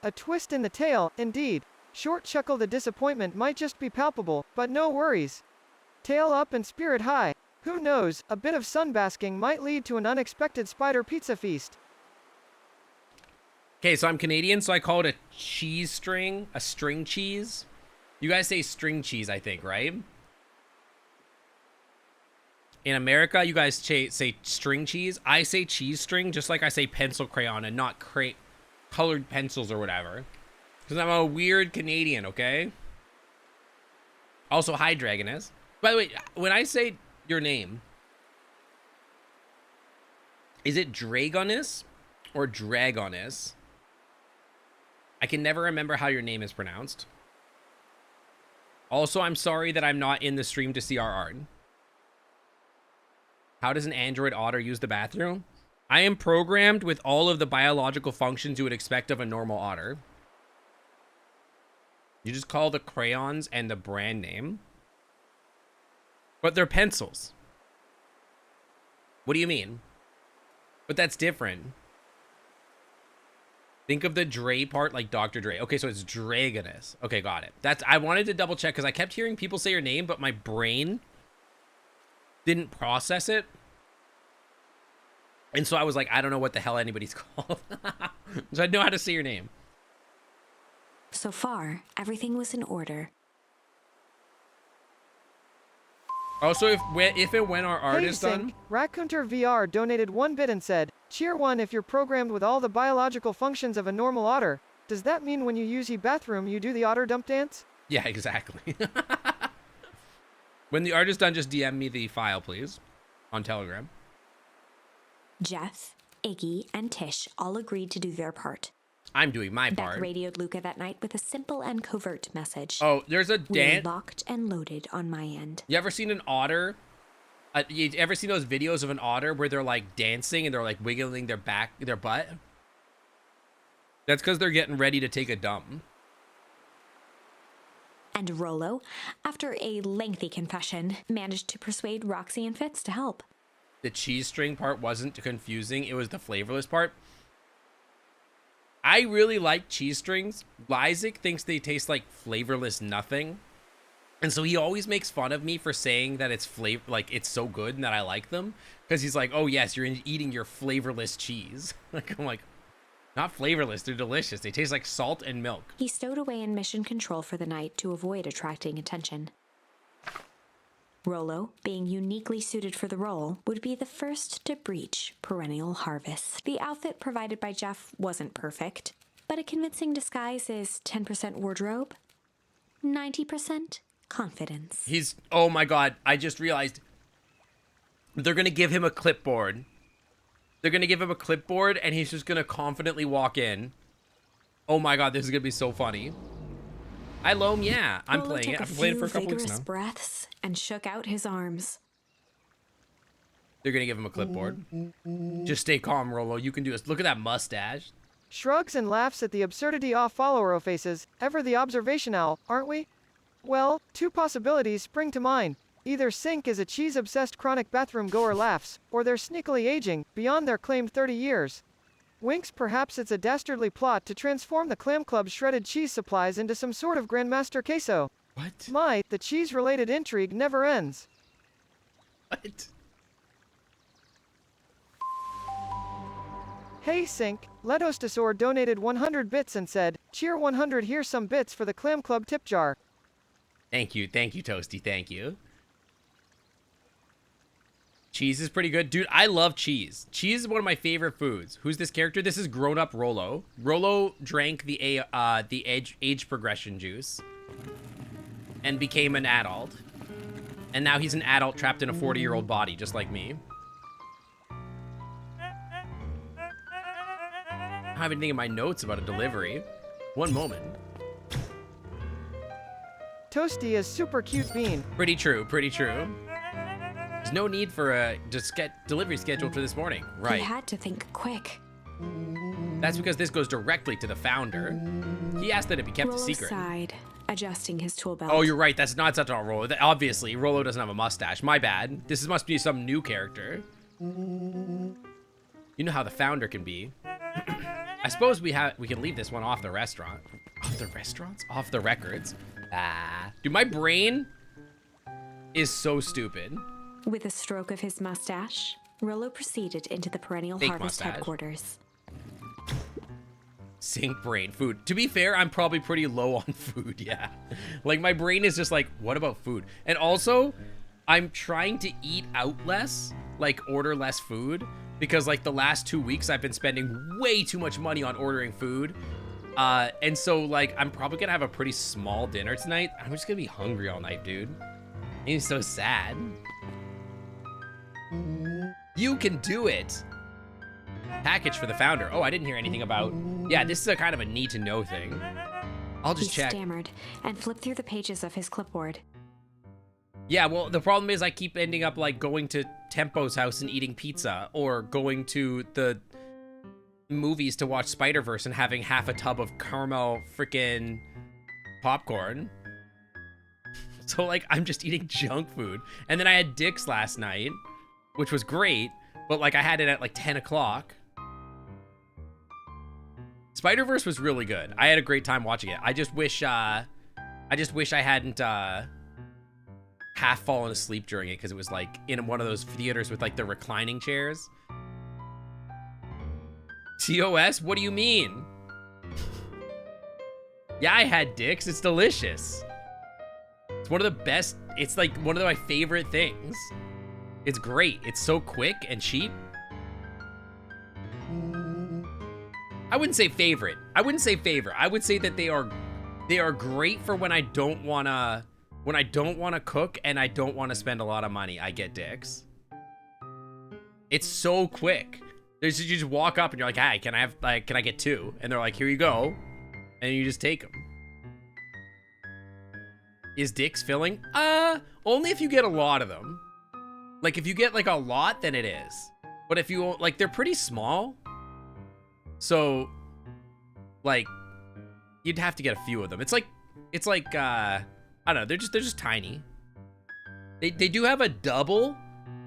A twist in the tail, indeed. Short chuckle, the disappointment might just be palpable, but no worries. Tail up and spirit high. Who knows, a bit of sunbasking might lead to an unexpected spider pizza feast. Okay, so I'm Canadian, so I call it a cheese string, a string cheese. You guys say string cheese, I think, right? In America, you guys say string cheese. I say cheese string, just like I say pencil crayon and not colored pencils or whatever. Because I'm a weird Canadian, okay? Also, hi, Dragoness. By the way, when I say your name, is it Dragoness or Dragoness? I can never remember how your name is pronounced. Also, I'm sorry that I'm not in the stream to see our art. How does an android otter use the bathroom? I am programmed with all of the biological functions you would expect of a normal otter. You just call the crayons and the brand name. But they're pencils. What do you mean? But that's different. Think of the Dre part like Dr. Dre. Okay, so it's Dragoness. Okay, got it. I wanted to double check because I kept hearing people say your name, but my brain didn't process it. And so I was like, I don't know what the hell anybody's called. So I know how to say your name. So far, everything was in order. Also, if and when our art Hey, is done. Sync, Raccoonter VR donated 1 bit and said, Cheer 1 if you're programmed with all the biological functions of a normal otter. Does that mean when you use the bathroom you do the otter dump dance? Yeah, exactly. When the art is done, just DM me the file, please. On Telegram. Jeff, Iggy, and Tish all agreed to do their part. I'm doing my Beck part. radioed Luca that night with a simple and covert message. Oh, there's a We're dance. locked and loaded on my end. You ever seen an otter? You ever seen those videos of an otter where they're like dancing and they're like wiggling their butt? That's because they're getting ready to take a dump. And Rolo, after a lengthy confession, managed to persuade Roxy and Fitz to help. The cheese string part wasn't confusing. It was the flavorless part. I really like cheese strings. Lysick thinks they taste like flavorless nothing. And so he always makes fun of me for saying that it's it's so good and that I like them. Because he's like, oh yes, you're eating your flavorless cheese. I'm like, not flavorless, they're delicious. They taste like salt and milk. He stowed away in mission control for the night to avoid attracting attention. Rolo, being uniquely suited for the role, would be the first to breach perennial harvest. The outfit provided by Jeff wasn't perfect, but a convincing disguise is 10% wardrobe, 90% confidence. Oh my god, I just realized they're gonna give him a clipboard. They're gonna give him a clipboard and he's just gonna confidently walk in. Oh my god, this is gonna be so funny. Hi Loam, yeah, I'm Rolo playing it. took I've played it for a couple weeks vigorous now. breaths and shook out his arms. They're gonna give him a clipboard. Just stay calm, Rolo. You can do this. Look at that mustache. Shrugs and laughs at the absurdity off follower faces, ever the observation owl, aren't we? Well, 2 possibilities spring to mind. Either Sync is a cheese-obsessed chronic bathroom goer laughs, or they're sneakily aging, beyond their claimed 30 years. Winks, perhaps it's a dastardly plot to transform the Clam Club's shredded cheese supplies into some sort of Grandmaster queso. What? My, the cheese-related intrigue never ends. What? Hey Sync, Letostosor donated 100 bits and said, Cheer 100, here's some bits for the Clam Club tip jar. Thank you, Toasty, thank you. Cheese is pretty good. Dude, I love cheese. Cheese is one of my favorite foods. Who's this character? This is grown-up Rolo. Rolo drank the age progression juice and became an adult. And now he's an adult trapped in a 40-year-old body, just like me. I have anything in my notes about a delivery. One moment. Toasty is super cute bean. Pretty true, pretty true. There's no need for a delivery scheduled for this morning. Right. He had to think quick. That's because this goes directly to the founder. He asked that it be kept a Rollo secret. sighed, adjusting his tool belt. Oh, you're right. That's not such a Rollo. Obviously, Rollo doesn't have a mustache. My bad. This must be some new character. You know how the founder can be. I suppose we can leave this one off the restaurant. Off the restaurants? Off the records. Dude, my brain is so stupid. With a stroke of his mustache, Rollo proceeded into the Perennial Fake Harvest mustache. headquarters. Sink brain food. To be fair, I'm probably pretty low on food, yeah. Like, my brain is just like, what about food? And also, I'm trying to eat out less, like order less food, because like the last 2 weeks I've been spending way too much money on ordering food. And so like, I'm probably gonna have a pretty small dinner tonight. I'm just gonna be hungry all night, dude. It's so sad. You can do it. Package for the founder. Oh, I didn't hear anything about. Yeah, this is a kind of a need to know thing. I'll just He check. stammered and flipped through the pages of his clipboard. Yeah, well, the problem is I keep ending up like going to Tempo's house and eating pizza, or going to the movies to watch Spider-Verse and having half a tub of caramel freaking popcorn. So like, I'm just eating junk food. And then I had Dick's last night, which was great, but like I had it at like 10 o'clock. Spider-Verse was really good. I had a great time watching it. I just wish I hadn't half fallen asleep during it, because it was like in one of those theaters with like the reclining chairs. TOS? What do you mean? Yeah, I had Dick's. It's delicious. It's one of the best. It's like one of my favorite things. It's great. It's so quick and cheap. I wouldn't say favorite. I wouldn't say favorite. I would say that they are great for when I don't wanna cook and I don't want to spend a lot of money. I get Dick's. It's so quick. You just walk up and you're like, "Hey, can I get 2?" And they're like, "Here you go," and you just take them. Is Dick's filling? Only if you get a lot of them. Like if you get like a lot, then it is. But if you like, they're pretty small. So, like, you'd have to get a few of them. It's like, I don't know. They're just tiny. They do have a double,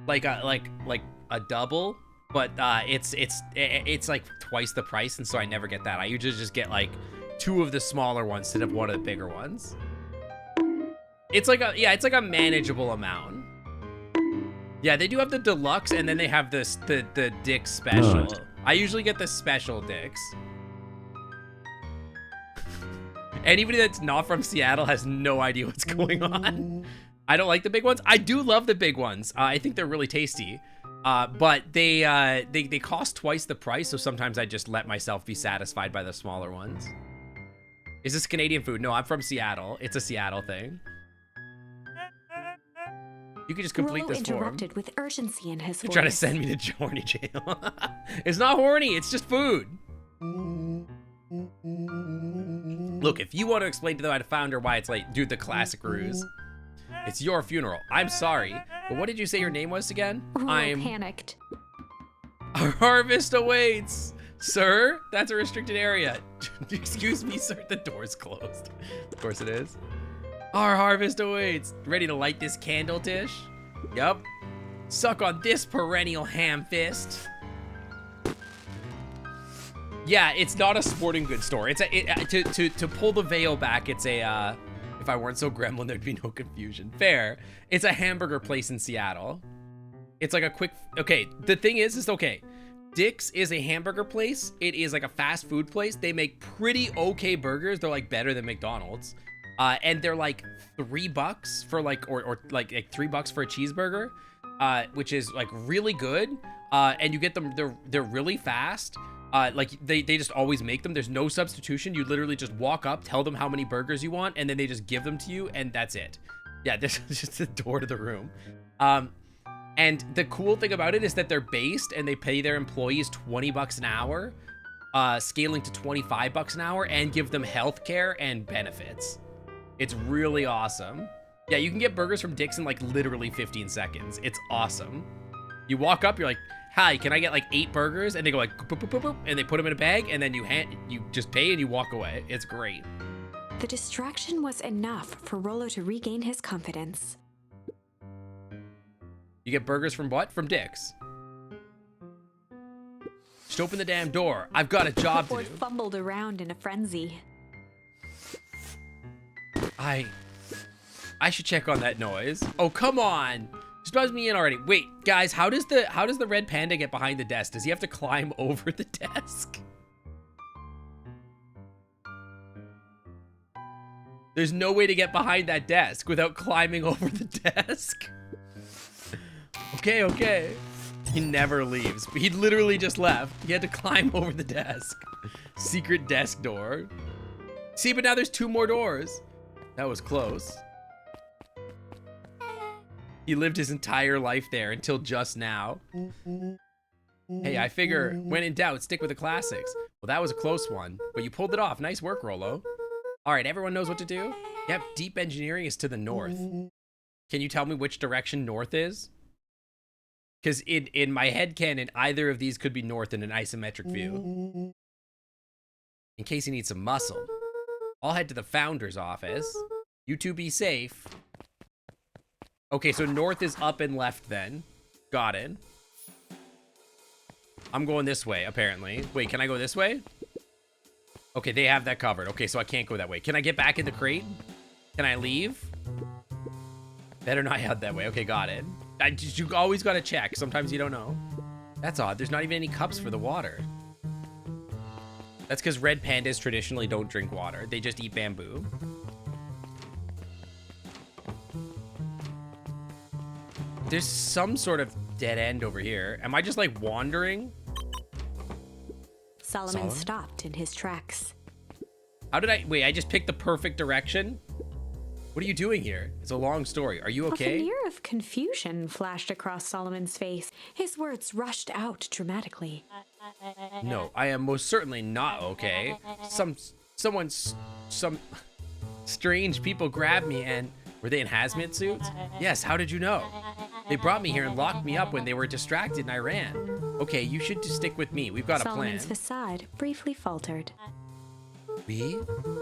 like a double, but it's like twice the price, and so I never get that. I usually just get like 2 of the smaller ones instead of 1 of the bigger ones. It's like a manageable amount. Yeah, they do have the deluxe, and then they have the Dick's special. I usually get the special Dick's. Anybody that's not from Seattle has no idea what's going on. I don't like the big ones. I do love the big ones. I think they're really tasty. But they cost twice the price, so sometimes I just let myself be satisfied by the smaller ones. Is this Canadian food? No, I'm from Seattle. It's a Seattle thing. You could just complete Rollo this form. interrupted with urgency in his You're voice. trying to send me to horny jail. It's not horny, it's just food. Look, if you want to explain to the founder why it's late, do the classic ruse. It's your funeral. I'm sorry, but what did you say your name was again? Rollo panicked. Our harvest awaits. Sir, that's a restricted area. Excuse me, sir, the door's closed. Of course it is. Our harvest awaits. Ready to light this candle, Tish? Yup. Suck on this perennial ham fist. Yeah, it's not a sporting goods store. It's to pull the veil back. It's a if I weren't so gremlin, there'd be no confusion. Fair. It's a hamburger place in Seattle. It's like a quick. Okay, the thing is okay. Dick's is a hamburger place. It is like a fast food place. They make pretty okay burgers. They're like better than McDonald's. And they're like $3 for like, or like $3 for a cheeseburger, which is like really good. And you get them, they're really fast. Like they just always make them. There's no substitution. You literally just walk up, tell them how many burgers you want, and then they just give them to you, and that's it. Yeah, this is just the door to the room. And the cool thing about it is that they're based and they pay their employees $20 an hour, scaling to $25 an hour, and give them healthcare and benefits. It's really awesome. Yeah, you can get burgers from Dick's in like literally 15 seconds. It's awesome. You walk up, you're like, hi, can I get like 8 burgers? And they go like, boop, boop, boop, boop, and they put them in a bag, and then you just pay and you walk away. It's great. The distraction was enough for Rollo to regain his confidence. You get burgers from what? From Dick's. Just open the damn door. I've got a job to do. Ford fumbled around in a frenzy. I should check on that noise. Oh, come on. Just buzz me in already. Wait, guys, how does the red panda get behind the desk? Does he have to climb over the desk? There's no way to get behind that desk without climbing over the desk. Okay. He never leaves. He literally just left. He had to climb over the desk. Secret desk door. See, but now there's 2 more doors. That was close. He lived his entire life there until just now. Hey, I figure when in doubt, stick with the classics. Well, that was a close one, but you pulled it off. Nice work, Rollo. All right, everyone knows what to do? Yep, deep engineering is to the north. Can you tell me which direction north is? Because in my headcanon, either of these could be north in an isometric view. In case you need some muscle. I'll head to the founder's office. You two be safe. Okay, so north is up and left then. Got it. I'm going this way, apparently. Wait, can I go this way? Okay, they have that covered. Okay, so I can't go that way. Can I get back in the crate? Can I leave? Better not head that way. Okay, got it. You always gotta check. Sometimes you don't know. That's odd. There's not even any cups for the water. That's because red pandas traditionally don't drink water. They just eat bamboo. There's some sort of dead end over here. Am I just like wandering? Solomon stopped in his tracks. How did wait, I just picked the perfect direction? What are you doing here? It's a long story. Are you okay? A veneer of confusion flashed across Solomon's face. His words rushed out dramatically. No, I am most certainly not okay. Some strange people grabbed me and... Were they in hazmat suits? Yes, how did you know? They brought me here and locked me up when they were distracted and I ran. Okay, you should just stick with me. We've got a plan. Solomon's facade briefly faltered. We?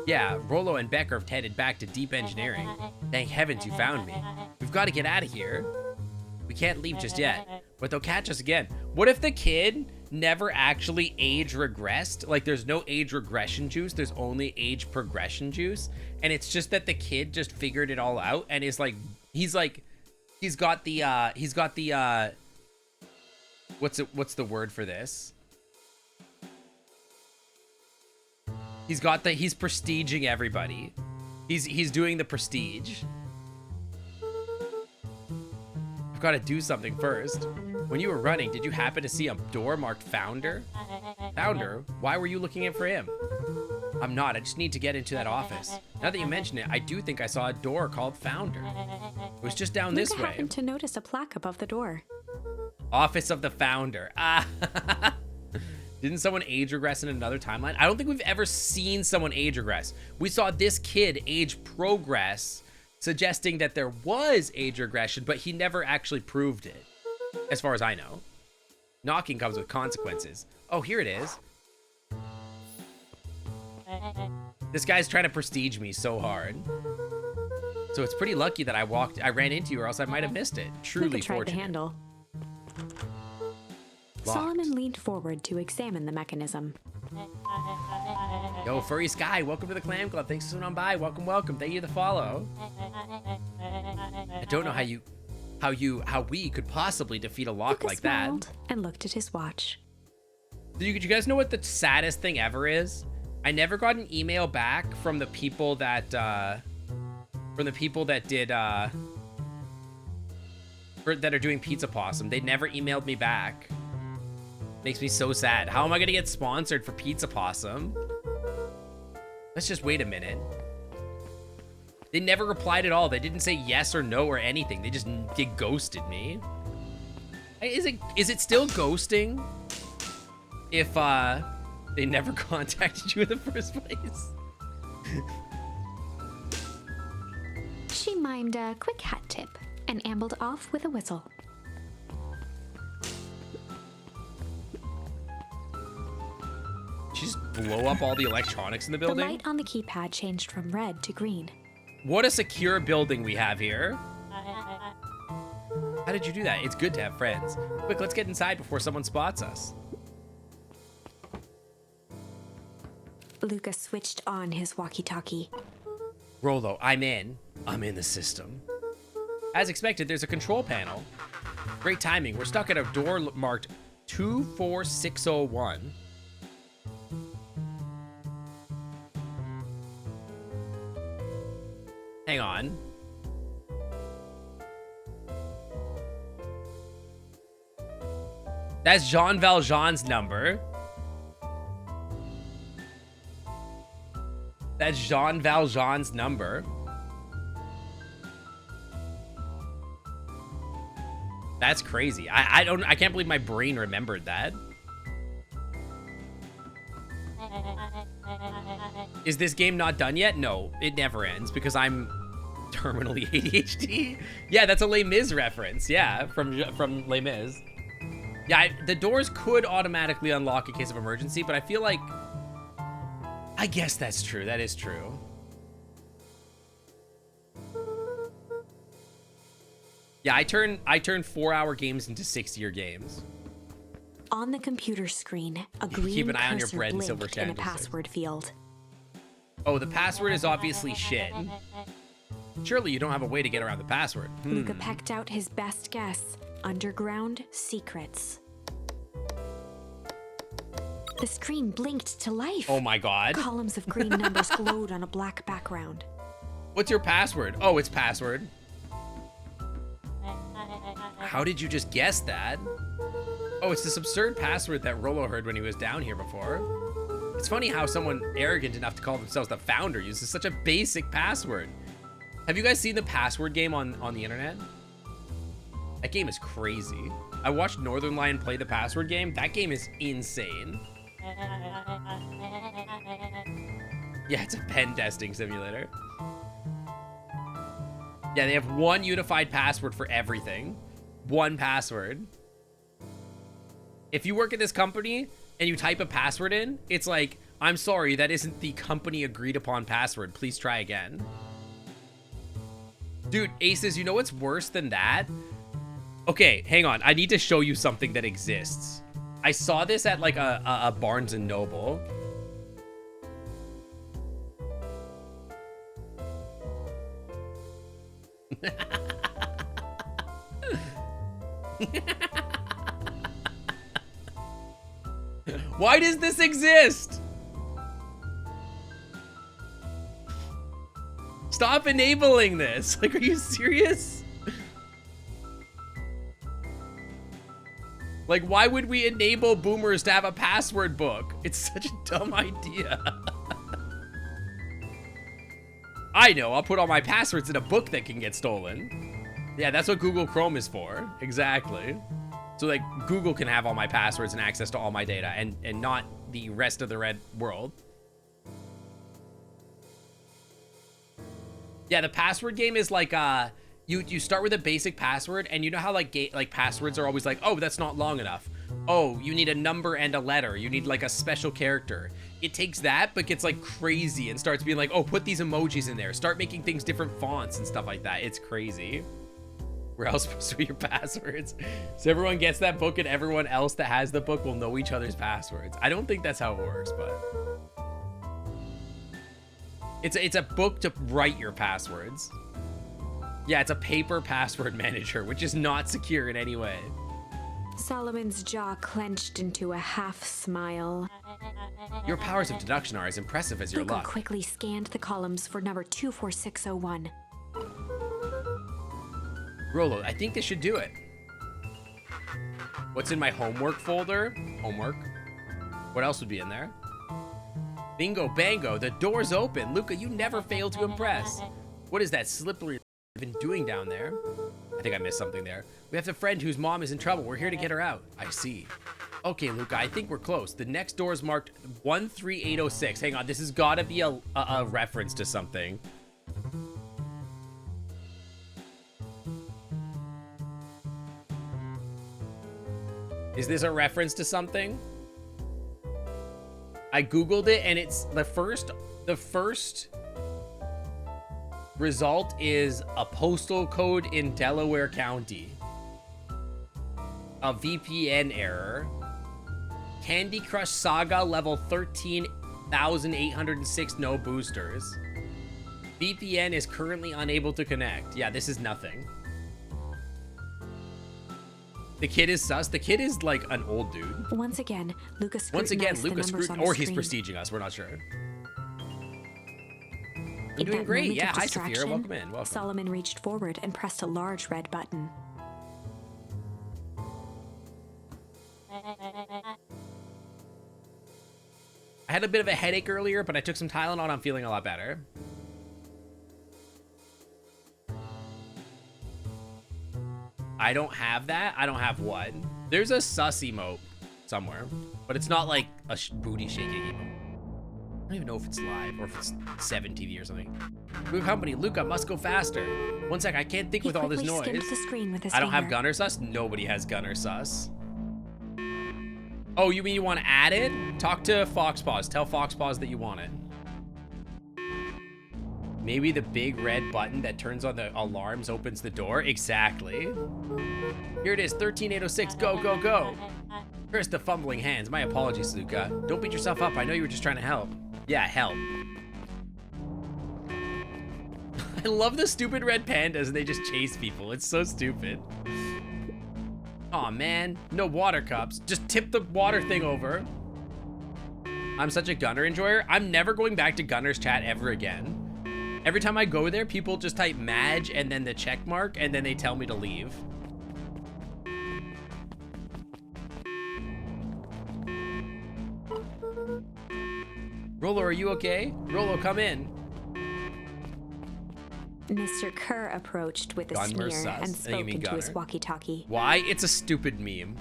Yeah, Rollo and Becker have headed back to deep engineering. Thank heavens you found me. We've got to get out of here. We can't leave just yet, but they'll catch us again. What if the kid never actually age regressed? Like there's no age regression juice, there's only age progression juice. And it's just that the kid just figured it all out and is like, he's got the, what's the word for this? He's prestiging everybody. He's doing the prestige. I've got to do something first. When you were running, did you happen to see a door marked Founder? Founder? Why were you looking for him? I'm not. I just need to get into that office. Now that you mention it, I do think I saw a door called Founder. It was just down this way. Luca happened to notice a plaque above the door. Office of the Founder. Ah. Didn't someone age regress in another timeline? I don't think we've ever seen someone age regress. We saw this kid age progress, suggesting that there was age regression, but he never actually proved it, as far as I know. Knocking comes with consequences. Oh, here it is. This guy's trying to prestige me so hard. So it's pretty lucky that I ran into you, or else I might have missed it. Truly Luca tried fortunate. the handle. Locked. Solomon leaned forward to examine the mechanism. Yo, Furry Sky, welcome to the Clam Club. Thanks for coming on by. Welcome, welcome. Thank you for the follow. I don't know how we could possibly defeat a lock Luca like that. smiled and looked at his watch. Do you guys know what the saddest thing ever is? I never got an email back from the people that that are doing Pizza Possum. They never emailed me back. Makes me so sad. How am I gonna get sponsored for Pizza Possum? Let's just wait a minute. They never replied at all. They didn't say yes or no or anything. They ghosted me. Is it still ghosting if they never contacted you in the first place? She mimed a quick hat tip and ambled off with a whistle. blow up all the electronics in the The building? light on the keypad changed from red to green. What a secure building we have here. How did you do that? It's good to have friends. Quick, let's get inside before someone spots us. Luca switched on his walkie-talkie. Rolo, I'm in. I'm in the system. As expected, there's a control panel. Great timing. We're stuck at a door marked 24601. Hang on. That's Jean Valjean's number. That's Jean Valjean's number. That's crazy. I can't believe my brain remembered that. Is this game not done yet? No, it never ends because I'm terminally ADHD. Yeah, that's a Les Mis reference. Yeah, from Les Mis. Yeah, the doors could automatically unlock in case of emergency, but I feel like I guess that's true. That is true. Yeah, I turn 4-hour games into 6-year games. On the computer screen, a green Keep an eye on your cursor bread and silver blinked in a candlesticks. password field. Oh, the password is obviously shit. Surely you don't have a way to get around the password. Luca pecked out his best guess. Underground secrets. The screen blinked to life. Oh my god. Columns of green numbers glowed on a black background. What's your password? Oh, it's password. How did you just guess that? Oh, it's this absurd password that Rolo heard when he was down here before. It's funny how someone arrogant enough to call themselves the founder uses such a basic password. Have you guys seen the password game on the internet? That game is crazy. I watched Northern Lion play the password game. That game is insane. Yeah, it's a pen testing simulator. Yeah, they have one unified password for everything. One password. If you work at this company and you type a password in, it's like, I'm sorry, that isn't the company agreed upon password. Please try again. Dude, Aces, you know what's worse than that? Okay, hang on. I need to show you something that exists. I saw this at like a Barnes and Noble. Why does this exist? Stop enabling this. Like, are you serious? Like, why would we enable boomers to have a password book? It's such a dumb idea. I know, I'll put all my passwords in a book that can get stolen. Yeah, that's what Google Chrome is for. Exactly. So, like, Google can have all my passwords and access to all my data and not the rest of the red world. Yeah, the password game is like, you start with a basic password, and you know how like passwords are always like, oh, that's not long enough. Oh, you need a number and a letter. You need like a special character. It takes that, but gets like crazy and starts being like, oh, put these emojis in there. Start making things different fonts and stuff like that. It's crazy. We're all supposed to be your passwords. So everyone gets that book, and everyone else that has the book will know each other's passwords. I don't think that's how it works, but it's a book to write your passwords. Yeah, it's a paper password manager, which is not secure in any way. Solomon's jaw clenched into a half smile. Your powers of deduction are as impressive as your Luca luck. quickly scanned the columns for number 24601. Rolo, I think this should do it. What's in my homework folder? Homework. What else would be in there? Bingo bango, the door's open. Luca, you never fail to impress. What is that slippery been doing down there? I think I missed something there. We have a friend whose mom is in trouble. We're here to get her out. I see. Okay, Luca, I think we're close. The next door is marked 13806. Hang on, this has got to be a reference to something. Is this a reference to something? I googled it, and it's the first result is a postal code in Delaware County. A VPN error. Candy Crush Saga level 13,806 no boosters. VPN is currently unable to connect. Yeah, this is nothing. The kid is sus. The kid is like an old dude. Once again, Lucas scrutinized or he's prestiging prestiging us. We're not sure. I'm In doing that great. moment Yeah, of hi, Saphira. distraction, Welcome in. Welcome. Solomon reached forward and pressed a large red button. I had a bit of a headache earlier, but I took some Tylenol and I'm feeling a lot better. I don't have that. I don't have what? There's a sus emote somewhere, but it's not like a booty shaking emote. I don't even know if it's live or if it's 7TV or something. Good company. Luca must go faster. One sec. I can't think with all this noise. The screen with his I don't have finger. gunner sus. Nobody has gunner sus. Oh, you mean you want to add it? Talk to Foxpaws. Tell Foxpaws that you want it. Maybe the big red button that turns on the alarms opens the door. Exactly. Here it is, 13806. Go, go, go. First, the fumbling hands. My apologies, Luca. Don't beat yourself up. I know you were just trying to help. Yeah, help. I love the stupid red pandas and they just chase people. It's so stupid. Aw, man. No water cups. Just tip the water thing over. I'm such a Gunner enjoyer. I'm never going back to Gunner's chat ever again. Every time I go there, people just type Madge and then the check mark, and then they tell me to leave. Rolo, are you okay? Rolo, come in. Mr. Kerr approached with a Gunmer sneer sus. and I think you spoke mean into his Gunner. walkie-talkie. Why? It's a stupid meme.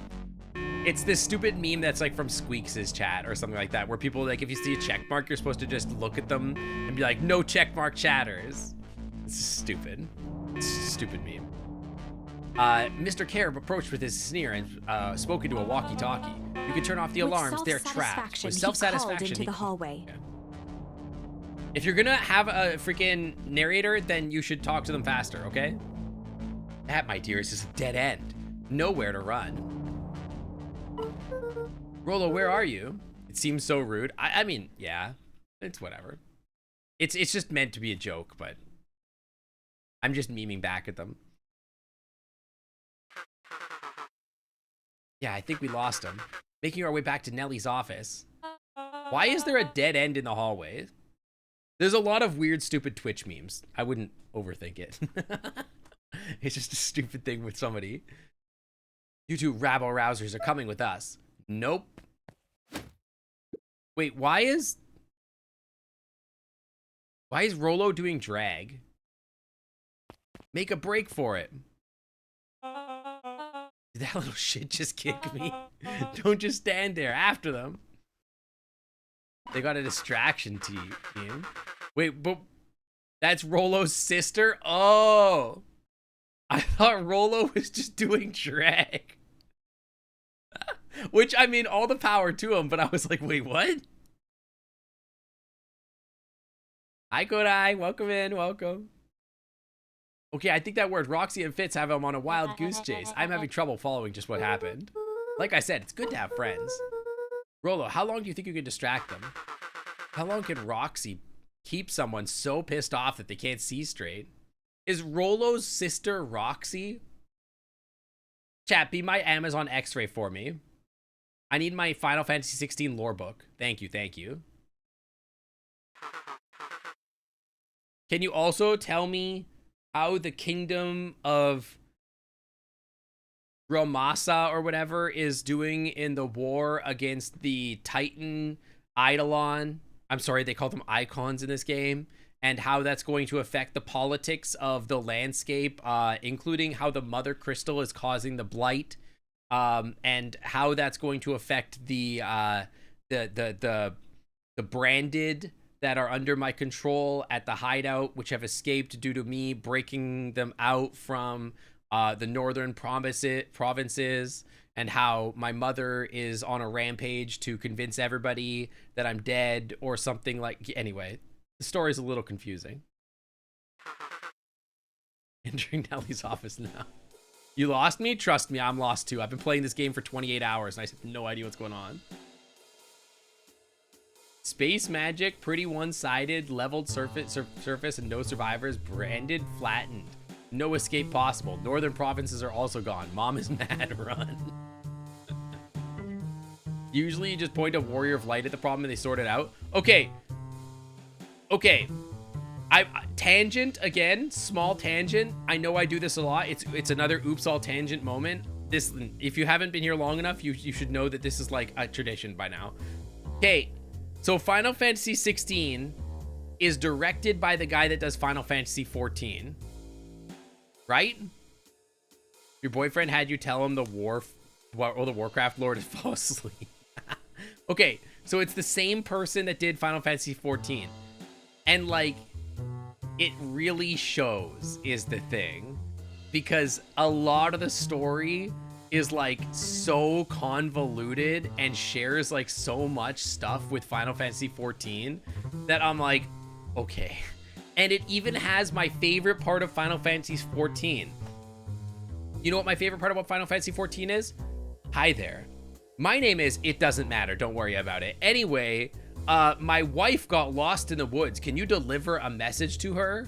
It's this stupid meme that's like from Squeaks' chat or something like that, where people, like, if you see a check mark, you're supposed to just look at them and be like, no check mark chatters. It's stupid. It's a stupid meme. Mr. Kerr approached with his sneer and spoke into a walkie-talkie. You can turn off the alarms. They're trapped. With self-satisfaction, into the hallway. Yeah. If you're gonna have a freaking narrator, then you should talk to them faster, okay? That, my dears, is a dead end. Nowhere to run. Rolo, where are you? It seems so rude. I mean, yeah, it's whatever. It's just meant to be a joke, but I'm just memeing back at them. Yeah, I think we lost him. Making our way back to Nellie's office. Why is there a dead end in the hallway? There's a lot of weird, stupid Twitch memes. I wouldn't overthink it. It's just a stupid thing with somebody. You two rabble-rousers are coming with us. Nope. Wait, why is Rolo doing drag? Make a break for it. Did that little shit just kick me? Don't just stand there. After them. They got a distraction team. Wait, but that's Rolo's sister? Oh. I thought Rolo was just doing drag. Which, I mean, all the power to him, but I was like, wait, what? Hi, Kodai. Welcome in. Welcome. Okay, I think that word Roxy and Fitz have him on a wild goose chase. I'm having trouble following just what happened. Like I said, it's good to have friends. Rolo, how long do you think you can distract them? How long can Roxy keep someone so pissed off that they can't see straight? Is Rolo's sister Roxy? Chat, be my Amazon X-ray for me. I need my Final Fantasy 16 lore book. Thank you, thank you. Can you also tell me how the kingdom of Ramasa or whatever is doing in the war against the Titan Eidolon? I'm sorry, they call them icons in this game. And how that's going to affect the politics of the landscape, including how the Mother Crystal is causing the blight, and how that's going to affect the branded that are under my control at the hideout, which have escaped due to me breaking them out from the northern provinces, and how my mother is on a rampage to convince everybody that I'm dead or something like. Anyway, the story's a little confusing. Entering Nellie's office now. You lost me? Trust me, I'm lost too. I've been playing this game for 28 hours and I have no idea what's going on. Space magic, pretty one-sided, leveled surface, and no survivors. Branded, flattened. No escape possible. Northern provinces are also gone. Mom is mad. Run. Usually you just point a warrior of light at the problem and they sort it out. Okay. Okay. Tangent again, small tangent. I know I do this a lot. It's another oops all tangent moment. This, if you haven't been here long enough, you should know that this is like a tradition by now. Okay. So Final Fantasy 16 is directed by the guy that does Final Fantasy 14. Right? Your boyfriend had you tell him the Warcraft Lord is fall asleep. Okay, so it's the same person that did Final Fantasy 14. And like, it really shows is the thing. Because a lot of the story is like so convoluted and shares like so much stuff with Final Fantasy 14 that I'm like, okay. And it even has my favorite part of Final Fantasy 14. You know what my favorite part about Final Fantasy 14 is? Hi there. My name is It Doesn't Matter. Don't worry about it. Anyway, my wife got lost in the woods. Can you deliver a message to her?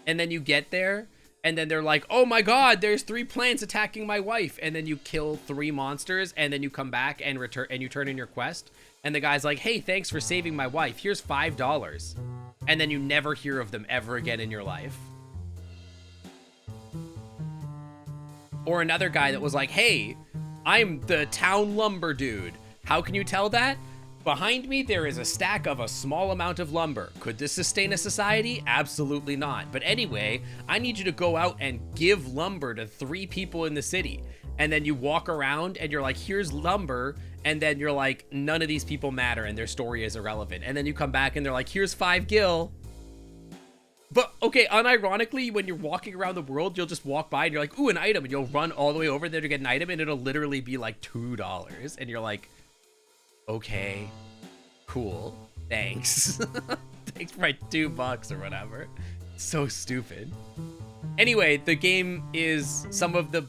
And then you get there, and then they're like, oh my god, there's 3 plants attacking my wife. And then you kill 3 monsters, and then you come back and return, and you turn in your quest. And the guy's like, hey, thanks for saving my wife. Here's $5. And then you never hear of them ever again in your life. Or another guy that was like, hey, I'm the town lumber dude. How can you tell that? Behind me, there is a stack of a small amount of lumber. Could this sustain a society? Absolutely not. But anyway, I need you to go out and give lumber to 3 people in the city. And then you walk around and you're like, here's lumber. And then you're like, none of these people matter and their story is irrelevant. And then you come back and they're like, here's 5 gil. But okay, unironically, when you're walking around the world, you'll just walk by and you're like, ooh, an item. And you'll run all the way over there to get an item and it'll literally be like $2. And you're like, okay, cool, thanks. Thanks for my $2 or whatever. So stupid. Anyway, the game is some of the...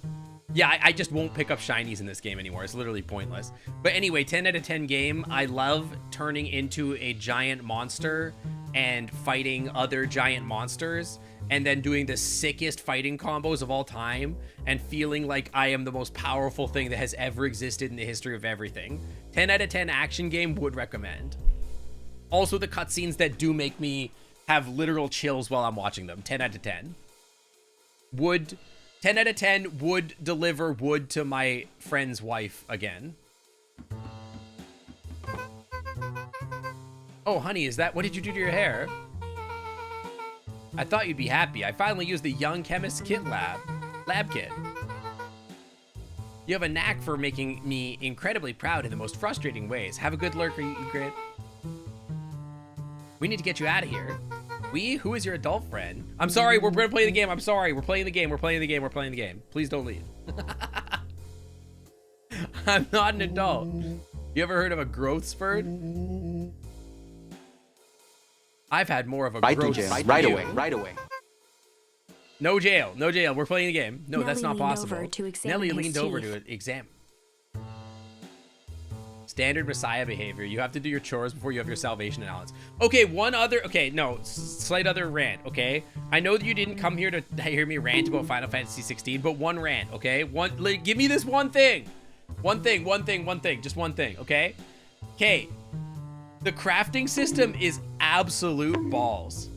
Yeah, I just won't pick up shinies in this game anymore. It's literally pointless. But anyway, 10 out of 10 game. I love turning into a giant monster and fighting other giant monsters and then doing the sickest fighting combos of all time and feeling like I am the most powerful thing that has ever existed in the history of everything. 10 out of 10 action game, would recommend. Also the cutscenes that do make me have literal chills while I'm watching them. 10 out of 10. Would... 10 out of 10 would deliver wood to my friend's wife again. Oh, honey, is that... What did you do to your hair? I thought you'd be happy. I finally used the Young Chemist Kit lab kit. You have a knack for making me incredibly proud in the most frustrating ways. Have a good lurker, Egret. We need to get you out of here. We? Who is your adult friend? I'm sorry, we're gonna play the game. I'm sorry, we're playing the game. We're playing the game. We're playing the game. Please don't leave. I'm not an adult. You ever heard of a growth spurt? I've had more of a growth spurt. Right away. No jail. No jail. We're playing the game. No, that's not possible. Nelly leaned over to examine. Standard Messiah behavior. You have to do your chores before you have your salvation allowance. Okay, one other... Okay, no. Slight other rant, okay? I know that you didn't come here to hear me rant about Final Fantasy 16, but one rant, okay? Give me this one thing. One thing. Just one thing, okay? Okay. The crafting system is absolute balls.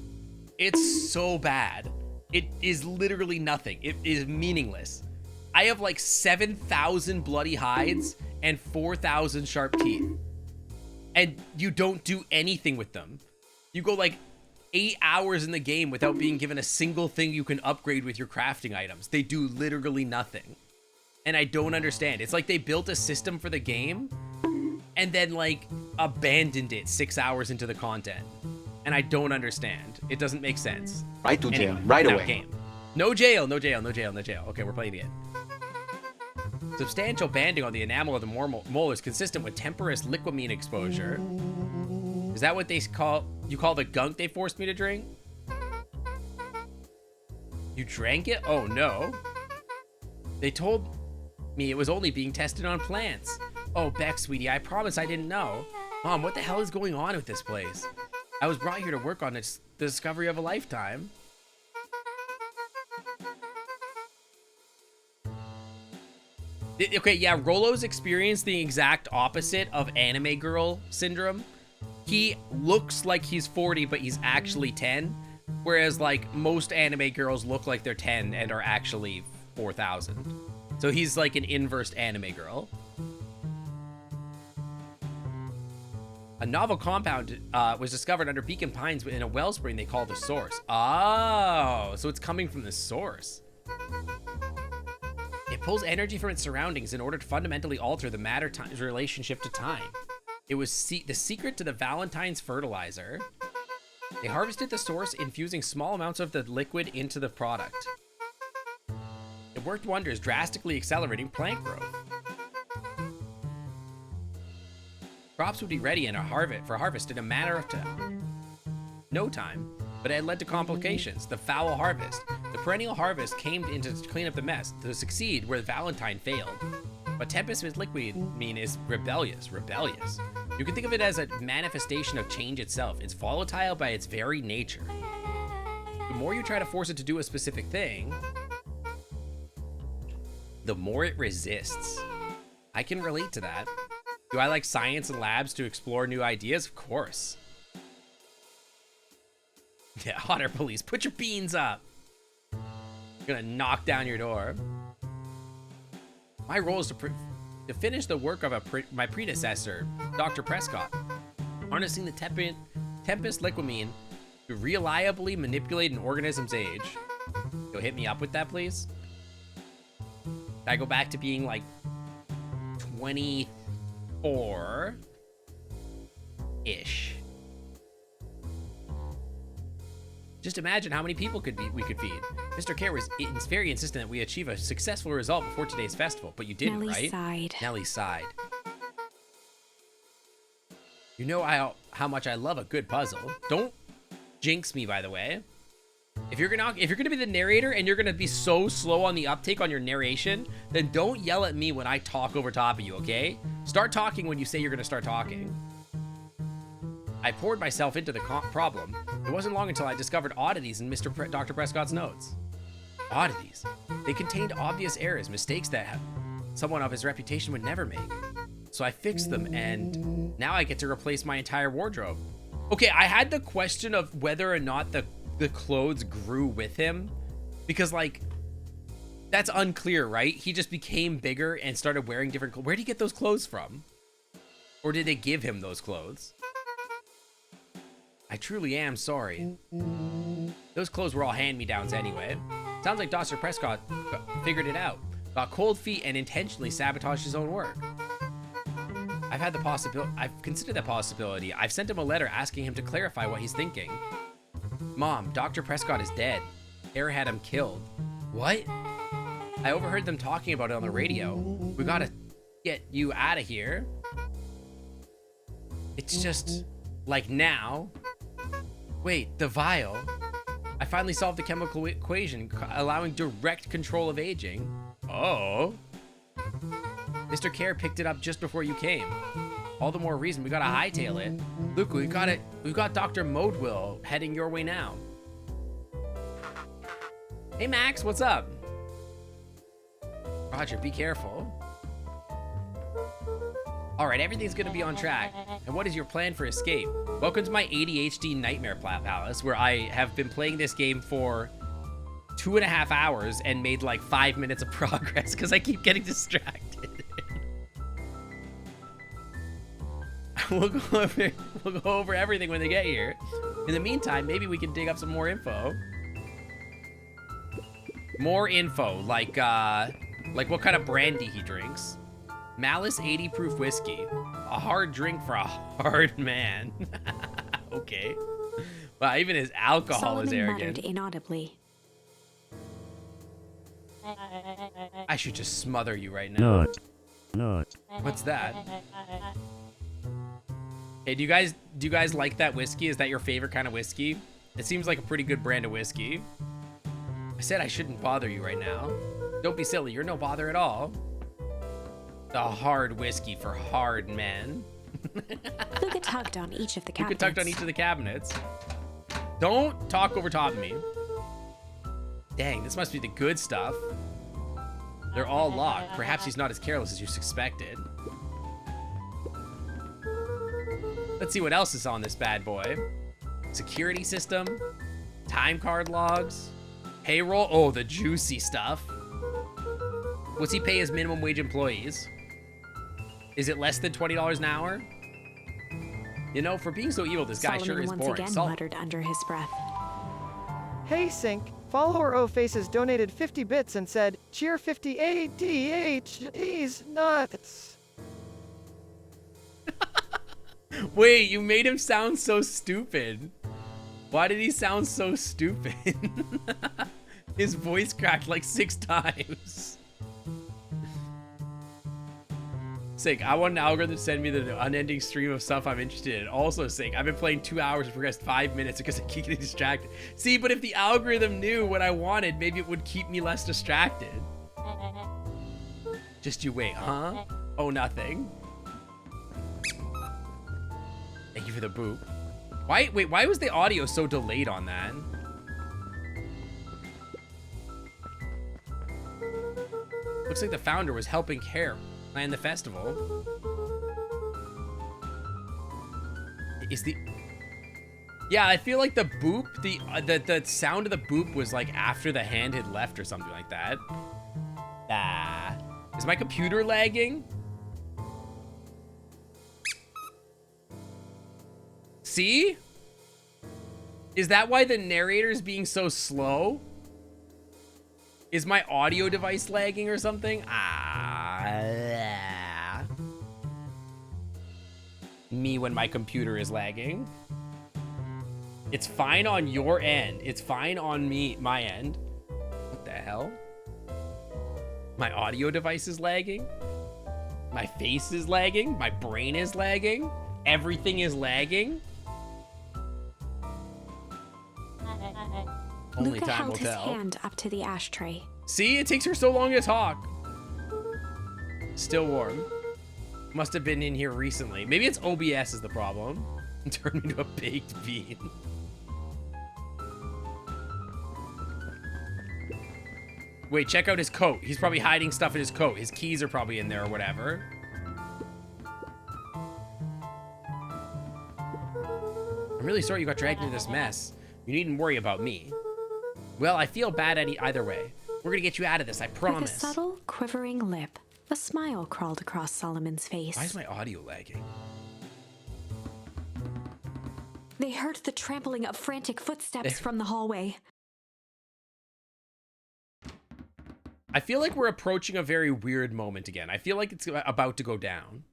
It's so bad. It is literally nothing. It is meaningless. I have like 7,000 bloody hides and 4,000 sharp teeth. And you don't do anything with them. You go like 8 hours in the game without being given a single thing you can upgrade with your crafting items. They do literally nothing. And I don't understand. It's like they built a system for the game and then like abandoned it 6 hours into the content. And I don't understand. It doesn't make sense. Right to jail. Anyway, Right now away. Game. No jail, no jail, no jail, no jail. Okay, we're playing it. Substantial banding on the enamel of the mole is consistent with temporous liquamine exposure. Is that what you call the gunk they forced me to drink? You drank it? Oh no. They told me it was only being tested on plants. Oh, Beck, sweetie, I promise I didn't know. Mom, what the hell is going on with this place? I was brought here to work on the discovery of a lifetime. Okay, yeah, Rolo's experienced the exact opposite of anime girl syndrome. He looks like he's 40, but he's actually 10. Whereas, like, most anime girls look like they're 10 and are actually 4,000. So he's like an inverse anime girl. A novel compound was discovered under Beacon Pines in a wellspring they call the source. Oh, so it's coming from the source. It pulls energy from its surroundings in order to fundamentally alter the matter-time's relationship to time. It was the secret to the Valentine's fertilizer. They harvested the source, infusing small amounts of the liquid into the product. It worked wonders, drastically accelerating plant growth. Crops would be ready for harvest in a matter of no time, but it had led to complications. The foul harvest. The perennial harvest came in to clean up the mess, to succeed where Valentine failed. But Tempest with liquamine is rebellious. You can think of it as a manifestation of change itself. It's volatile by its very nature. The more you try to force it to do a specific thing, the more it resists. I can relate to that. Do I like science and labs to explore new ideas? Of course. Yeah, Otter Police, put your beans up. I'm gonna knock down your door. My role is to finish the work of my predecessor, Dr. Prescott, harnessing the Tempest liquamine to reliably manipulate an organism's age. You'll hit me up with that, please? I go back to being like 24-ish. Just imagine how many people we could feed. Mr. Care was very insistent that we achieve a successful result before today's festival, but you didn't, Nellie right? Sighed. Nellie sighed. You know how much I love a good puzzle. Don't jinx me, by the way. If you're gonna be the narrator and you're gonna be so slow on the uptake on your narration, then don't yell at me when I talk over top of you, okay? Start talking when you say you're gonna start talking. I poured myself into the problem. It wasn't long until I discovered oddities in Dr. Prescott's notes. Oddities. They contained obvious errors, mistakes that someone of his reputation would never make. So I fixed them, and now I get to replace my entire wardrobe. Okay, I had the question of whether or not the clothes grew with him, because, like, that's unclear, right? He just became bigger and started wearing different clothes. Where did he get those clothes from? Or did they give him those clothes? I truly am sorry. Those clothes were all hand-me-downs anyway. Sounds like Dr. Prescott figured it out. Got cold feet and intentionally sabotaged his own work. I've considered that possibility. I've sent him a letter asking him to clarify what he's thinking. Mom, Dr. Prescott is dead. Air had him killed. What? I overheard them talking about it on the radio. We gotta get you out of here. It's just like now. Wait, the vial. I finally solved the chemical equation, allowing direct control of aging. Oh. Mr. Care picked it up just before you came. All the more reason we gotta hightail it. Luke, we got Dr. Modewell heading your way now. Hey Max, what's up? Roger, be careful. Alright, everything's gonna be on track. And what is your plan for escape? Welcome to my ADHD Nightmare Palace, where I have been playing this game for 2.5 hours and made like 5 minutes of progress because I keep getting distracted. We'll go over everything when they get here. In the meantime, maybe we can dig up some more info. More info, like what kind of brandy he drinks. Malice 80 proof whiskey. A hard drink for a hard man. Okay. Wow, even his alcohol is Solomon arrogant. muttered inaudibly. I should just smother you right now. No. What's that? Hey, do you guys like that whiskey? Is that your favorite kind of whiskey? It seems like a pretty good brand of whiskey. I said I shouldn't bother you right now. Don't be silly, you're no bother at all. The hard whiskey for hard men. Luca tugged on each of the You cabinets. could tucked on each of the cabinets. Don't talk over top of me. Dang, this must be the good stuff. They're all locked. Perhaps he's not as careless as you suspected. Let's see what else is on this bad boy. Security system. Time card logs. Payroll. Oh, the juicy stuff. What's he pay his minimum wage employees? Is it less than $20 an hour? You know, for being so evil, this guy Solomon sure is once boring. again muttered under his breath. Hey Sync, follower O Faces donated 50 bits and said, cheer 50 ADH, he's nuts. Wait, you made him sound so stupid. Why did he sound so stupid? His voice cracked like 6 times. Sick, I want an algorithm to send me the unending stream of stuff I'm interested in. Also, Sick, I've been playing 2 hours and progressed 5 minutes because I keep getting distracted. See, but if the algorithm knew what I wanted, maybe it would keep me less distracted. Just you wait, huh? Oh, nothing. Thank you for the boop. Wait, why was the audio so delayed on that? Looks like the founder was helping Care plan the festival. Is the... Yeah, I feel like the boop, the sound of the boop was like after the hand had left or something like that. Ah. Is my computer lagging? See? Is that why the narrator is being so slow? Is my audio device lagging or something? Me when my computer is lagging. It's fine on your end. It's fine on my end. What the hell? My audio device is lagging. My face is lagging. My brain is lagging. Everything is lagging. Only Luca time held will his tell. hand up to the ashtray. See, it takes her so long to talk. Still warm. Must have been in here recently. Maybe it's OBS is the problem. Turned me into a baked bean. Wait, check out his coat. He's probably hiding stuff in his coat. His keys are probably in there or whatever. I'm really sorry you got dragged into this mess. You needn't worry about me. Well, I feel bad either way. We're gonna get you out of this, I promise. With a subtle, quivering lip, a smile crawled across Solomon's face. Why is my audio lagging? They heard the trampling of frantic footsteps from the hallway. I feel like we're approaching a very weird moment again. I feel like it's about to go down.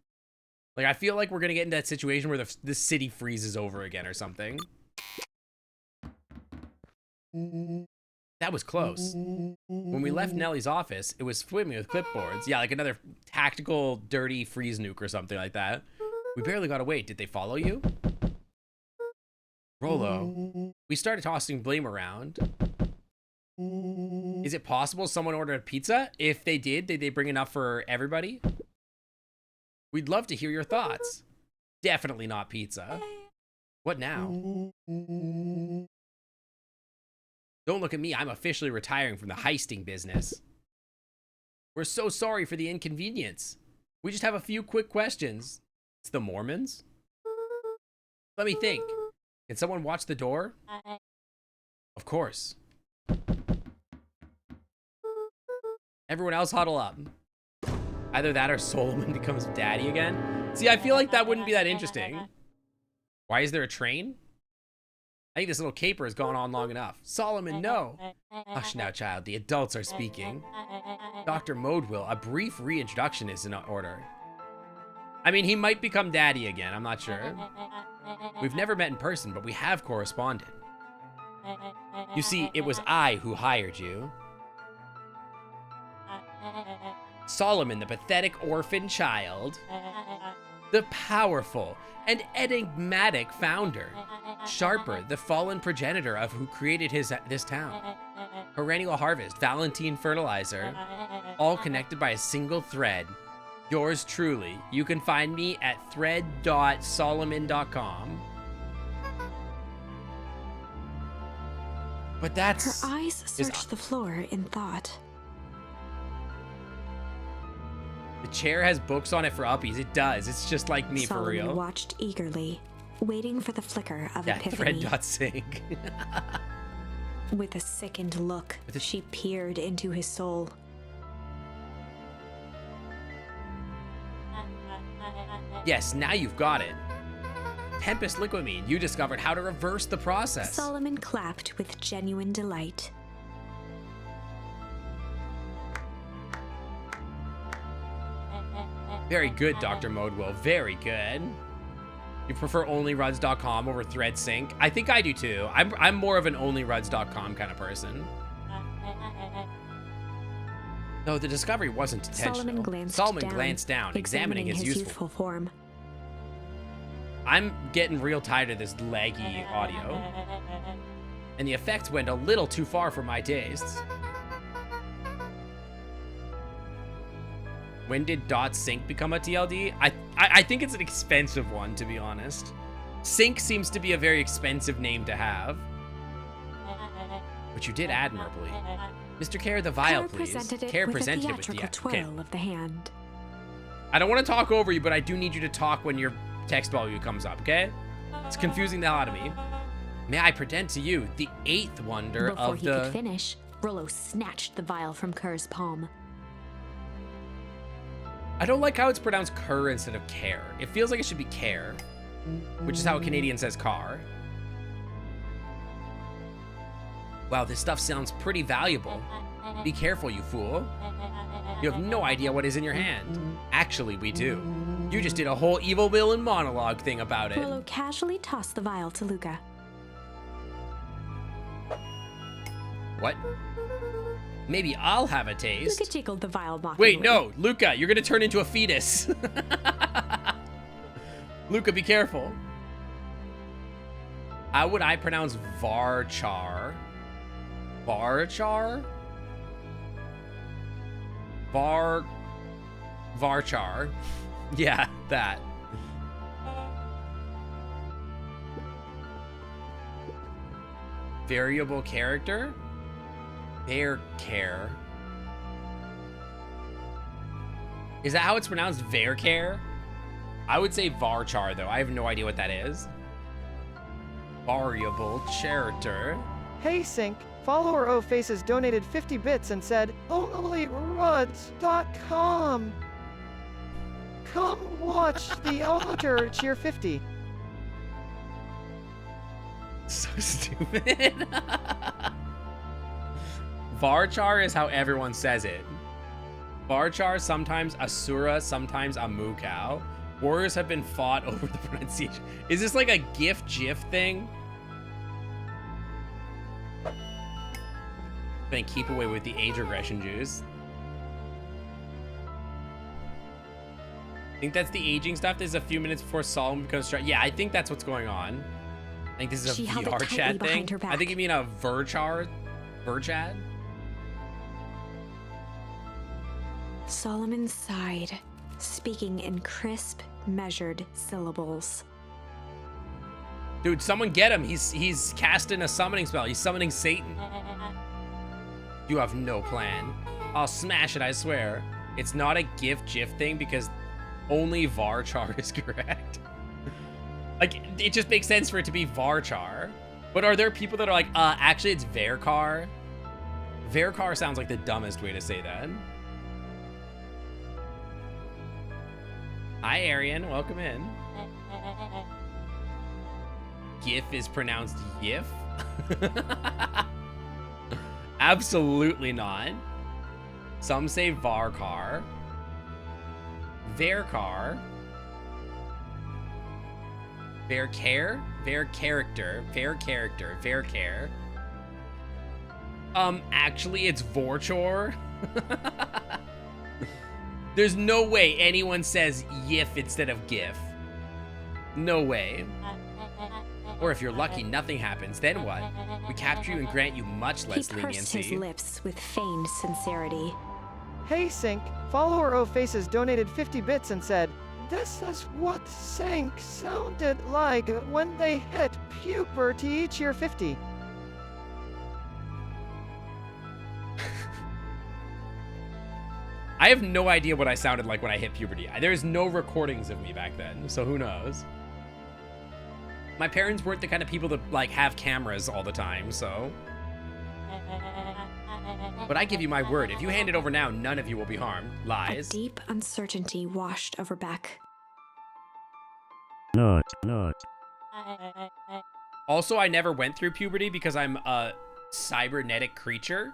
Like, I feel like we're gonna get into that situation where the city freezes over again or something. That was close. When we left Nellie's office, it was swimming with clipboards. Yeah, like another tactical, dirty freeze nuke or something like that. We barely got away. Did they follow you? Rolo, we started tossing blame around. Is it possible someone ordered a pizza? If they did they bring enough for everybody? We'd love to hear your thoughts. Definitely not pizza. What now? Don't look at me, I'm officially retiring from the heisting business. We're so sorry for the inconvenience. We just have a few quick questions. It's the Mormons? Let me think. Can someone watch the door? Of course. Everyone else huddle up. Either that or Solomon becomes daddy again. See, I feel like that wouldn't be that interesting. Why is there a train? I think this little caper has gone on long enough. Solomon, no. Hush now, child. The adults are speaking. Dr. Modeville, a brief reintroduction is in order. I mean, he might become daddy again. I'm not sure. We've never met in person, but we have corresponded. You see, it was I who hired you. Solomon, the pathetic orphan child. The powerful and enigmatic founder. Sharper, the fallen progenitor of who created this town. Perennial harvest, Valentine fertilizer. All connected by a single thread. Yours truly. You can find me at thread.solomon.com. But that's... Her eyes searched the floor in thought. The chair has books on it for uppies. It does. It's just like me, Solomon for real. Watched eagerly, waiting for the flicker of Yeah, epiphany. thread.sync. With a sickened look, she peered into his soul. Yes, now you've got it. Tempest Liquimine, you discovered how to reverse the process. Solomon clapped with genuine delight. Very good, Dr. Modewell. Very good. You prefer onlyruds.com over ThreadSync? I think I do too. I'm more of an onlyruds.com kind of person. No, the discovery wasn't intentional. Solomon glanced down, examining his youthful form. I'm getting real tired of this laggy audio. And the effects went a little too far for my tastes. When did .sync become a TLD? I think it's an expensive one, to be honest. Sync seems to be a very expensive name to have. But you did admirably. Mr. Care, the vial, please. Care presented it with the twirl of the hand. I don't want to talk over you, but I do need you to talk when your text volume comes up, okay? It's confusing the hell out of me. May I present to you the 8th wonder Before of he could finish, Rollo snatched the vial from Kerr's palm. I don't like how it's pronounced Kerr instead of Care. It feels like it should be Care, which is how a Canadian says car. Wow, this stuff sounds pretty valuable. Be careful, you fool. You have no idea what is in your hand. Actually, we do. You just did a whole evil villain monologue thing about it. Rollo casually tossed the vial to Luca. What? Maybe I'll have a taste. Luca jiggled the vial mockingly. Wait, no, Luca, you're gonna turn into a fetus. Luca, be careful. How would I pronounce Varchar? Varchar? Varchar. Yeah, that. Variable character? Bear care. Is that how it's pronounced? Vercare? I would say Varchar, though. I have no idea what that is. Variable character. Hey Sync, follower O Faces donated 50 bits and said, onlyruds.com. Come watch the Elder cheer 50. So stupid. Varchar is how everyone says it. Varchar, sometimes Asura, sometimes Amukau. Wars have been fought over the pronunciation. Is this like a GIF thing? Then keep away with the age regression juice. I think that's the aging stuff. This is a few minutes before Solomon becomes strong. Yeah, I think that's what's going on. I think this is a VR chat thing. I think you mean a Verchad. Solomon sighed, speaking in crisp, measured syllables. Dude, someone get him. He's casting a summoning spell. He's summoning Satan. You have no plan. I'll smash it, I swear. It's not a GIF thing because only Varchar is correct. Like, it just makes sense for it to be Varchar. But are there people that are like, actually it's Verkar? Verkar sounds like the dumbest way to say that. Hi, Arian. Welcome in. GIF is pronounced YIF? Absolutely not. Some say Varkar. Verkar. Vercare? Vercharacter. Vercare. Actually, it's Vorchor. There's no way anyone says yif instead of gif. No way. Or if you're lucky, nothing happens. Then what? We capture you and grant you much less He pursed his leniency. lips with feigned sincerity. Hey Sync, follower O Faces donated 50 bits and said, "This is what Sync sounded like when they hit puberty cheer 50. I have no idea what I sounded like when I hit puberty. There's no recordings of me back then, so who knows? My parents weren't the kind of people that like have cameras all the time, so. But I give you my word, if you hand it over now, none of you will be harmed. Lies. A deep uncertainty washed over Beck. Not. Also, I never went through puberty because I'm a cybernetic creature,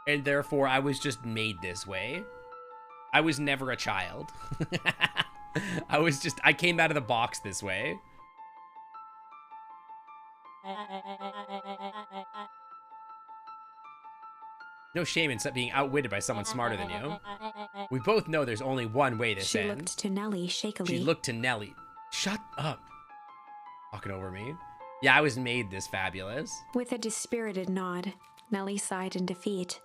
and therefore I was just made this way. I was never a child. I came out of the box this way. No shame in being outwitted by someone smarter than you. We both know there's only one way this She ends. looked to Nellie shakily. She looked to Nellie. Shut up. Talking over me. Yeah, I was made this fabulous. With a dispirited nod, Nellie sighed in defeat.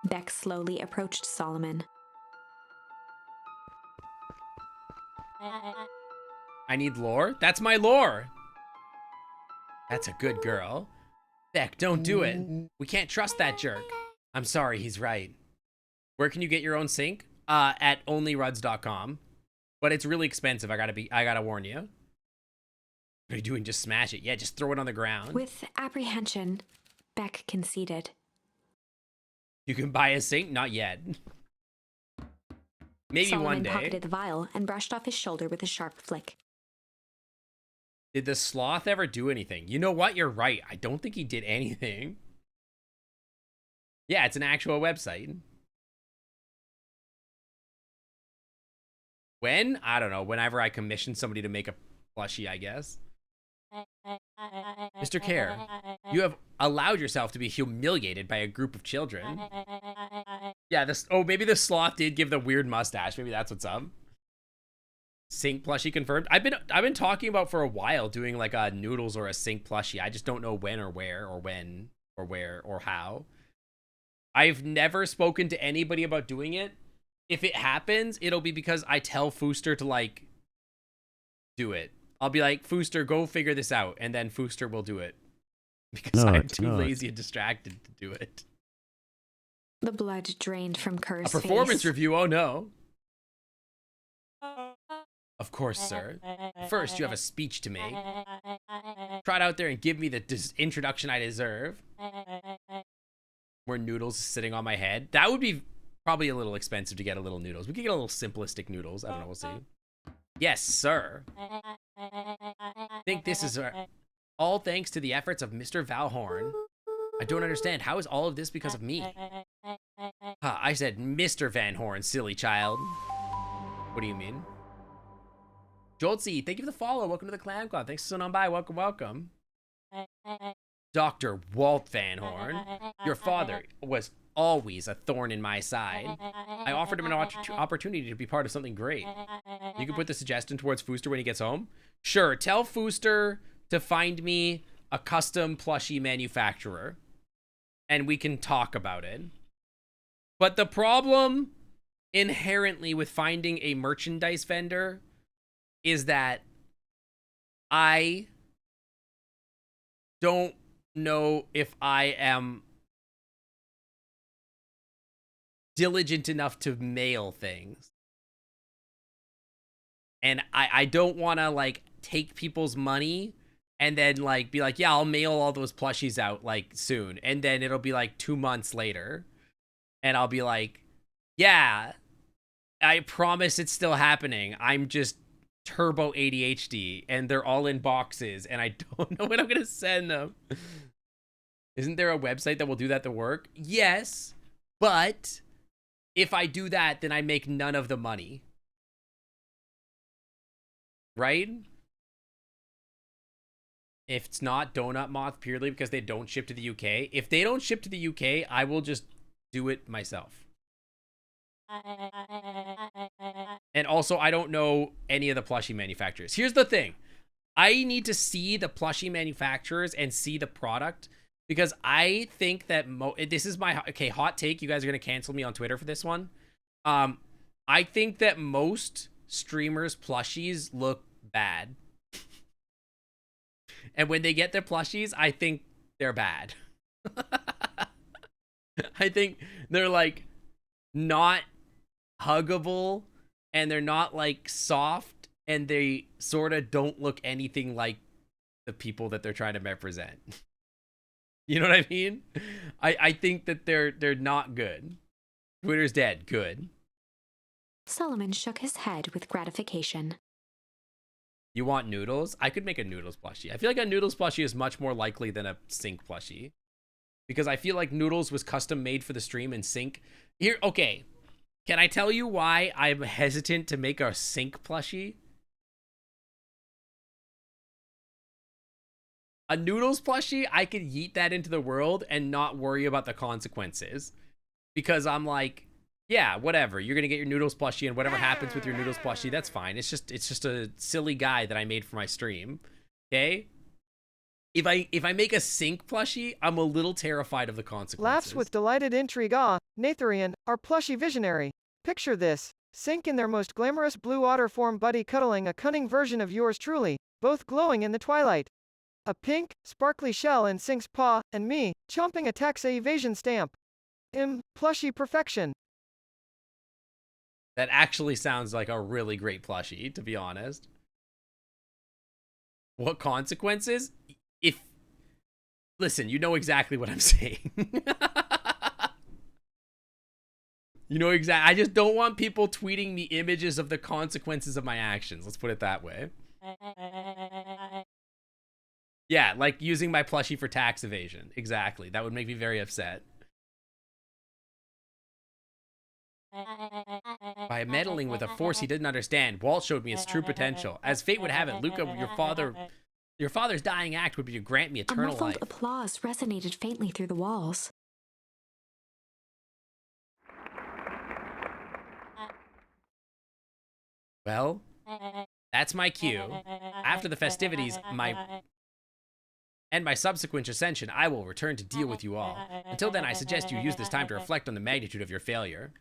Beck slowly approached Solomon. I need lore? That's my lore. That's a good girl. Beck, don't do it. We can't trust that jerk. I'm sorry, he's right. Where can you get your own sync? At onlyruds.com. But it's really expensive. I gotta warn you. What are you doing? Just smash it. Yeah, just throw it on the ground. With apprehension, Beck conceded. You can buy a sync? Not yet. Maybe Solomon one day. pocketed the vial and brushed off his shoulder with a sharp flick. Did the sloth ever do anything? You know what? You're right. I don't think he did anything. Yeah, it's an actual website. When? I don't know. Whenever I commission somebody to make a plushie, I guess. Mr. Care, you have allowed yourself to be humiliated by a group of children. Yeah, maybe the sloth did give the weird mustache. Maybe that's what's up. Sync plushie confirmed. I've been talking about for a while doing like a noodles or a sync plushie. I just don't know when or where or when or where or how. I've never spoken to anybody about doing it. If it happens, it'll be because I tell Fooster to like do it. I'll be like, Fooster, go figure this out, and then Fooster will do it. Because I'm too lazy and distracted to do it. The blood drained from Kerr's A performance face. review, oh no. Of course, sir. First, you have a speech to make. Trot out there and give me the introduction I deserve. Where noodles is sitting on my head. That would be probably a little expensive to get a little noodles. We could get a little simplistic noodles. I don't know, we'll see. Yes, sir. Think this is all thanks to the efforts of Mr. Valhorn. I don't understand. How is all of this because of me? I said Mr. Van Horn, silly child. What do you mean? Joltsy, thank you for the follow. Welcome to the Clan Club. Thanks for sitting on by. Welcome, welcome. Dr. Walt Van Horn, your father was always a thorn in my side. I offered him an opportunity to be part of something great. You can put the suggestion towards Fooster when he gets home. Sure, tell Fooster to find me a custom plushie manufacturer, and we can talk about it. But the problem inherently with finding a merchandise vendor is that I don't know if I am diligent enough to mail things. And I don't want to like take people's money and then like be like, yeah, I'll mail all those plushies out like soon. And then it'll be like 2 months later. And I'll be like, yeah, I promise it's still happening. I'm just turbo ADHD and they're all in boxes and I don't know when I'm going to send them. Isn't there a website that will do that to work? Yes, but if I do that, then I make none of the money. Right? If it's not Donut Moth purely because they don't ship to the UK. If they don't ship to the UK, I will just do it myself. And also, I don't know any of the plushie manufacturers. Here's the thing. I need to see the plushie manufacturers and see the product, because I think that this is my hot take. You guys are going to cancel me on Twitter for this one. I think that most streamers' plushies look bad. And when they get their plushies, I think they're bad. I think they're like not huggable, and they're not like soft, and they sort of don't look anything like the people that they're trying to represent. You know what I mean? I think that they're not good. Twitter's dead. Good. Solomon shook his head with gratification. You want Noodles? I could make a Noodles plushie. I feel like a Noodles plushie is much more likely than a Sync plushie, because I feel like Noodles was custom made for the stream, and Sync here. Okay, can I tell you why I'm hesitant to make a Sync plushie? A Noodles plushie, I could yeet that into the world and not worry about the consequences, because I'm like, yeah, whatever. You're gonna get your Noodles plushie, and whatever happens with your Noodles plushie, that's fine. It's just a silly guy that I made for my stream. Okay. If I make a Sync plushie, I'm a little terrified of the consequences. Laughs with delighted intrigue. Ah, Natharian, our plushie visionary. Picture this. Sync in their most glamorous blue otter form buddy cuddling a cunning version of yours truly, both glowing in the twilight. A pink, sparkly shell in Sync's paw, and me, chomping a taxa evasion stamp. Plushie perfection. That actually sounds like a really great plushie, to be honest. What consequences? Listen, you know exactly what I'm saying. You know exactly. I just don't want people tweeting me images of the consequences of my actions. Let's put it that way. Yeah, like using my plushie for tax evasion. Exactly. That would make me very upset. By meddling with a force he didn't understand, Walt showed me its true potential. As fate would have it, Luca, your father's dying act would be to grant me eternal life. A muffled applause resonated faintly through the walls. Well, that's my cue. After the festivities, my subsequent ascension, I will return to deal with you all. Until then, I suggest you use this time to reflect on the magnitude of your failure.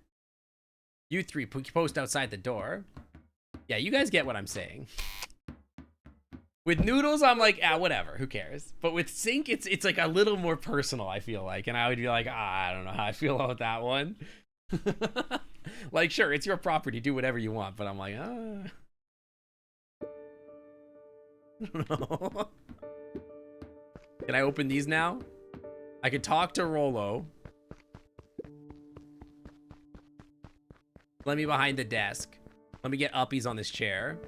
You three post outside the door. Yeah, you guys get what I'm saying. With Noodles, I'm like, whatever, who cares? But with Sync, it's like a little more personal, I feel like. And I would be like, I don't know how I feel about that one. Like, sure, it's your property, do whatever you want. But I'm like, I don't know. Can I open these now? I could talk to Rolo. Let me behind the desk. Let me get uppies on this chair.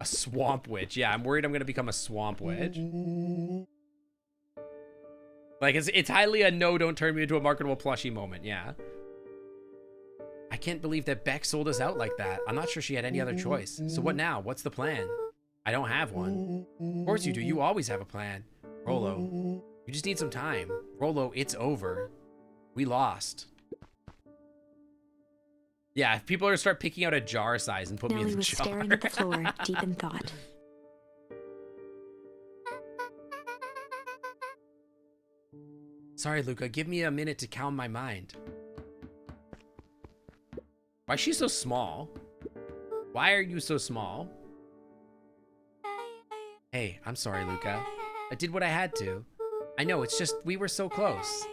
A swamp witch. Yeah, I'm worried I'm gonna become a swamp witch. Like, it's highly a no, don't turn me into a marketable plushie moment. Yeah. I can't believe that Beck sold us out like that. I'm not sure she had any other choice. So what now? What's the plan? I don't have one. Of course you do. You always have a plan. Rolo, you just need some time. Rolo, it's over. We lost. Yeah, if people are to start picking out a jar size and put me in the jar. Nellie was staring at the floor, deep in thought. Sorry, Luca. Give me a minute to calm my mind. Why is she so small? Why are you so small? Hey, I'm sorry, Luca. I did what I had to. I know, it's just we were so close.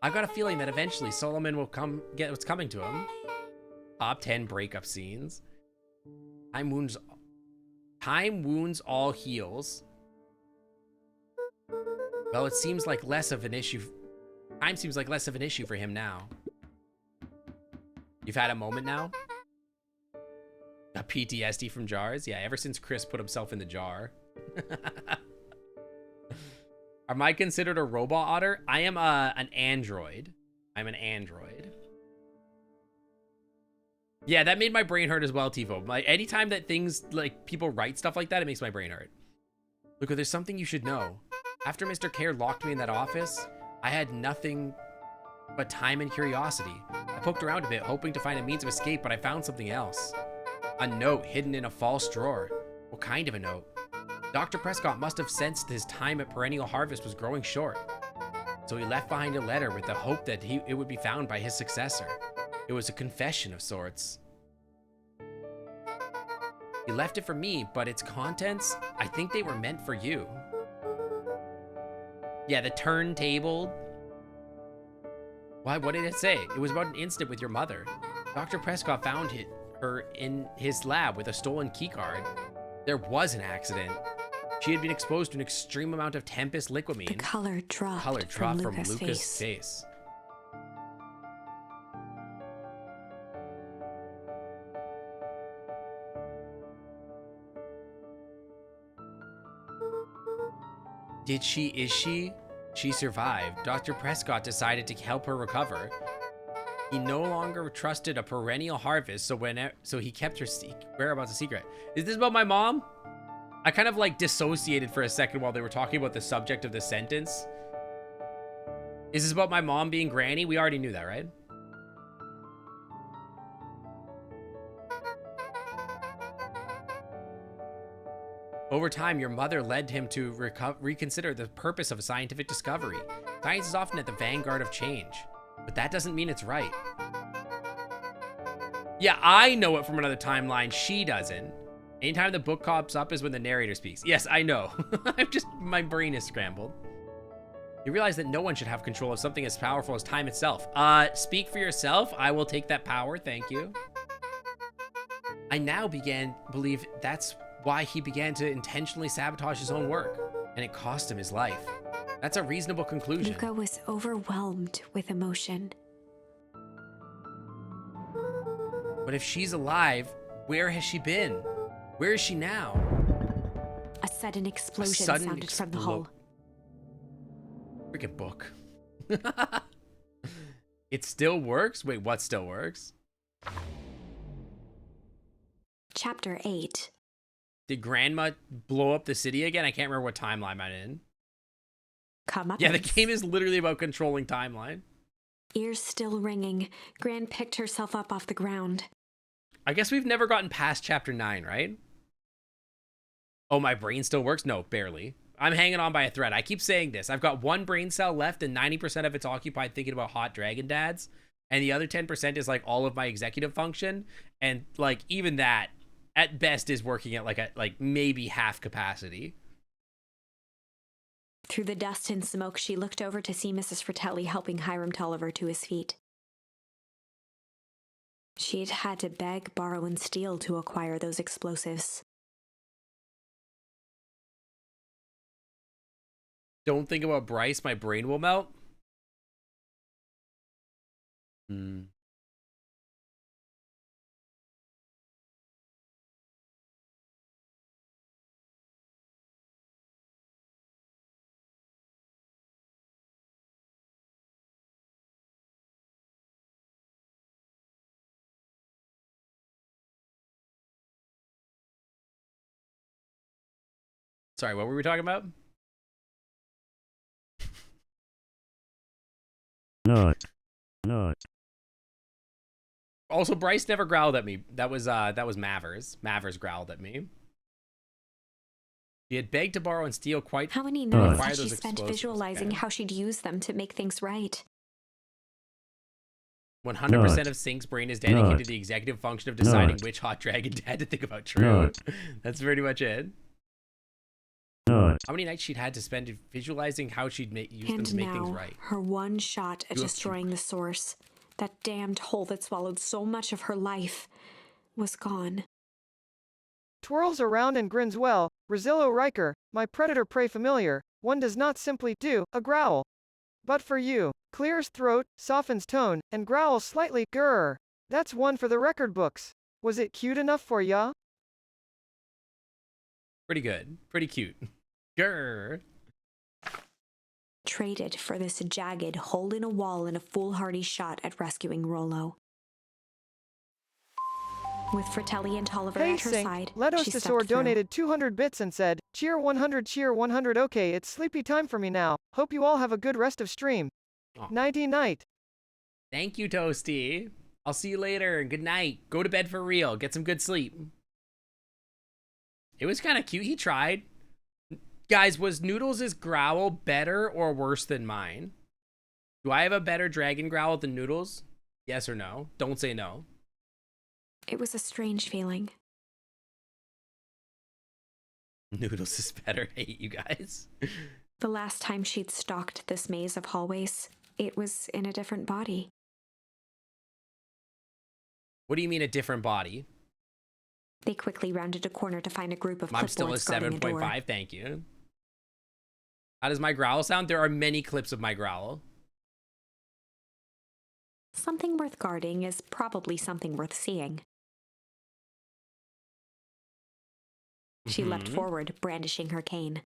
I've got a feeling that eventually Solomon will get what's coming to him. Top 10 breakup scenes. Time wounds all heals. Well, it seems like less of an issue. Time seems like less of an issue for him now. You've had a moment now? A PTSD from jars? Yeah, ever since Chris put himself in the jar. Am I considered a robot otter? I am an android. I'm an android. Yeah, that made my brain hurt as well, Tivo. Like, anytime that things, like, people write stuff like that, it makes my brain hurt. Look, there's something you should know. After Mr. Care locked me in that office, I had nothing but time and curiosity. I poked around a bit, hoping to find a means of escape, but I found something else. A note hidden in a false drawer. What kind of a note? Dr. Prescott must have sensed his time at Perennial Harvest was growing short. So he left behind a letter with the hope that it would be found by his successor. It was a confession of sorts. He left it for me, but its contents, I think they were meant for you. Yeah, the turntable. Why, what did it say? It was about an incident with your mother. Dr. Prescott found her in his lab with a stolen keycard. There was an accident. She had been exposed to an extreme amount of Tempest liquamine. The color dropped from Luca's face. Is she? She survived. Dr. Prescott decided to help her recover. He no longer trusted a Perennial Harvest, so he kept her whereabouts a secret. Is this about my mom? I kind of like dissociated for a second while they were talking about the subject of the sentence. Is this about my mom being Granny? We already knew that, right? Over time, your mother led him to reconsider the purpose of scientific discovery. Science is often at the vanguard of change, but that doesn't mean it's right. Yeah, I know it from another timeline. She doesn't. Anytime the book pops up is when the narrator speaks. Yes, I know. My brain is scrambled. You realize that no one should have control of something as powerful as time itself. Speak for yourself. I will take that power. Thank you. I now believe that's why he began to intentionally sabotage his own work, and it cost him his life. That's a reasonable conclusion. Luca was overwhelmed with emotion. But if she's alive, where has she been? Where is she now? A sudden explosion sounded from the hull. Freaking book. It still works? Wait, what still works? Chapter 8. Did Grandma blow up the city again? I can't remember what timeline I'm in. Yeah, the game is literally about controlling timeline. Ears still ringing, Gran picked herself up off the ground. I guess we've never gotten past chapter 9, right? Oh, my brain still works? No, barely. I'm hanging on by a thread. I keep saying this. I've got one brain cell left and 90% of it's occupied thinking about hot dragon dads. And the other 10% is like all of my executive function. And like even that at best is working at like maybe half capacity. Through the dust and smoke, she looked over to see Mrs. Fratelli helping Hiram Tolliver to his feet. She'd had to beg, borrow, and steal to acquire those explosives. Don't think about Bryce, my brain will melt. Sorry, what were we talking about? Not. Also, Bryce never growled at me. That was Mavers. Mavers growled at me. She had begged to borrow and steal quite. How many nights had she spent visualizing how she'd use them to make things right? 100% of Sync's brain is dedicated to the executive function of deciding which hot dragon dad to think about. True. That's pretty much it. How many nights she'd had to spend visualizing how she'd use them to make things right. Her one shot at destroying the source, that damned hole that swallowed so much of her life, was gone. Twirls around and grins well, Rosillo Riker, my predator-prey familiar, one does not simply do a growl. But for you, clears throat, softens tone, and growls slightly, grrr. That's one for the record books. Was it cute enough for ya? Pretty good. Pretty cute. Grrr. Traded for this jagged hole in a wall and a foolhardy shot at rescuing Rollo. With Fratelli and Tolliver at her side, Letos she stepped Tesor through. donated 200 bits and said, cheer 100, cheer 100. Okay, it's sleepy time for me now. Hope you all have a good rest of stream. Nighty night. Thank you, Toasty. I'll see you later. Good night. Go to bed for real. Get some good sleep. It was kind of cute. He tried. Guys, was Noodles' growl better or worse than mine? Do I have a better dragon growl than Noodles? Yes or no? Don't say no. It was a strange feeling. Noodles is better. Hate you guys. The last time she'd stalked this maze of hallways, it was in a different body. What do you mean a different body? They quickly rounded a corner to find a group of I'm still a clipboards guarding a door. 7.5, thank you. How does my growl sound? There are many clips of my growl. Something worth guarding is probably something worth seeing. She leapt forward, brandishing her cane.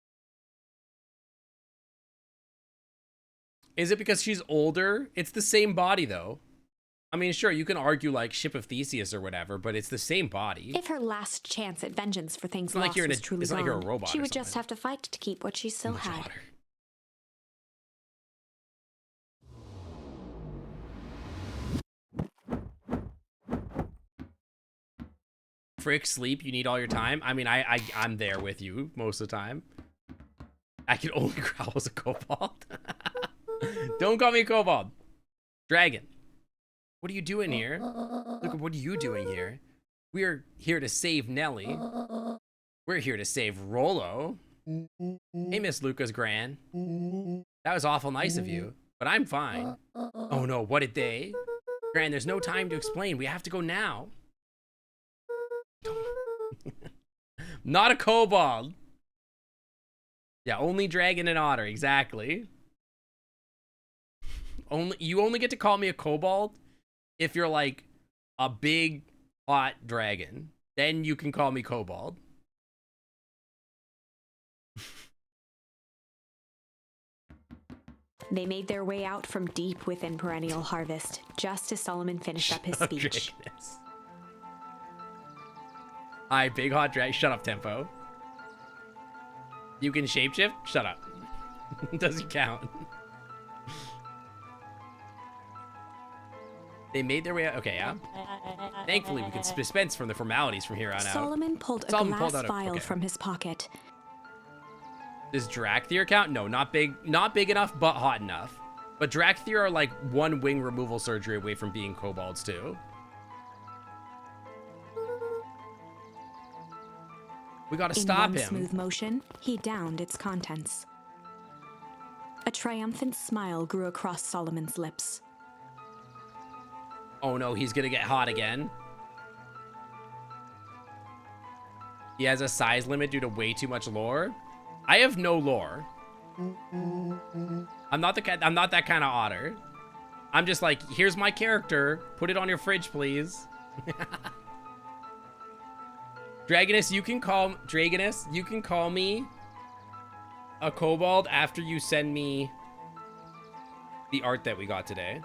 Is it because she's older? It's the same body, though. I mean, sure, you can argue, like, Ship of Theseus or whatever, but it's the same body. If her last chance at vengeance for things It's not like lost you're was truly it's not like you're a gone, robot she or would just something. have to fight to keep what she still Much had. hotter. Frick, sleep, you need all your time. I mean, I'm there with you most of the time. I can only growl as a kobold. Don't call me a kobold. Dragon. What are you doing here? Look, what are you doing here? We're here to save Nelly. We're here to save Rolo. Hey, Miss Lucas Gran. That was awful nice of you, but I'm fine. Oh no, what did they? Gran, there's no time to explain. We have to go now. Not a kobold. Yeah, only dragon and otter, exactly. You only get to call me a kobold if you're like a big hot dragon. Then you can call me kobold. They made their way out from deep within Perennial Harvest, just as Solomon finished up his speech. Hi, big hot dragon. Shut up, Tempo. You can shapeshift? Shut up. Doesn't count. They made their way out. Okay, yeah. Thankfully, we can dispense from the formalities from here on out. Solomon pulled a glass vial from his pocket. Does Drakthir count? No, not big enough, but hot enough. But Drakthir are like one wing removal surgery away from being kobolds too. We gotta stop him. In one smooth motion, he downed its contents. A triumphant smile grew across Solomon's lips. Oh no, he's gonna get hot again. He has a size limit due to way too much lore. I have no lore. I'm not that kind of otter. I'm just like, here's my character. Put it on your fridge, please. Dragoness, you can call me a kobold after you send me the art that we got today.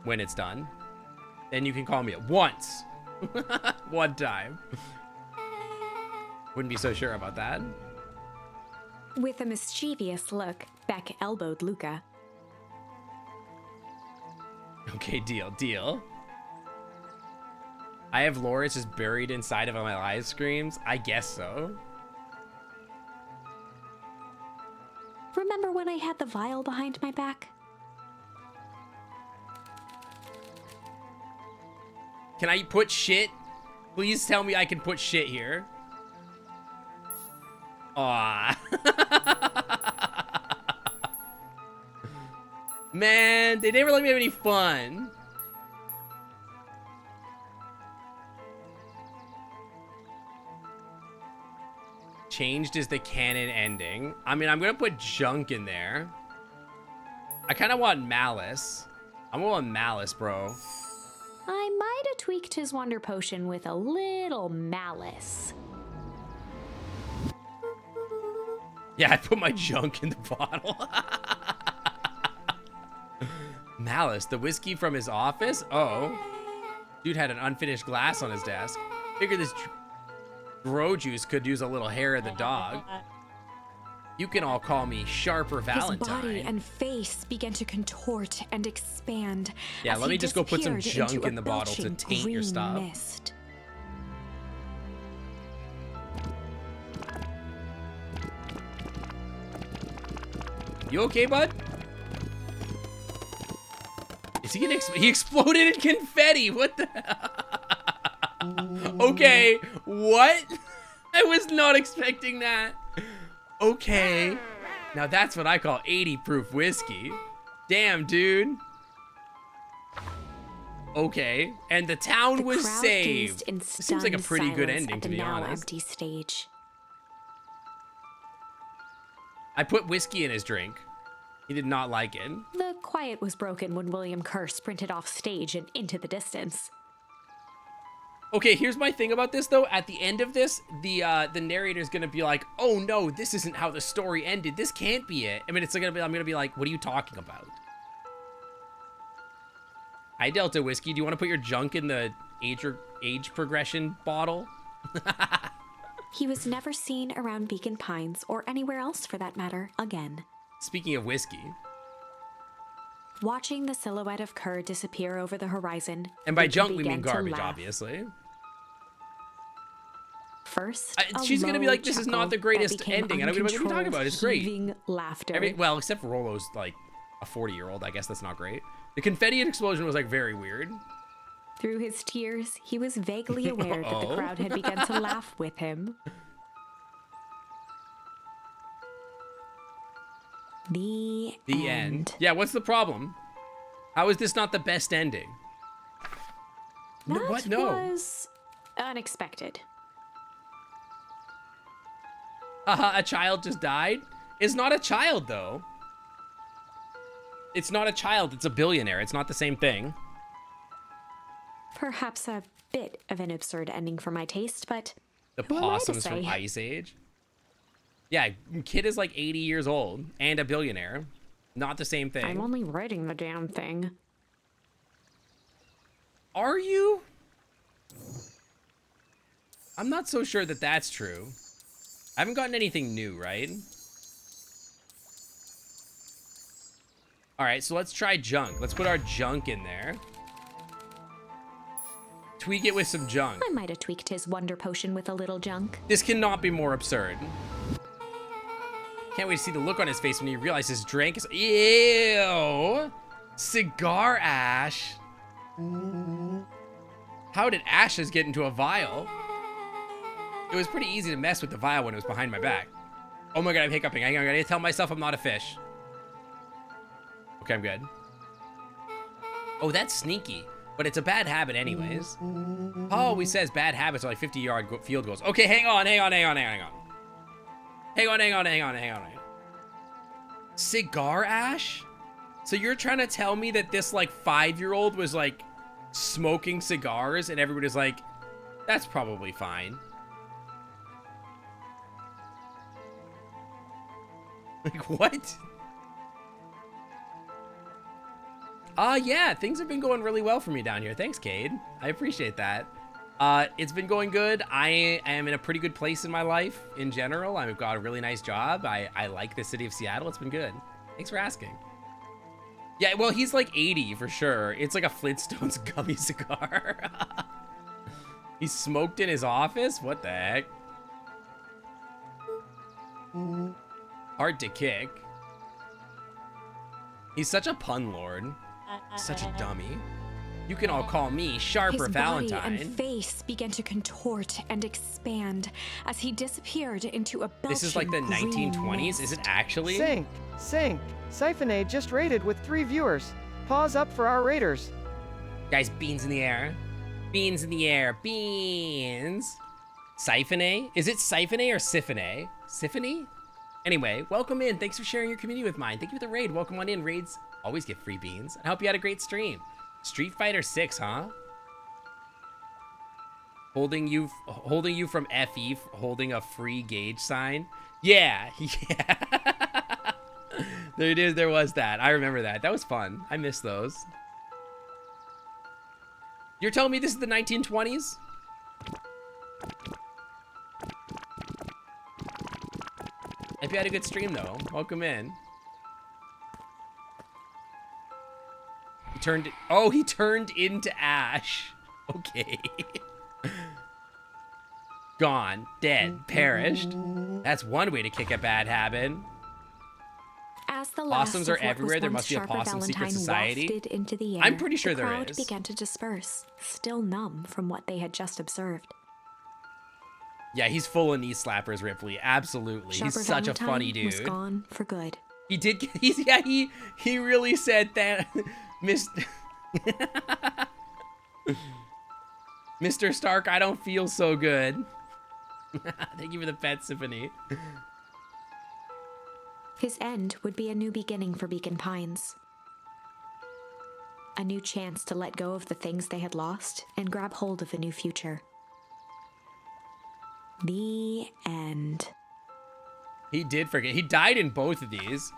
When it's done. Then you can call me it once. One time. Wouldn't be so sure about that. With a mischievous look, Beck elbowed Luca. Okay, deal. I have lore, it's just buried inside of my live streams? I guess so. Remember when I had the vial behind my back? Can I put shit? Please tell me I can put shit here. Aw. Man, they never let me have any fun. Changed is the canon ending. I mean, I'm gonna put junk in there. I kind of want malice. I'm gonna want malice, bro. I might have tweaked his wonder potion with a little malice. Yeah, I put my junk in the bottle. Malice, the whiskey from his office? Oh. Dude had an unfinished glass on his desk. Figured this grow juice could use a little hair of the dog. You can all call me Sharper Valentine. His body and face began to contort and expand. Yeah, as let he me just go put some disappeared junk into in the a bottle to belching taint your green stuff. Mist. You okay, bud? Is he gonna he exploded in confetti? What the Okay, what? I was not expecting that. Okay. Now that's what I call 80 proof whiskey. Damn, dude. Okay, and the town was crowd saved. gazed in This seems like a stunned pretty good silence ending, at to the be now honest. empty stage. I put whiskey in his drink. He did not like it. The quiet was broken when William Kerr sprinted off stage and into the distance. Okay, here's my thing about this though. At the end of this, the narrator's gonna be like, "Oh no, this isn't how the story ended. This can't be it." I mean, I'm gonna be like, "What are you talking about?" Hi, Delta Whiskey. Do you want to put your junk in the age progression bottle? He was never seen around Beacon Pines, or anywhere else for that matter, again. Speaking of whiskey. Watching the silhouette of Kerr disappear over the horizon, And by Beacon junk, we began mean to garbage, laugh. obviously. First, She's gonna be low like, "This is not chuckle the greatest that became ending." And I'm gonna be like, "What are you talking about? It's great." heaving laughter. Well, except for Rolo's like a 40-year-old. I guess that's not great. The confetti explosion was like very weird. Through his tears, he was vaguely aware that the crowd had begun to laugh with him. The end. Yeah, what's the problem? How is this not the best ending? That What? No. was unexpected. A child just died? It's not a child, though. It's not a child, it's a billionaire. It's not the same thing. Perhaps a bit of an absurd ending for my taste, but The who am I to possums from say? Ice Age. Yeah, kid is like 80 years old and a billionaire. Not the same thing. I'm only writing the damn thing. Are you? I'm not so sure that that's true. I haven't gotten anything new, right? All right, so let's try junk. Let's put our junk in there. Tweak it with some junk. I might have tweaked his wonder potion with a little junk. This cannot be more absurd. Can't wait to see the look on his face when he realizes his drink is... Ew! Cigar ash. How did ashes get into a vial? It was pretty easy to mess with the vial when it was behind my back. Oh my god, I'm hiccuping. Hang on, I gotta tell myself I'm not a fish. Okay, I'm good. Oh, that's sneaky. But it's a bad habit anyways. Paul always says bad habits are like 50-yard field goals. Okay, hang on. Cigar ash? So you're trying to tell me that this like 5-year-old was like smoking cigars and everybody was like, that's probably fine. Like, what? Yeah, things have been going really well for me down here. Thanks, Cade. I appreciate that. It's been going good. I am in a pretty good place in my life in general. I've got a really nice job. I like the city of Seattle. It's been good. Thanks for asking. Yeah, well, he's like 80 for sure. It's like a Flintstones gummy cigar. He smoked in his office? What the heck? Hard to kick. He's such a pun lord. Such a dummy. You can all call me Sharper His Valentine. body and face began to contort and expand as he disappeared into a belching This is like the green 1920s? mist. Is it actually? Sync. Siphonade just rated with 3 viewers. Pause up for our raiders. Guys, beans in the air. Beans in the air. Beans. Siphone? Is it Siphone or Siphone? Siphone? Anyway, welcome in. Thanks for sharing your community with mine. Thank you for the raid. Welcome on in. Raids always give free beans. I hope you had a great stream. Street Fighter 6, huh? Holding you from FE, holding a free gauge sign. Yeah. There it is. There was that. I remember that. That was fun. I miss those. You're telling me this is the 1920s? Hope you had a good stream, though. Welcome in. He turned... Oh, he turned into ash. Okay. Gone. Dead. Perished. That's one way to kick a bad habit. As the last Possums of are what was everywhere. There once must be a Sharper possum secret Valentine society. wafted into the air, I'm pretty sure the there crowd is. began to disperse, still numb from what they had just observed. Yeah, he's full of knee slappers, Ripley. Absolutely. Sharper He's such Valentine a funny dude. was gone for good. He did. He really said that, Mr. Stark. I don't feel so good. Thank you for the pet symphony. His end would be a new beginning for Beacon Pines. A new chance to let go of the things they had lost and grab hold of a new future. The end. He did forget. He died in both of these.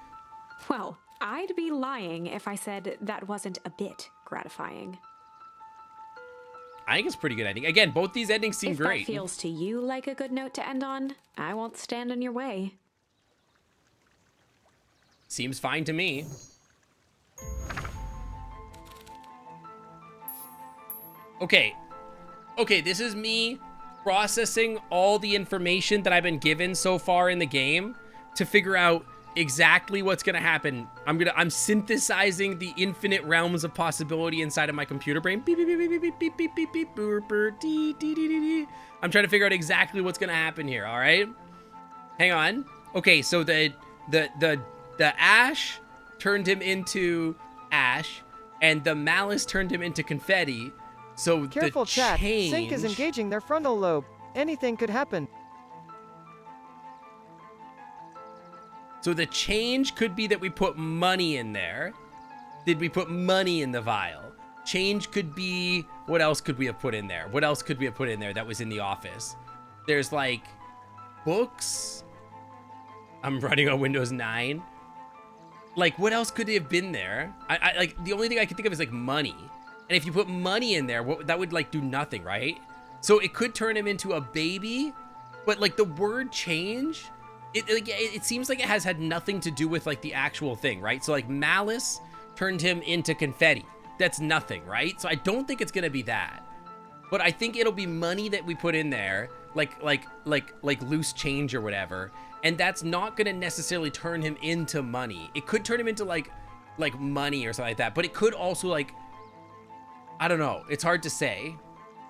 Well, I'd be lying if I said that wasn't a bit gratifying. I think it's pretty good ending. Again, both these endings seem If great. that feels to you like a good note to end on, I won't stand in your way. Seems fine to me. Okay. Okay, this is me processing all the information that I've been given so far in the game to figure out exactly what's gonna happen. I'm synthesizing the infinite realms of possibility inside of my computer brain. Beep, beep, beep, beep, beep, beep, beep, beep, beep, boop, dee, dee, dee, dee, dee. I'm trying to figure out exactly what's gonna happen here, all right? Hang on. Okay, so the ash turned him into ash, and the malice turned him into confetti. So Careful, the chat. change... Sync is engaging their frontal lobe. Anything could happen. So the change could be that we put money in there. Did we put money in the vial? Change could be... What else could we have put in there? What else could we have put in there that was in the office? There's like books. I'm running on Windows 9. Like, what else could have been there? I like, the only thing I can think of is like money. And if you put money in there, that would like do nothing, right? So it could turn him into a baby, but like the word change, it seems like it has had nothing to do with like the actual thing, right? So like malice turned him into confetti. That's nothing, right? So I don't think it's gonna be that. But I think it'll be money that we put in there, like loose change or whatever. And that's not gonna necessarily turn him into money. It could turn him into like money or something like that. But it could also like, I don't know. It's hard to say.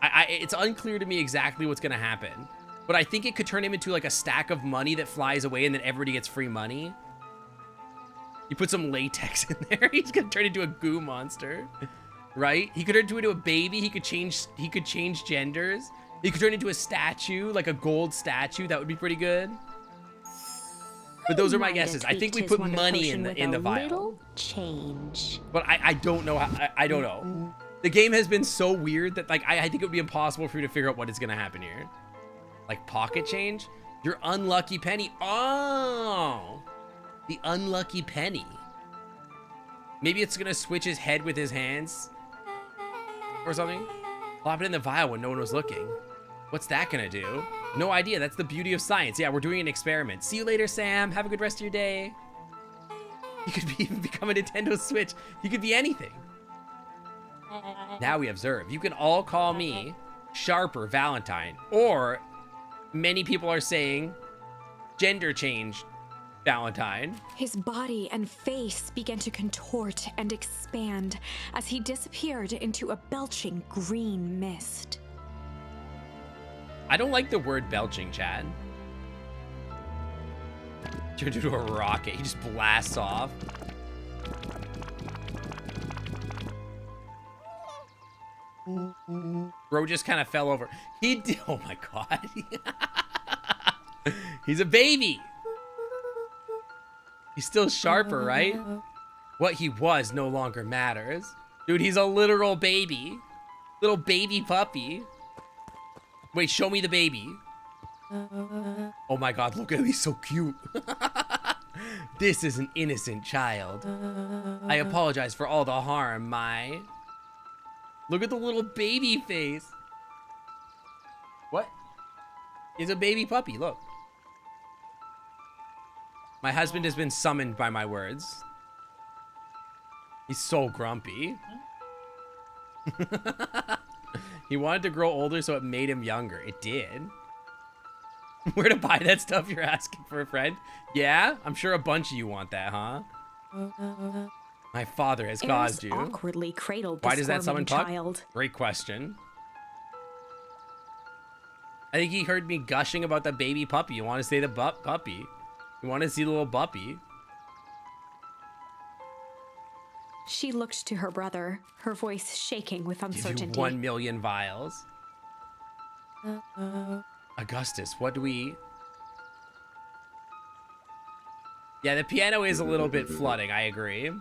It's unclear to me exactly what's gonna happen. But I think it could turn him into like a stack of money that flies away and then everybody gets free money. You put some latex in there, he's gonna turn into a goo monster. Right? He could turn into a baby, he could change genders. He could turn into a statue, like a gold statue. That would be pretty good. But those are my guesses. I think we put money in the vial. Little change. But I don't know how, I don't know. The game has been so weird that like I think it would be impossible for you to figure out what is gonna happen here. Like pocket change? Your unlucky penny. Oh, the unlucky penny. Maybe it's gonna switch his head with his hands or something. Plop it in the vial when no one was looking. What's that gonna do? No idea. That's the beauty of science. Yeah, we're doing an experiment. See you later, Sam. Have a good rest of your day. He could even become a Nintendo Switch. He could be anything. Now we observe. You can all call me Sharper Valentine, or many people are saying gender change Valentine. His body and face began to contort and expand as he disappeared into a belching green mist. I don't like the word belching, Chad. Turned into a rocket. He just blasts off. Bro just kind of fell over. He did. Oh my god. He's a baby. He's still Sharper, right? What he was no longer matters. Dude, he's a literal baby. Little baby puppy. Wait, show me the baby. Oh my god, look at him. He's so cute. This is an innocent child. I apologize for all the harm, my... Look at the little baby face. What? He's a baby puppy, look. My husband has been summoned by my words. He's so grumpy. He wanted to grow older, so it made him younger. It did. Where to buy that stuff you're asking for a friend? Yeah, I'm sure a bunch of you want that, huh? My father has caused you. Awkwardly cradled the Why does that summon Puck? child. Great question. I think he heard me gushing about the baby puppy. You want to say the puppy? You want to see the little puppy? She looked to her brother, her voice shaking with Give you uncertainty. 1 million vials. Augustus, what do we eat? Yeah, the piano is a little bit flooding, I agree.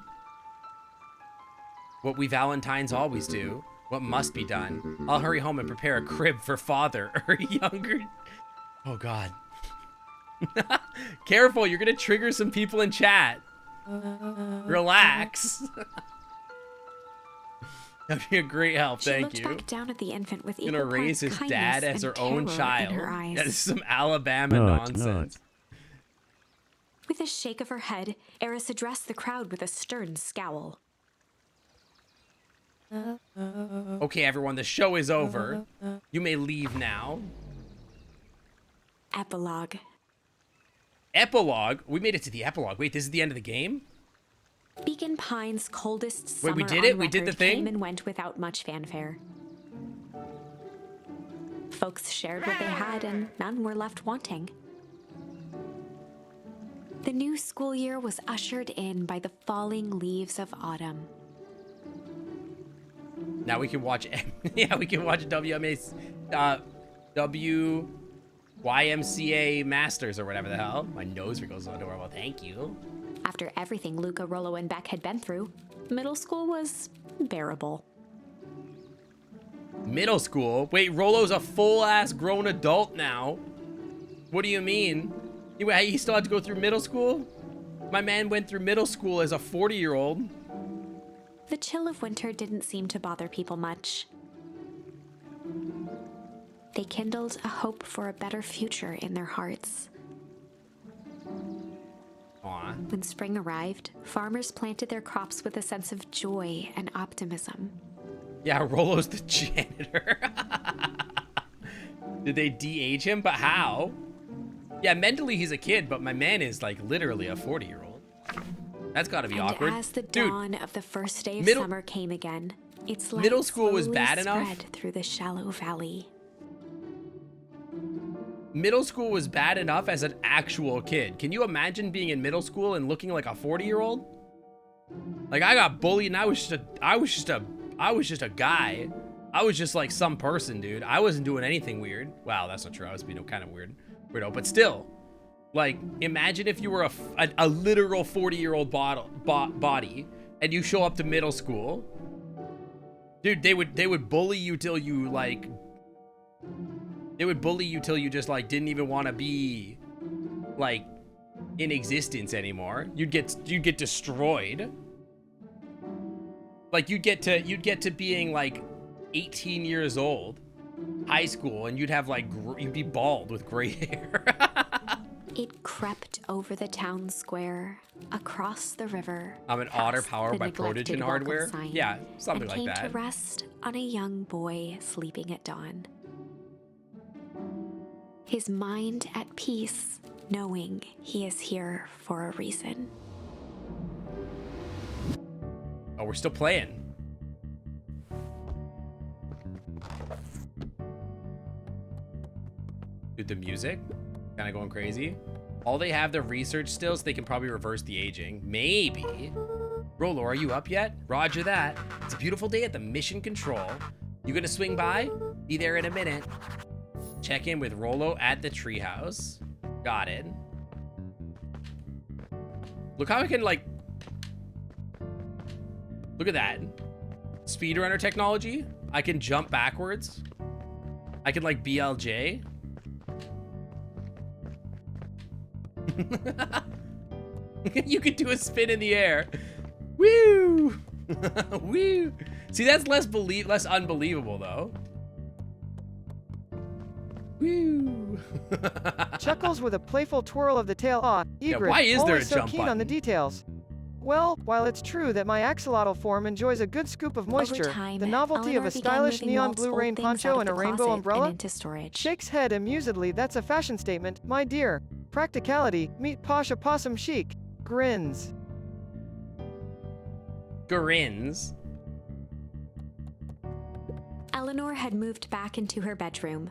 What we Valentines always do. What must be done. I'll hurry home and prepare a crib for father or younger. Oh, God. Careful, you're going to trigger some people in chat. Relax. That'd be a great help, thank She you. looked back down at the infant with Gonna equal raise parts his dad kindness as her and own terror child. in her eyes. That is some Alabama nonsense. With a shake of her head, Eris addressed the crowd with a stern scowl. Okay, everyone, the show is over. You may leave now. Epilogue. Epilogue? We made it to the epilogue. Wait, this is the end of the game? Beacon Pine's coldest Wait, summer we did it? on We did the record thing? came and went without much fanfare. Folks shared what they had, and none were left wanting. The new school year was ushered in by the falling leaves of autumn. Now we can watch, yeah, we can watch YMCA Masters or whatever the hell. My nose wriggles on the door. Well, thank you. After everything Luca, Rollo, and Beck had been through, middle school was bearable. Middle school? Wait, Rollo's a full-ass grown adult now. What do you mean? He still had to go through middle school? My man went through middle school as a 40-year-old. The chill of winter didn't seem to bother people much. They kindled a hope for a better future in their hearts. Aw. When spring arrived, farmers planted their crops with a sense of joy and optimism. Yeah, Rollo's the janitor. Did they de-age him? But how? Yeah, mentally he's a kid, but my man is like literally a 40-year-old. That's gotta be And awkward. as the Dude, dawn of the first day of middle- summer came again, its light Middle school was slowly bad enough? spread through the shallow valley. middle school was bad enough as an actual kid. Can you imagine being in middle school and looking like a 40-year-old? Like, I got bullied and I was just a guy. I was just like some person, dude. I wasn't doing anything weird. Wow, that's not true. I was being kind of weirdo, but still. Like, imagine if you were a literal 40-year-old body and you show up to middle school. Dude, they would bully you till you like just like didn't even want to be like in existence anymore. You'd get destroyed. Like you'd get to being like 18 years old, high school, and you'd have like you'd be bald with gray hair. It crept over the town square, across the river. I'm an otter past powered the by neglected Protogen welcome hardware. sign, Yeah, something and like came that. to rest on a young boy sleeping at dawn. His mind at peace, knowing he is here for a reason. Oh, we're still playing. Dude, the music kind of going crazy. All they have the research still, so they can probably reverse the aging. Maybe. Rollo, are you up yet? Roger that. It's a beautiful day at the mission control. You gonna swing by? Be there in a minute. Check in with Rollo at the treehouse. Got it. Look how I can like... Look at that. Speedrunner technology. I can jump backwards. I can like BLJ. You could do a spin in the air. Woo! Woo! See, that's less unbelievable though. Woo! Chuckles with a playful twirl of the tail. Ah, Egret, why is there always a so jump keen on the button? details. Well, while it's true that my axolotl form enjoys a good scoop of moisture, Over time, the novelty of Eleanor a began stylish moving neon Walt's blue old rain things poncho out and a of the rainbow closet umbrella and into storage. shakes head amusedly. That's a fashion statement, my dear. Practicality, meet posh opossum chic. Grins. Grins. Eleanor had moved back into her bedroom.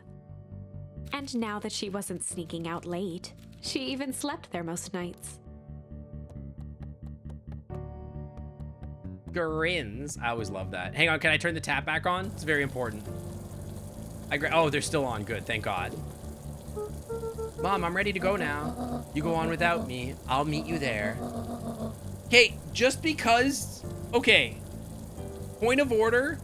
And now that she wasn't sneaking out late, she even slept there most nights. Grins. I always love that. Hang on, can I turn the tap back on? It's very important. Oh, they're still on. Good, thank God. Mom, I'm ready to go now. You go on without me. I'll meet you there. Okay, just because... Okay. Point of order.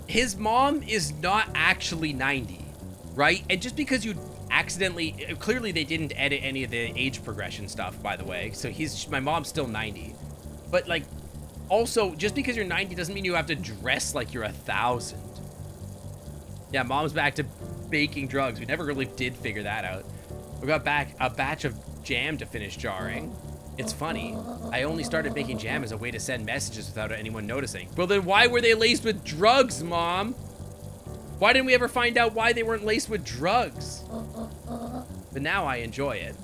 His mom is not actually 90, right? And just because you accidentally... Clearly, they didn't edit any of the age progression stuff, by the way. So my mom's still 90. But, like, also, just because you're 90 doesn't mean you have to dress like you're 1,000. Yeah, mom's back to baking drugs. We never really did figure that out. We got back a batch of jam to finish jarring. It's funny. I only started making jam as a way to send messages without anyone noticing. Well, then why were they laced with drugs, Mom? Why didn't we ever find out why they weren't laced with drugs? But now I enjoy it.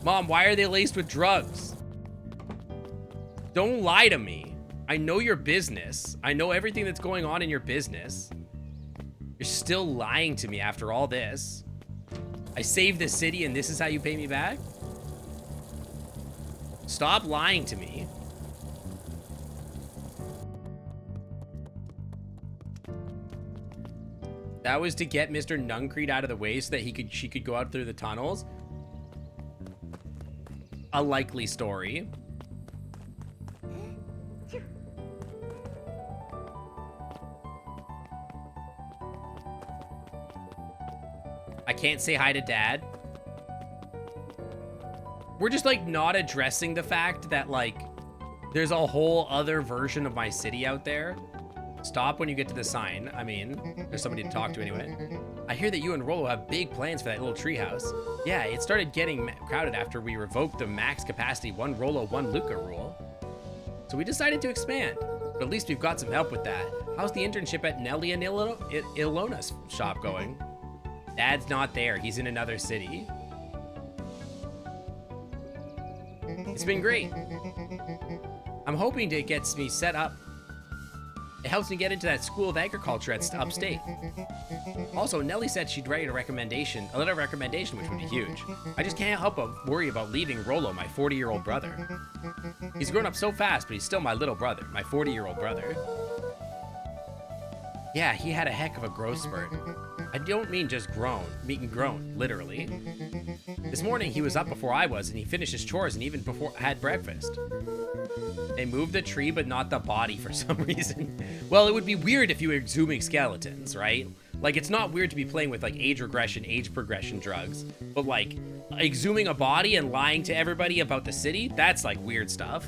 Mom, why are they laced with drugs? Don't lie to me. I know your business. I know everything that's going on in your business. You're still lying to me after all this. I saved the city and this is how you pay me back? Stop lying to me. That was to get Mr. Nuncreed out of the way so that she could go out through the tunnels. A likely story. I can't say hi to Dad. We're just, like, not addressing the fact that, like, there's a whole other version of my city out there. Stop when you get to the sign. I mean, there's somebody to talk to anyway. I hear that you and Rollo have big plans for that little treehouse. Yeah, it started getting crowded after we revoked the max capacity 1 Rollo, 1 Luca rule. So we decided to expand. But at least we've got some help with that. How's the internship at Nelly and Ilona's shop going? Dad's not there. He's in another city. It's been great. I'm hoping it gets me set up. It helps me get into that school of agriculture at upstate. Also, Nellie said she'd write a letter of recommendation, which would be huge. I just can't help but worry about leaving Rollo, my 40-year-old brother. He's grown up so fast, but he's still my little brother, my 40-year-old brother. Yeah, he had a heck of a growth spurt. I don't mean just grown, literally. This morning he was up before I was, and he finished his chores and even had breakfast. They moved the tree, but not the body for some reason. Well, it would be weird if you were exhuming skeletons, right? Like, it's not weird to be playing with, like, age progression drugs. But, like, exhuming a body and lying to everybody about the city, that's, like, weird stuff.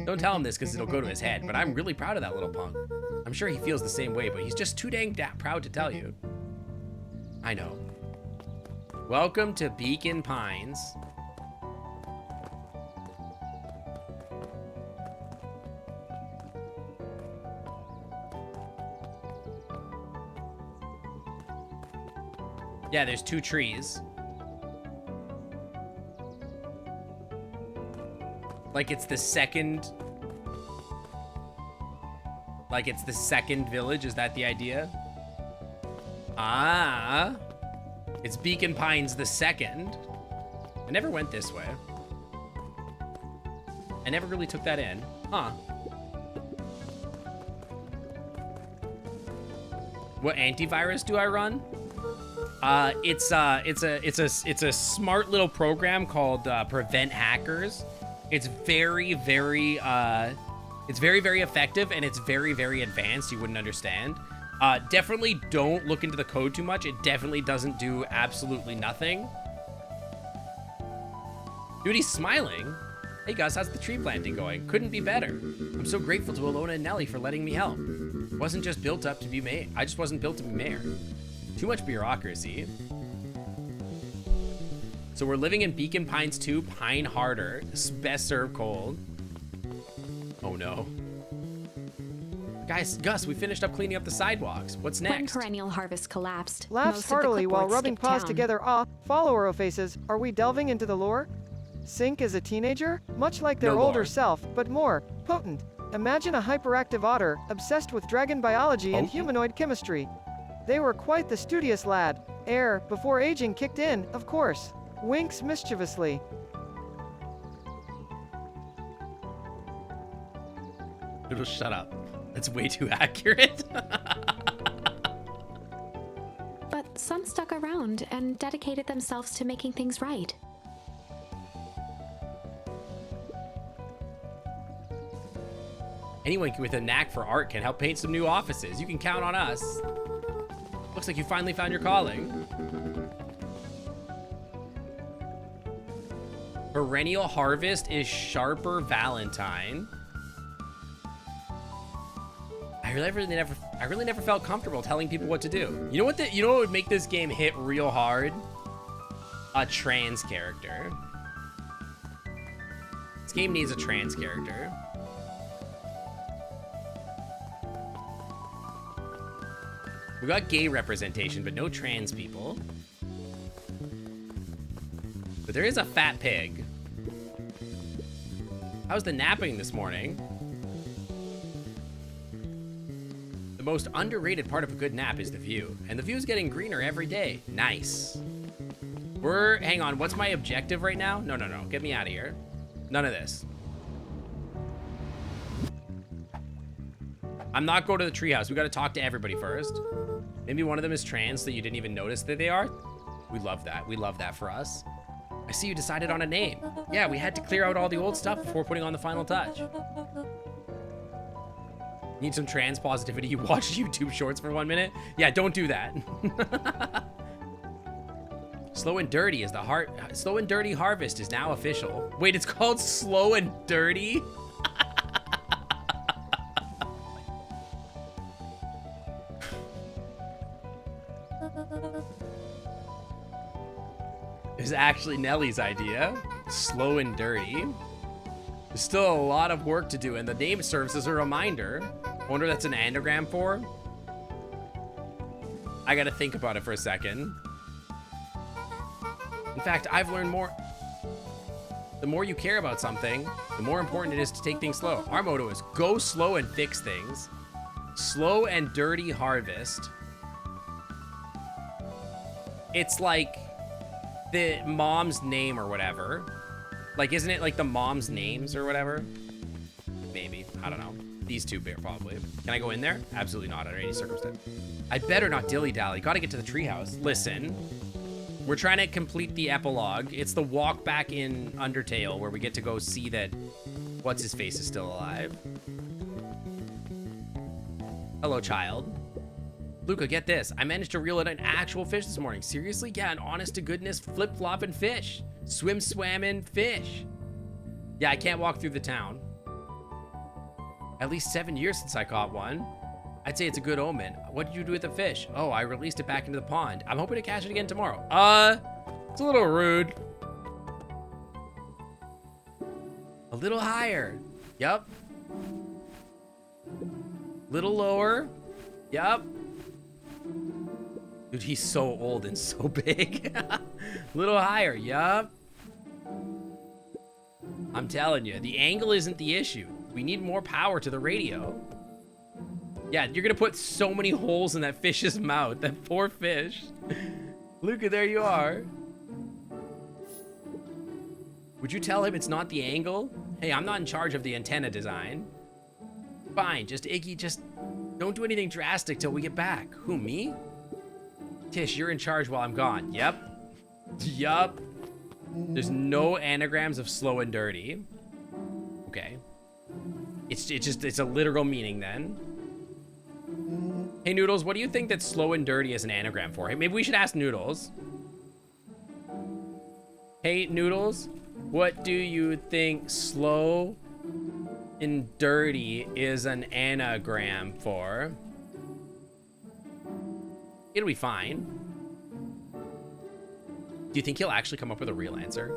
Don't tell him this because it'll go to his head, but I'm really proud of that little punk. I'm sure he feels the same way, but he's just too dang proud to tell you. I know. Welcome to Beacon Pines. Yeah, there's 2 trees. Like it's the second... Like it's the second village, is that the idea? Ah. It's Beacon Pines the second. I never went this way. I never really took that in. Huh. What antivirus do I run? It's a smart little program called Prevent Hackers. It's very, very effective, and it's very, very advanced. You wouldn't understand. Definitely don't look into the code too much. It definitely doesn't do absolutely nothing. Dude, he's smiling. Hey Gus, how's the tree planting going? Couldn't be better. I'm so grateful to Ilona and Nellie for letting me help. Wasn't just built up to be mayor. I just wasn't built to be mayor. Too much bureaucracy. So we're living in Beacon Pines 2, Pine Harder. Best served cold. Oh no. Guys, Gus, we finished up cleaning up the sidewalks. What's When next? Perennial Harvest collapsed, Laughs most of the heartily while clipboards rubbing skipped paws town. together. Ah, follower faces. Are we delving into the lore? Sink is a teenager, much like their No older lore. self, but more potent. Imagine a hyperactive otter, obsessed with dragon biology and Potent? humanoid chemistry. They were quite the studious lad. Heir, before aging kicked in, of course. Winks mischievously. Noodles, shut up. That's way too accurate. But some stuck around and dedicated themselves to making things right. Anyone with a knack for art can help paint some new offices. You can count on us. Looks like you finally found your calling. Perennial Harvest is Sharper Valentine. I really never felt comfortable telling people what to do. You know what would make this game hit real hard? A trans character. This game needs a trans character. We got gay representation, but no trans people. But there is a fat pig. How's the napping this morning? The most underrated part of a good nap is the view, and the view's getting greener every day. Nice. Hang on, what's my objective right now? No, get me out of here. None of this. I'm not going to the treehouse. We got to talk to everybody first. Maybe one of them is trans, so you didn't even notice that they are. We love that. We love that for us. I see you decided on a name. Yeah, we had to clear out all the old stuff before putting on the final touch. Need some trans positivity? You watch YouTube shorts for 1 minute? Yeah, don't do that. Slow and Dirty Harvest is now official. Wait, it's called Slow and Dirty? It's actually Nellie's idea. Slow and Dirty. There's still a lot of work to do, and the name serves as a reminder. I wonder what that's an anagram for. I gotta think about it for a second. In fact, I've learned more. The more you care about something, the more important it is to take things slow. Our motto is go slow and fix things. Slow and Dirty Harvest. It's like the mom's name or whatever. Like, isn't it like the mom's names or whatever? Maybe. I don't know. These two probably. Can I go in there? Absolutely not under any circumstance. I better not dilly-dally. Gotta get to the treehouse. Listen. We're trying to complete the epilogue. It's the walk back in Undertale where we get to go see that what's-his-face is still alive. Hello, child. Luca, get this. I managed to reel in an actual fish this morning. Seriously? Yeah, an honest-to-goodness flip-flopping fish. Swam-in fish. Yeah, I can't walk through the town. At least 7 years since I caught one. I'd say it's a good omen. What did you do with the fish? Oh, I released it back into the pond. I'm hoping to catch it again tomorrow. It's a little rude. A little higher. Yup. Little lower. Yup. Dude, he's so old and so big. Little higher. Yup. I'm telling you, the angle isn't the issue. We need more power to the radio. Yeah, you're gonna put so many holes in that fish's mouth. That poor fish. Luca, there you are. Would you tell him it's not the angle? Hey, I'm not in charge of the antenna design. Fine, Iggy, just don't do anything drastic till we get back. Who, me? Tish, you're in charge while I'm gone. Yep. Yup. There's no anagrams of slow and dirty. Okay. It's a literal meaning then. Hey, Noodles, what do you think that slow and dirty is an anagram for? Hey, maybe we should ask Noodles. Hey, Noodles, what do you think slow and dirty is an anagram for? It'll be fine. Do you think he'll actually come up with a real answer?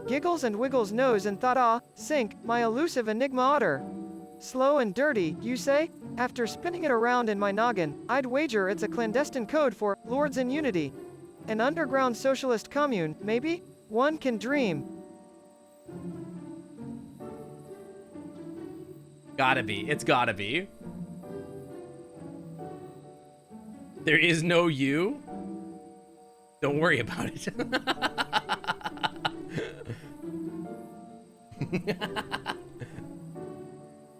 Giggles and wiggles nose and thought, ah, sink, my elusive enigma otter. Slow and dirty, you say? After spinning it around in my noggin, I'd wager it's a clandestine code for Lords in Unity. An underground socialist commune, maybe? One can dream. Gotta be. It's gotta be. There is no you. Don't worry about it.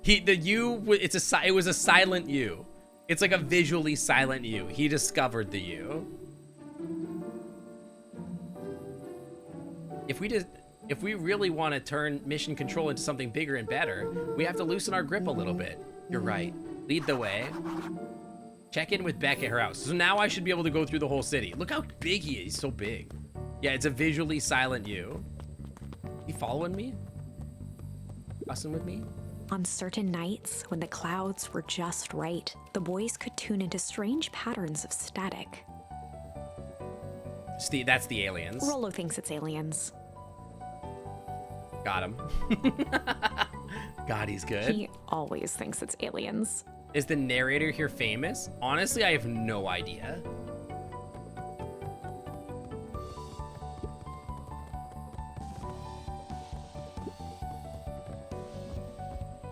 It was a silent you. It's like a visually silent you. He discovered the you. If we really want to turn mission control into something bigger and better, we have to loosen our grip a little bit. You're right. Lead the way. Check in with Beck at her house. So now I should be able to go through the whole city. Look how big he is. He's so big. Yeah, it's a visually silent you. He following me? Fussing with me? On certain nights, when the clouds were just right, the boys could tune into strange patterns of static. Steve, that's the aliens. Rollo thinks it's aliens. Got him. God, he's good. He always thinks it's aliens. Is the narrator here famous? Honestly, I have no idea.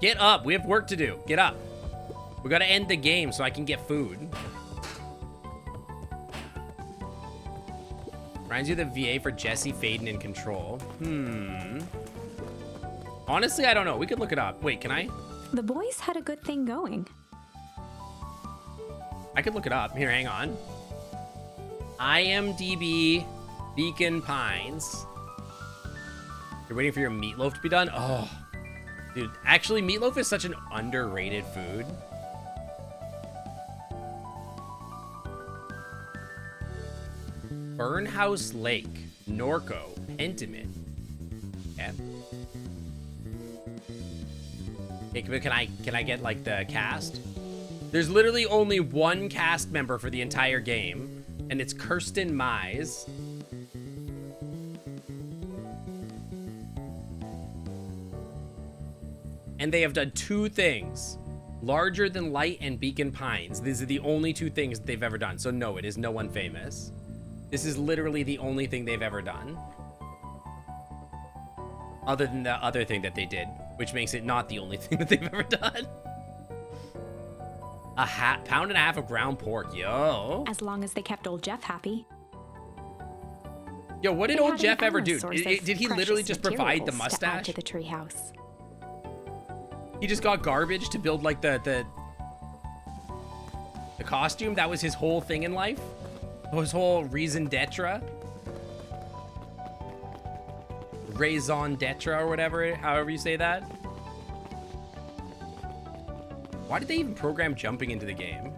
Get up. We have work to do. Get up. We gotta end the game so I can get food. Reminds you of the VA for Jesse Faden in Control. Honestly, I don't know. We could look it up. Wait, can I? The boys had a good thing going. I could look it up. Here, hang on. IMDb Beacon Pines. You're waiting for your meatloaf to be done? Oh, dude. Actually, meatloaf is such an underrated food. Burnhouse Lake, Norco, Pentiment. Yeah. Okay, can I get like the cast? There's literally only one cast member for the entire game, and it's Kirsten Mize. And they have done two things. Larger Than Light and Beacon Pines. These are the only two things that they've ever done. So no, it is no one famous. This is literally the only thing they've ever done. Other than the other thing that they did, which makes it not the only thing that they've ever done. A pound and a half of ground pork, yo. As long as they kept old Jeff happy. Yo, what did They old had Jeff an ever do? endless source of Did he precious literally just provide the materials to add mustache? to the treehouse? He just got garbage to build like the costume? That was his whole thing in life? His whole raison d'etre? Raison d'etre or whatever, however you say that. Why did they even program jumping into the game?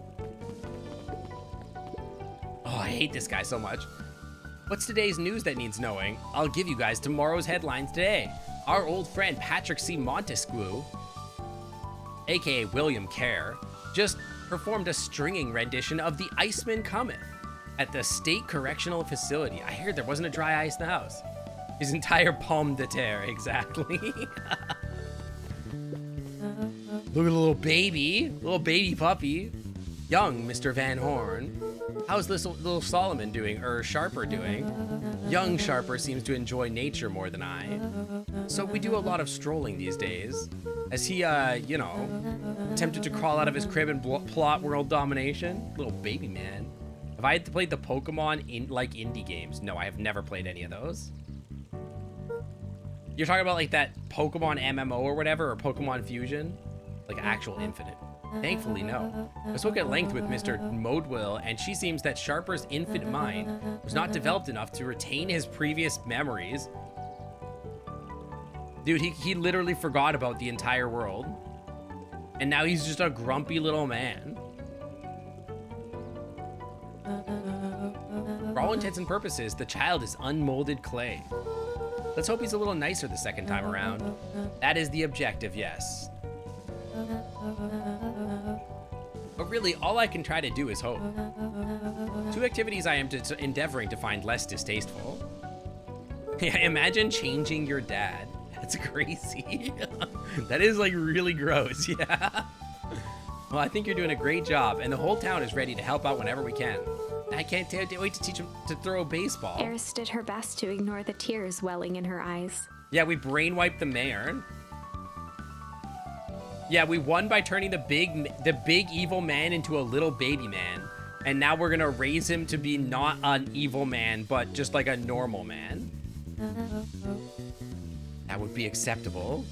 Oh, I hate this guy so much. What's today's news that needs knowing? I'll give you guys tomorrow's headlines today. Our old friend Patrick C. Montesquieu, aka William Kerr, just performed a stringing rendition of The Iceman Cometh at the State Correctional Facility. I heard there wasn't a dry ice in the house. His entire pomme de terre, exactly. Look at the little baby puppy. Young Mr. Van Horn. How's this little Solomon doing, or Sharper doing? Young Sharper seems to enjoy nature more than I. So we do a lot of strolling these days. As he, you know, attempted to crawl out of his crib and plot world domination. Little baby man. Have I played the Pokemon indie games? No, I have never played any of those. You're talking about like that Pokemon MMO or whatever, or Pokemon Fusion? Like actual Infinite. Thankfully, no. I spoke at length with Mr. Modewell, and she seems that Sharper's infant mind was not developed enough to retain his previous memories. Dude, he literally forgot about the entire world. And now he's just a grumpy little man. For all intents and purposes, the child is unmolded clay. Let's hope he's a little nicer the second time around. That is the objective, yes. But really, all I can try to do is hope. 2 activities I am endeavoring to find less distasteful. Imagine changing your dad. That's crazy. That is like really gross, yeah. Well, I think you're doing a great job, and the whole town is ready to help out whenever we can. I can't wait to teach him to throw a baseball. Eris did her best to ignore the tears welling in her eyes. Yeah, we brainwiped the mayor. Yeah, we won by turning the big evil man into a little baby man. And now we're gonna raise him to be not an evil man, but just like a normal man. That would be acceptable.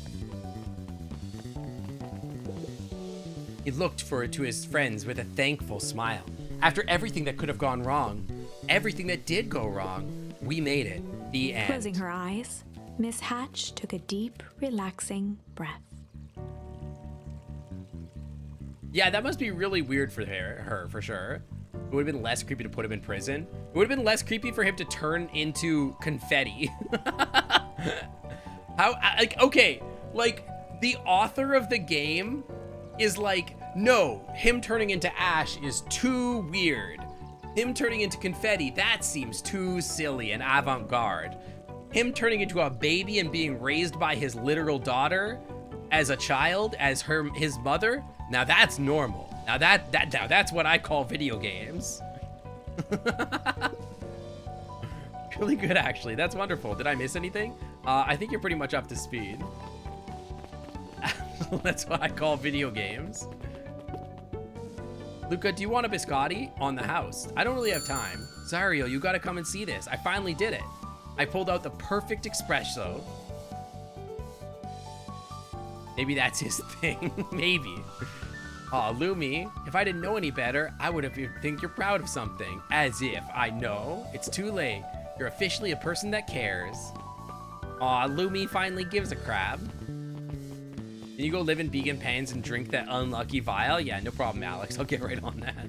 He looked to his friends with a thankful smile. After everything that could have gone wrong, everything that did go wrong, we made it. The end. Closing her eyes, Miss Hatch took a deep, relaxing breath. Yeah, that must be really weird for her for sure. It would have been less creepy to put him in prison. It would have been less creepy for him to turn into confetti. Okay, like, the author of the game is like, no, him turning into ash is too weird. Him turning into confetti, that seems too silly and avant-garde. Him turning into a baby and being raised by his literal daughter as a child, as his mother, now that's normal. Now that's what I call video games. Really good, actually. That's wonderful. Did I miss anything? I think you're pretty much up to speed. That's what I call video games. Luca, do you want a biscotti? On the house. I don't really have time. Zario, you gotta come and see this. I finally did it. I pulled out the perfect espresso. Maybe that's his thing. Maybe. Aw, Lumi, if I didn't know any better, I would have think you're proud of something. As if I know. It's too late. You're officially a person that cares. Aw, Lumi finally gives a crap. Can you go live in vegan pens and drink that unlucky vial? Yeah, no problem, Alex. I'll get right on that.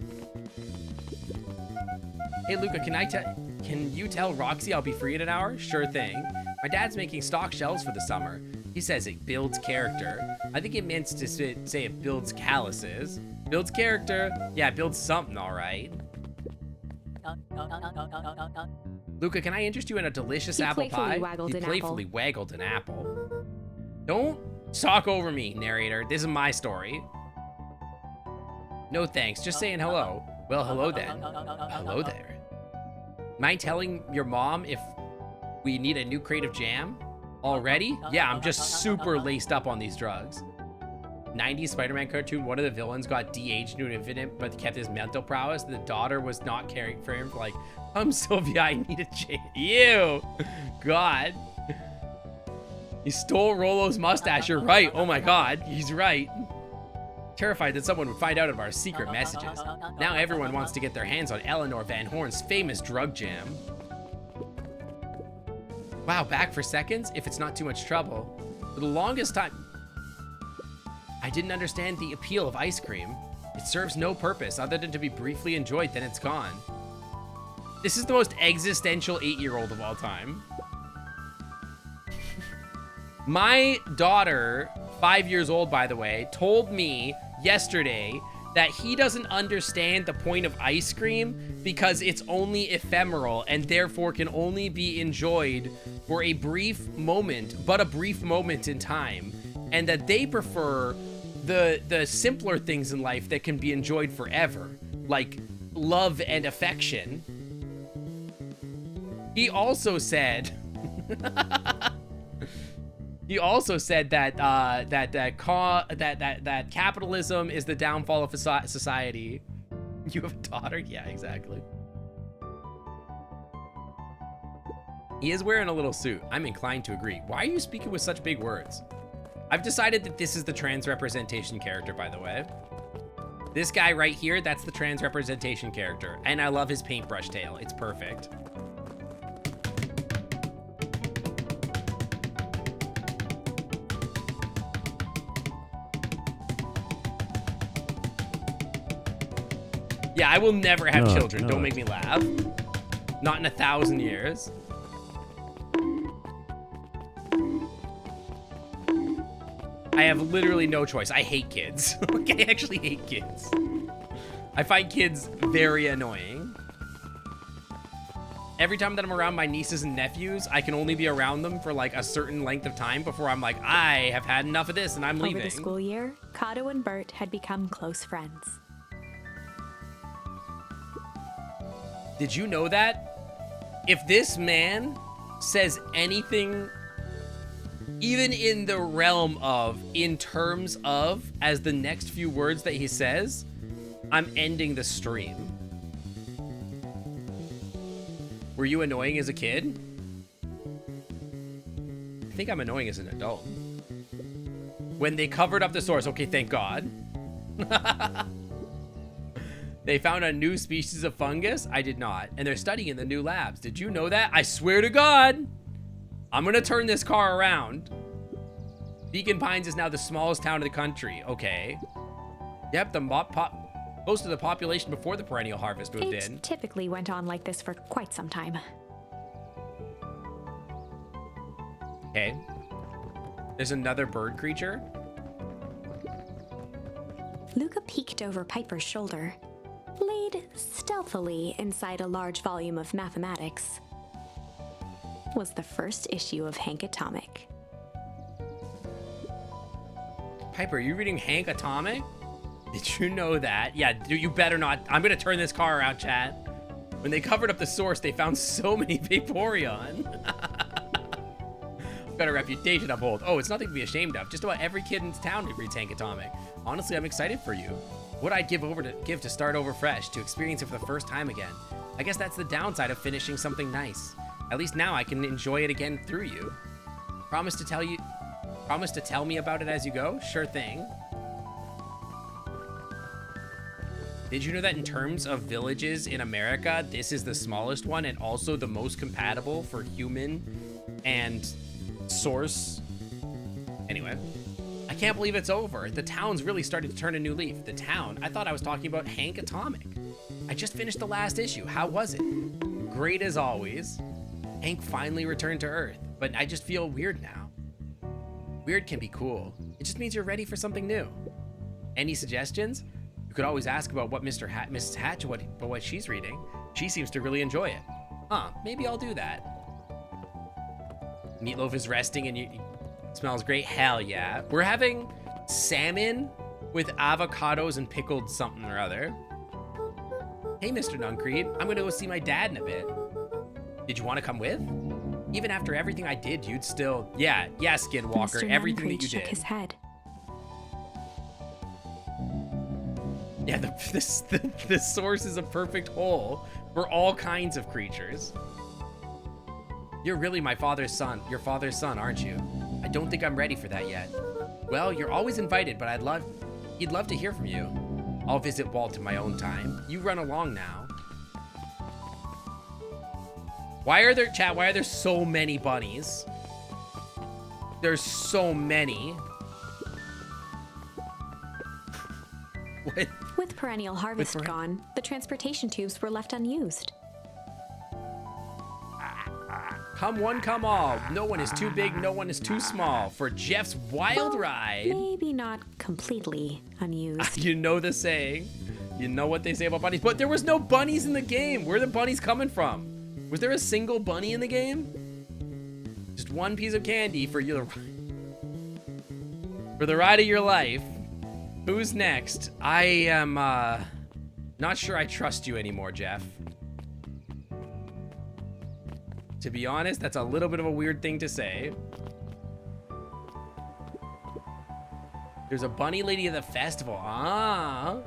Hey, Luca, can you tell Roxy I'll be free in an hour? Sure thing. My dad's making stock shells for the summer. He says it builds character. I think it meant to say it builds calluses. Builds character. Yeah, it builds something, all right. Luca, can I interest you in a delicious apple pie? He playfully waggled an apple. Don't talk over me, narrator. This is my story. No thanks, just saying hello. Well, hello then. Hello there. Am I telling your mom if we need a new crate of jam? Already? Yeah, I'm just super laced up on these drugs. 90s Spider-Man cartoon, one of the villains got de-aged to an infinite, but kept his mental prowess. The daughter was not caring for him, like, Sylvia, I need a jam. Ew. God. He stole Rolo's mustache, you're right. Oh my God, he's right. Terrified that someone would find out of our secret messages. Now everyone wants to get their hands on Eleanor Van Horn's famous drug jam. Wow, back for seconds? If it's not too much trouble. For the longest time, I didn't understand the appeal of ice cream. It serves no purpose other than to be briefly enjoyed, then it's gone. This is the most existential 8-year-old of all time. My daughter, 5 years old, by the way, told me yesterday that he doesn't understand the point of ice cream because it's only ephemeral and therefore can only be enjoyed for a brief moment, but a brief moment in time, and that they prefer the simpler things in life that can be enjoyed forever, like love and affection. He also said he also said that that capitalism is the downfall of society. You have a daughter? Yeah, exactly. He is wearing a little suit. I'm inclined to agree. Why are you speaking with such big words? I've decided that this is the trans representation character, by the way. This guy right here, that's the trans representation character. And I love his paintbrush tail. It's perfect. Yeah, I will never have children. No. Don't make me laugh. Not in 1,000 years. I have literally no choice. I hate kids. Like, I actually hate kids. I find kids very annoying. Every time that I'm around my nieces and nephews, I can only be around them for like a certain length of time before I'm like, I have had enough of this and I'm leaving. Over the school year, Kato and Bert had become close friends. Did you know that? If this man says anything, even in the realm of, in terms of, as the next few words that he says, I'm ending the stream. Were you annoying as a kid? I think I'm annoying as an adult. When they covered up the source, okay, thank God. They found a new species of fungus? I did not. And they're studying in the new labs. Did you know that? I swear to God. I'm gonna turn this car around. Beacon Pines is now the smallest town in the country. Okay. Yep, most of the population before the perennial harvest moved in. It typically went on like this for quite some time. Okay. There's another bird creature. Luca peeked over Piper's shoulder, laid stealthily inside a large volume of mathematics. Was the first issue of Hank Atomic. Piper, are you reading Hank Atomic? Did you know that? Yeah, you better not. I'm gonna turn this car around, chat. When they covered up the source, they found so many Vaporeon. I've got a reputation to uphold. Oh, it's nothing to be ashamed of. Just about every kid in town reads Hank Atomic. Honestly, I'm excited for you. What I'd give to start over fresh, to experience it for the first time again. I guess that's the downside of finishing something nice. At least now I can enjoy it again through you. Promise to tell me about it as you go? Sure thing. Did you know that in terms of villages in America, this is the smallest one and also the most compatible for human and source? Anyway, I can't believe it's over. The town's really starting to turn a new leaf. The town? I thought I was talking about Hank Atomic. I just finished the last issue. How was it? Great as always. Hank finally returned to Earth, but I just feel weird now. Weird can be cool. It just means you're ready for something new. Any suggestions? You could always ask about what Mrs. Hatch, what she's reading. She seems to really enjoy it. Huh, maybe I'll do that. Meatloaf is resting and it smells great. Hell yeah. We're having salmon with avocados and pickled something or other. Hey, Mr. Nuncreed, I'm gonna go see my dad in a bit. Did you want to come with? Even after everything I did, you'd still... Yeah, Skinwalker, Mr. everything Nuncreed that you shook did. his head. Yeah, the source is a perfect hole for all kinds of creatures. You're really my father's son, your father's son, aren't you? I don't think I'm ready for that yet. Well, you're always invited, but he'd love to hear from you. I'll visit Walt in my own time. You run along now. Why are there so many bunnies? There's so many. What? With perennial harvest gone, the transportation tubes were left unused. Come one, come all. No one is too big, no one is too small for Jeff's wild ride. Maybe not completely unused. You know the saying. You know what they say about bunnies. But there was no bunnies in the game. Where are the bunnies coming from? Was there a single bunny in the game? Just one piece of candy for the ride of your life. Who's next? I am not sure I trust you anymore, Jeff. To be honest, that's a little bit of a weird thing to say. There's a bunny lady at the festival. Ah.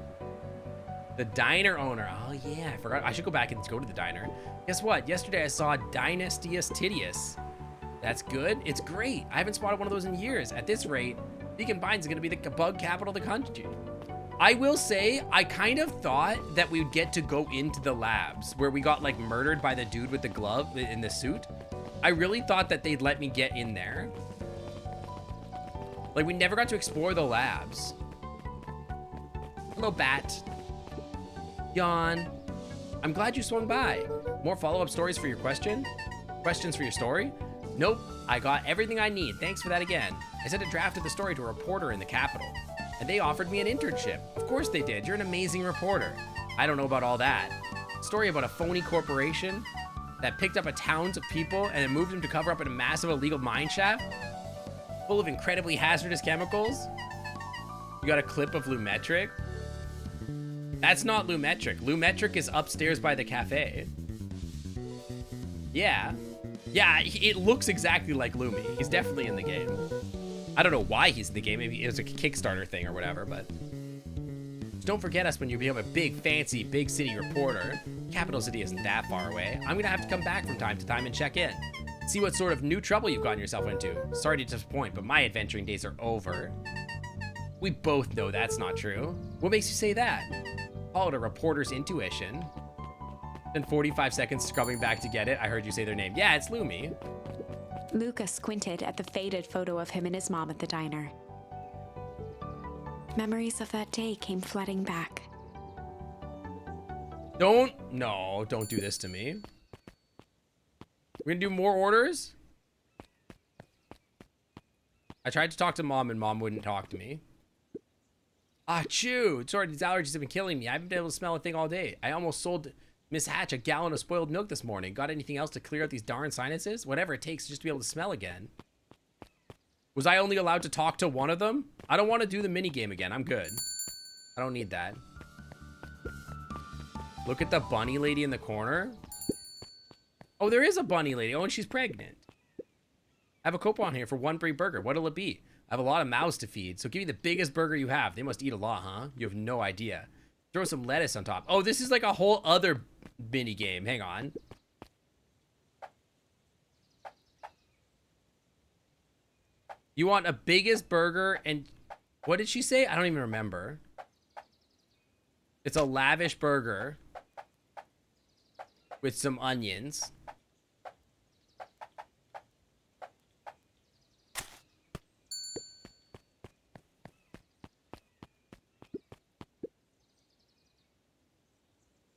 The diner owner. Oh, yeah, I forgot. I should go back and go to the diner. Guess what? Yesterday I saw Dynastius Tidius. That's good. It's great. I haven't spotted one of those in years. At this rate, Beacon Pines is going to be the bug capital of the country. I will say, I kind of thought that we would get to go into the labs where we got like murdered by the dude with the glove in the suit. I really thought that they'd let me get in there. Like, we never got to explore the labs. Hello, Bat. Yawn. I'm glad you swung by. More follow-up stories for your question? Questions for your story? Nope, I got everything I need. Thanks for that again. I sent a draft of the story to a reporter in the Capitol, and they offered me an internship. Of course they did. You're an amazing reporter. I don't know about all that. Story about a phony corporation that picked up a towns of people and then moved them to cover up in a massive illegal mine shaft full of incredibly hazardous chemicals. You got a clip of Lumetric? That's not Lumetric. Lumetric is upstairs by the cafe. Yeah. Yeah, it looks exactly like Lumi. He's definitely in the game. I don't know why he's in the game. Maybe it was a Kickstarter thing or whatever, but... Just don't forget us when you become a big, fancy, big city reporter. Capital City isn't that far away. I'm gonna have to come back from time to time and check in. See what sort of new trouble you've gotten yourself into. Sorry to disappoint, but my adventuring days are over. We both know that's not true. What makes you say that? Call it a reporter's intuition. Then 45 seconds scrubbing back to get it. I heard you say their name. Yeah, it's Lumi. Luca squinted at the faded photo of him and his mom at the diner. Memories of that day came flooding back. Don't do this to me. We're gonna do more orders? I tried to talk to mom and mom wouldn't talk to me. Achoo! Sorry, these allergies have been killing me. I haven't been able to smell a thing all day. I almost sold Miss Hatch a gallon of spoiled milk this morning. Got anything else to clear out these darn sinuses? Whatever it takes just to be able to smell again. Was I only allowed to talk to one of them? I don't want to do the mini game again. I'm good. I don't need that. Look at the bunny lady in the corner. Oh, there is a bunny lady. Oh, and she's pregnant. I have a coupon here for one free burger. What'll it be? I have a lot of mouths to feed, so give me the biggest burger you have. They must eat a lot, huh? You have no idea. Throw some lettuce on top. Oh, this is like a whole other mini game. Hang on. You want a biggest burger and... What did she say? I don't even remember. It's a lavish burger with some onions.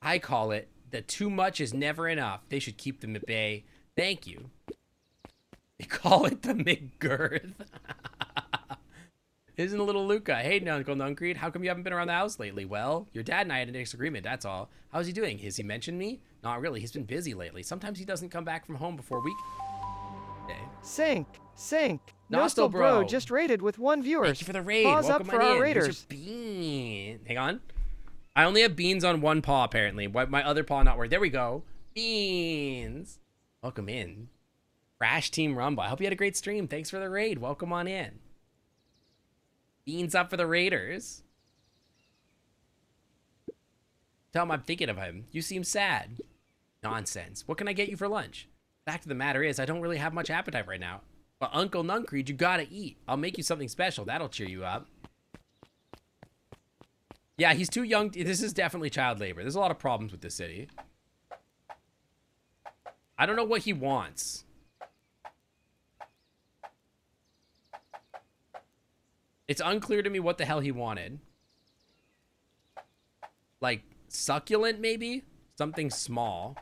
I call it the too much is never enough. They should keep them at bay. Thank you. They call it the McGirth. Isn't a little Luca? Hey, Uncle Nuncreed, how come you haven't been around the house lately? Well, your dad and I had a disagreement, that's all. How's he doing? Has he mentioned me? Not really. He's been busy lately. Sometimes he doesn't come back from home before week. Sync. Nostal Nostal Bro just rated with 1 viewer. Thank you for the raid. Paws Welcome up for on our in. raiders. Here's your bean. Hang on. I only have beans on one paw, apparently. My other paw not working. There we go. Beans. Welcome in. Crash Team Rumble. I hope you had a great stream. Thanks for the raid. Welcome on in. Beans up for the Raiders. Tell him I'm thinking of him. You seem sad. Nonsense. What can I get you for lunch? Fact of the matter is, I don't really have much appetite right now. But Uncle Nuncreed, you gotta eat. I'll make you something special. That'll cheer you up. Yeah, he's too young. This is definitely child labor. There's a lot of problems with this city. I don't know what he wants. It's unclear to me what the hell he wanted. Like, succulent, maybe? Something small.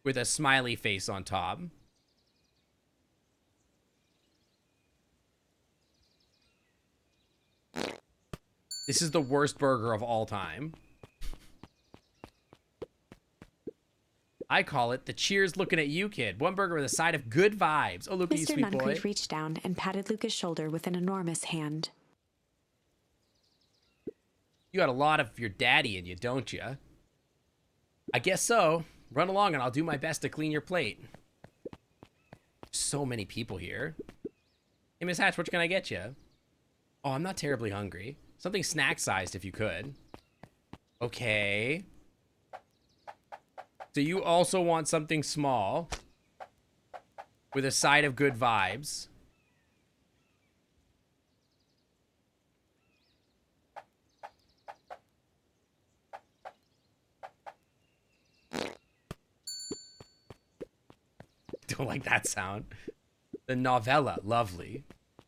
With a smiley face on top. This is the worst burger of all time. I call it the cheers looking at you, kid. One burger with a side of good vibes. Oh, look at you, Mr. sweet boy. Nuncreed reached down and patted Luca's shoulder with an enormous hand. You got a lot of your daddy in you, don't you? I guess so. Run along and I'll do my best to clean your plate. So many people here. Hey, Miss Hatch, what can I get you? Oh, I'm not terribly hungry. Something snack-sized if you could. Okay. So you also want something small with a side of good vibes. Don't like that sound. The novella, lovely.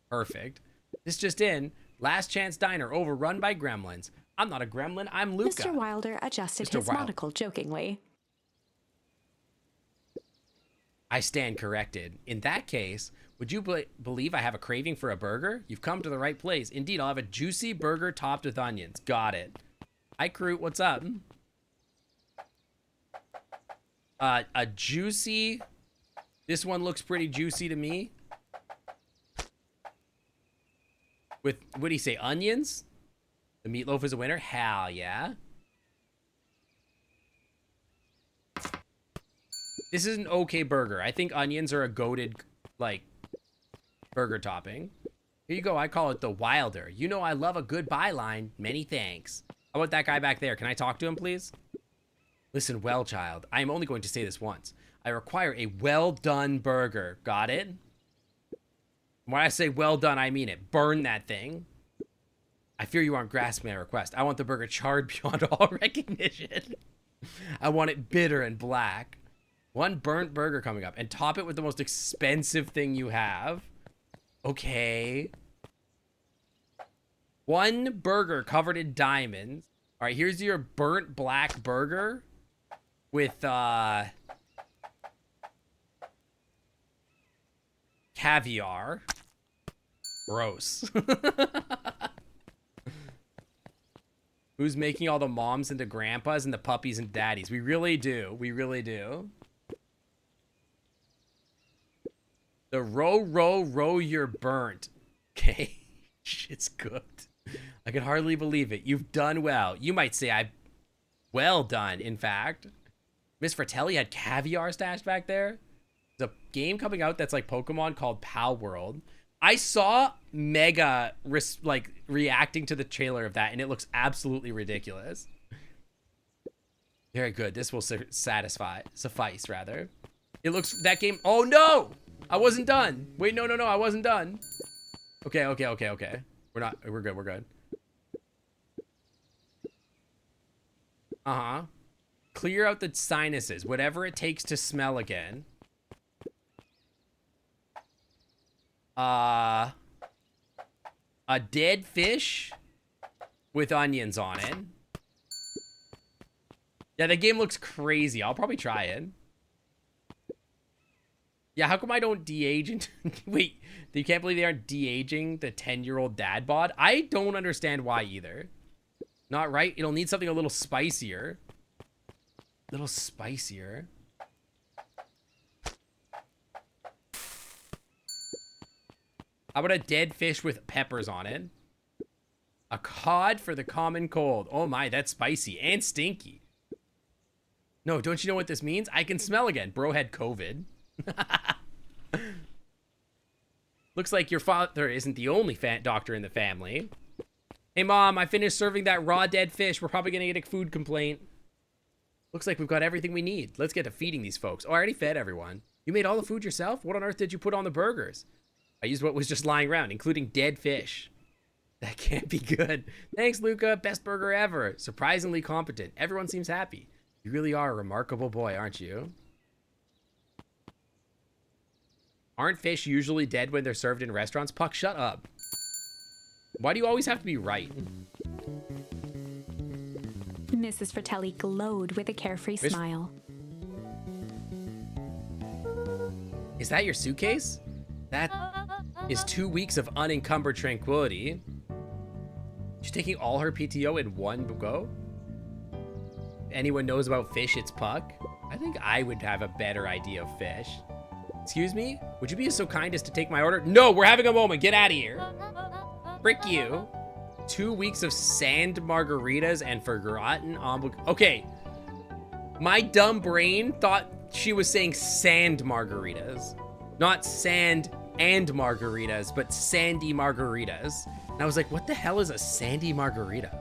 Perfect. This just in. Last Chance Diner overrun by gremlins. I'm not a gremlin, I'm Luca. Mr. Wilder adjusted his monocle jokingly. I stand corrected. In that case, would you believe I have a craving for a burger? You've come to the right place. Indeed, I'll have a juicy burger topped with onions. Got it. Hi, Kroot. What's up? A juicy... This one looks pretty juicy to me. With, what do you say, onions? The meatloaf is a winner? Hell yeah. This is an okay burger. I think onions are a goated, like, burger topping. Here you go. I call it the Wilder. You know I love a good byline. Many thanks. How about that guy back there? Can I talk to him, please? Listen well, child. I am only going to say this once. I require a well-done burger. Got it? When I say well done, I mean it. Burn that thing. I fear you aren't grasping my request. I want the burger charred beyond all recognition. I want it bitter and black. One burnt burger coming up. And top it with the most expensive thing you have. Okay. One burger covered in diamonds. All right, here's your burnt black burger. With, caviar. Gross. Who's making all the moms into grandpas and the puppies and daddies? We really do. We really do. The row you're burnt. Okay. Shit's cooked. I can hardly believe it. You've done well. You might say I well done, in fact. Miss Fratelli had caviar stashed back there. There's a game coming out that's like Pokemon called Pal World. I saw Mega reacting to the trailer of that, and it looks absolutely ridiculous. Very good. This will suffice, rather. It looks, that game, oh no! I wasn't done. Wait, no, I wasn't done. Okay. We're good. Uh-huh. Clear out the sinuses, whatever it takes to smell again. A dead fish with onions on it. Yeah, the game looks crazy. I'll probably try it. Yeah, how come I don't de-age? Wait, you can't believe they aren't de-aging the 10-year-old dad bod? I don't understand why either. Not right? It'll need something a little spicier. A little spicier. How about a dead fish with peppers on it? A cod for the common cold. Oh my, that's spicy and stinky. No, don't you know what this means? I can smell again. Bro had COVID. Looks like your father isn't the only doctor in the family. Hey mom, I finished serving that raw dead fish. We're probably gonna get a food complaint. Looks like we've got everything we need. Let's get to feeding these folks. Oh, I already fed everyone. You made all the food yourself? What on earth did you put on the burgers? I used what was just lying around, including dead fish. That can't be good. Thanks, Luca. Best burger ever. Surprisingly competent. Everyone seems happy. You really are a remarkable boy, aren't you? Aren't fish usually dead when they're served in restaurants? Puck, shut up. Why do you always have to be right? Mrs. Fratelli glowed with a carefree smile. Is that your suitcase? That is 2 weeks of unencumbered tranquility. She's taking all her PTO in one go? If anyone knows about fish, it's Puck. I think I would have a better idea of fish. Excuse me? Would you be so kind as to take my order? No, we're having a moment. Get out of here. Frick you. 2 weeks of sand margaritas and forgotten omelet. Okay. My dumb brain thought she was saying sand margaritas. Not sand and margaritas, but sandy margaritas. And I was like, what the hell is a sandy margarita?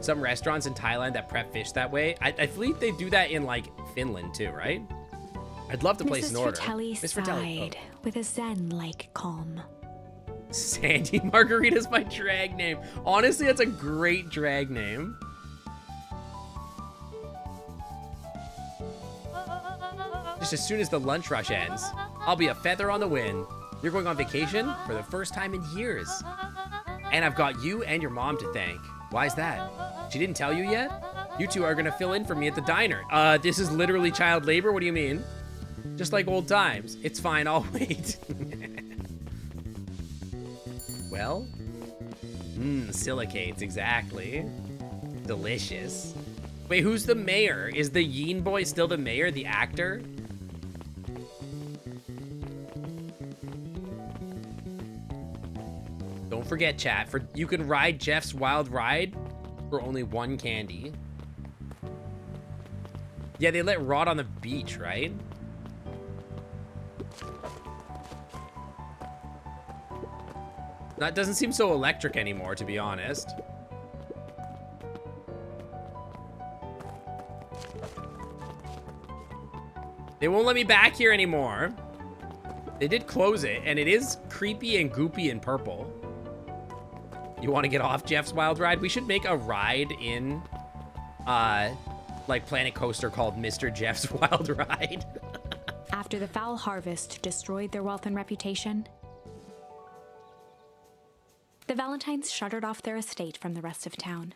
Some restaurants in Thailand that prep fish that way. I believe they do that in like Finland too, right? I'd love to place an order. Miss Fratelli sighed with a zen-like calm. Sandy Margarita's my drag name. Honestly, that's a great drag name. Just as soon as the lunch rush ends, I'll be a feather on the wind. You're going on vacation for the first time in years. And I've got you and your mom to thank. Why is that? She didn't tell you yet? You two are gonna fill in for me at the diner. This is literally child labor? What do you mean? Just like old times. It's fine, I'll wait. Well? Silicates, exactly. Delicious. Wait, who's the mayor? Is the Yeen boy still the mayor, the actor? Don't forget, chat, you can ride Jeff's wild ride for only 1 candy. Yeah, they let Rod on the beach, right? That doesn't seem so electric anymore, to be honest. They won't let me back here anymore. They did close it, and it is creepy and goopy and purple. You want to get off Jeff's wild ride? We should make a ride in, like Planet Coaster called Mr. Jeff's Wild Ride. After the foul harvest destroyed their wealth and reputation, the Valentines shuttered off their estate from the rest of town.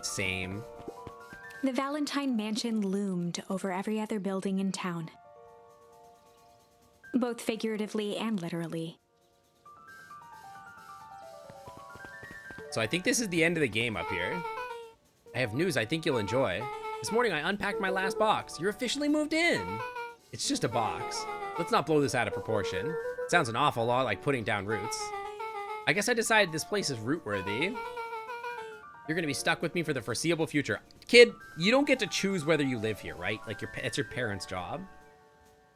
Same. The Valentine mansion loomed over every other building in town, both figuratively and literally. So I think this is the end of the game up here. I have news I think you'll enjoy. This morning I unpacked my last box. You're officially moved in. It's just a box. Let's not blow this out of proportion. It sounds an awful lot like putting down roots. I guess I decided this place is root-worthy. You're gonna be stuck with me for the foreseeable future. Kid, you don't get to choose whether you live here, right? Like, it's your parents' job.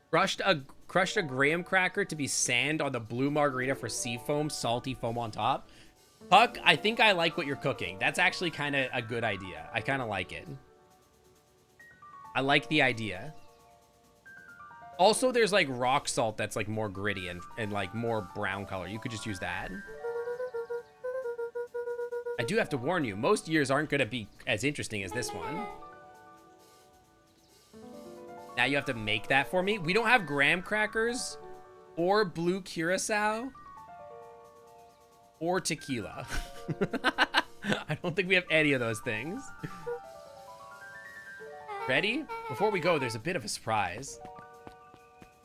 Crushed a graham cracker to be sand on the blue margarita for sea foam, salty foam on top. Puck, I think I like what you're cooking. That's actually kind of a good idea. I kind of like it. I like the idea. Also, there's like rock salt that's like more gritty and like more brown color. You could just use that. I do have to warn you, most years aren't going to be as interesting as this one. Now you have to make that for me. We don't have graham crackers or blue curacao or tequila. I don't think we have any of those things. Ready? Before we go, there's a bit of a surprise.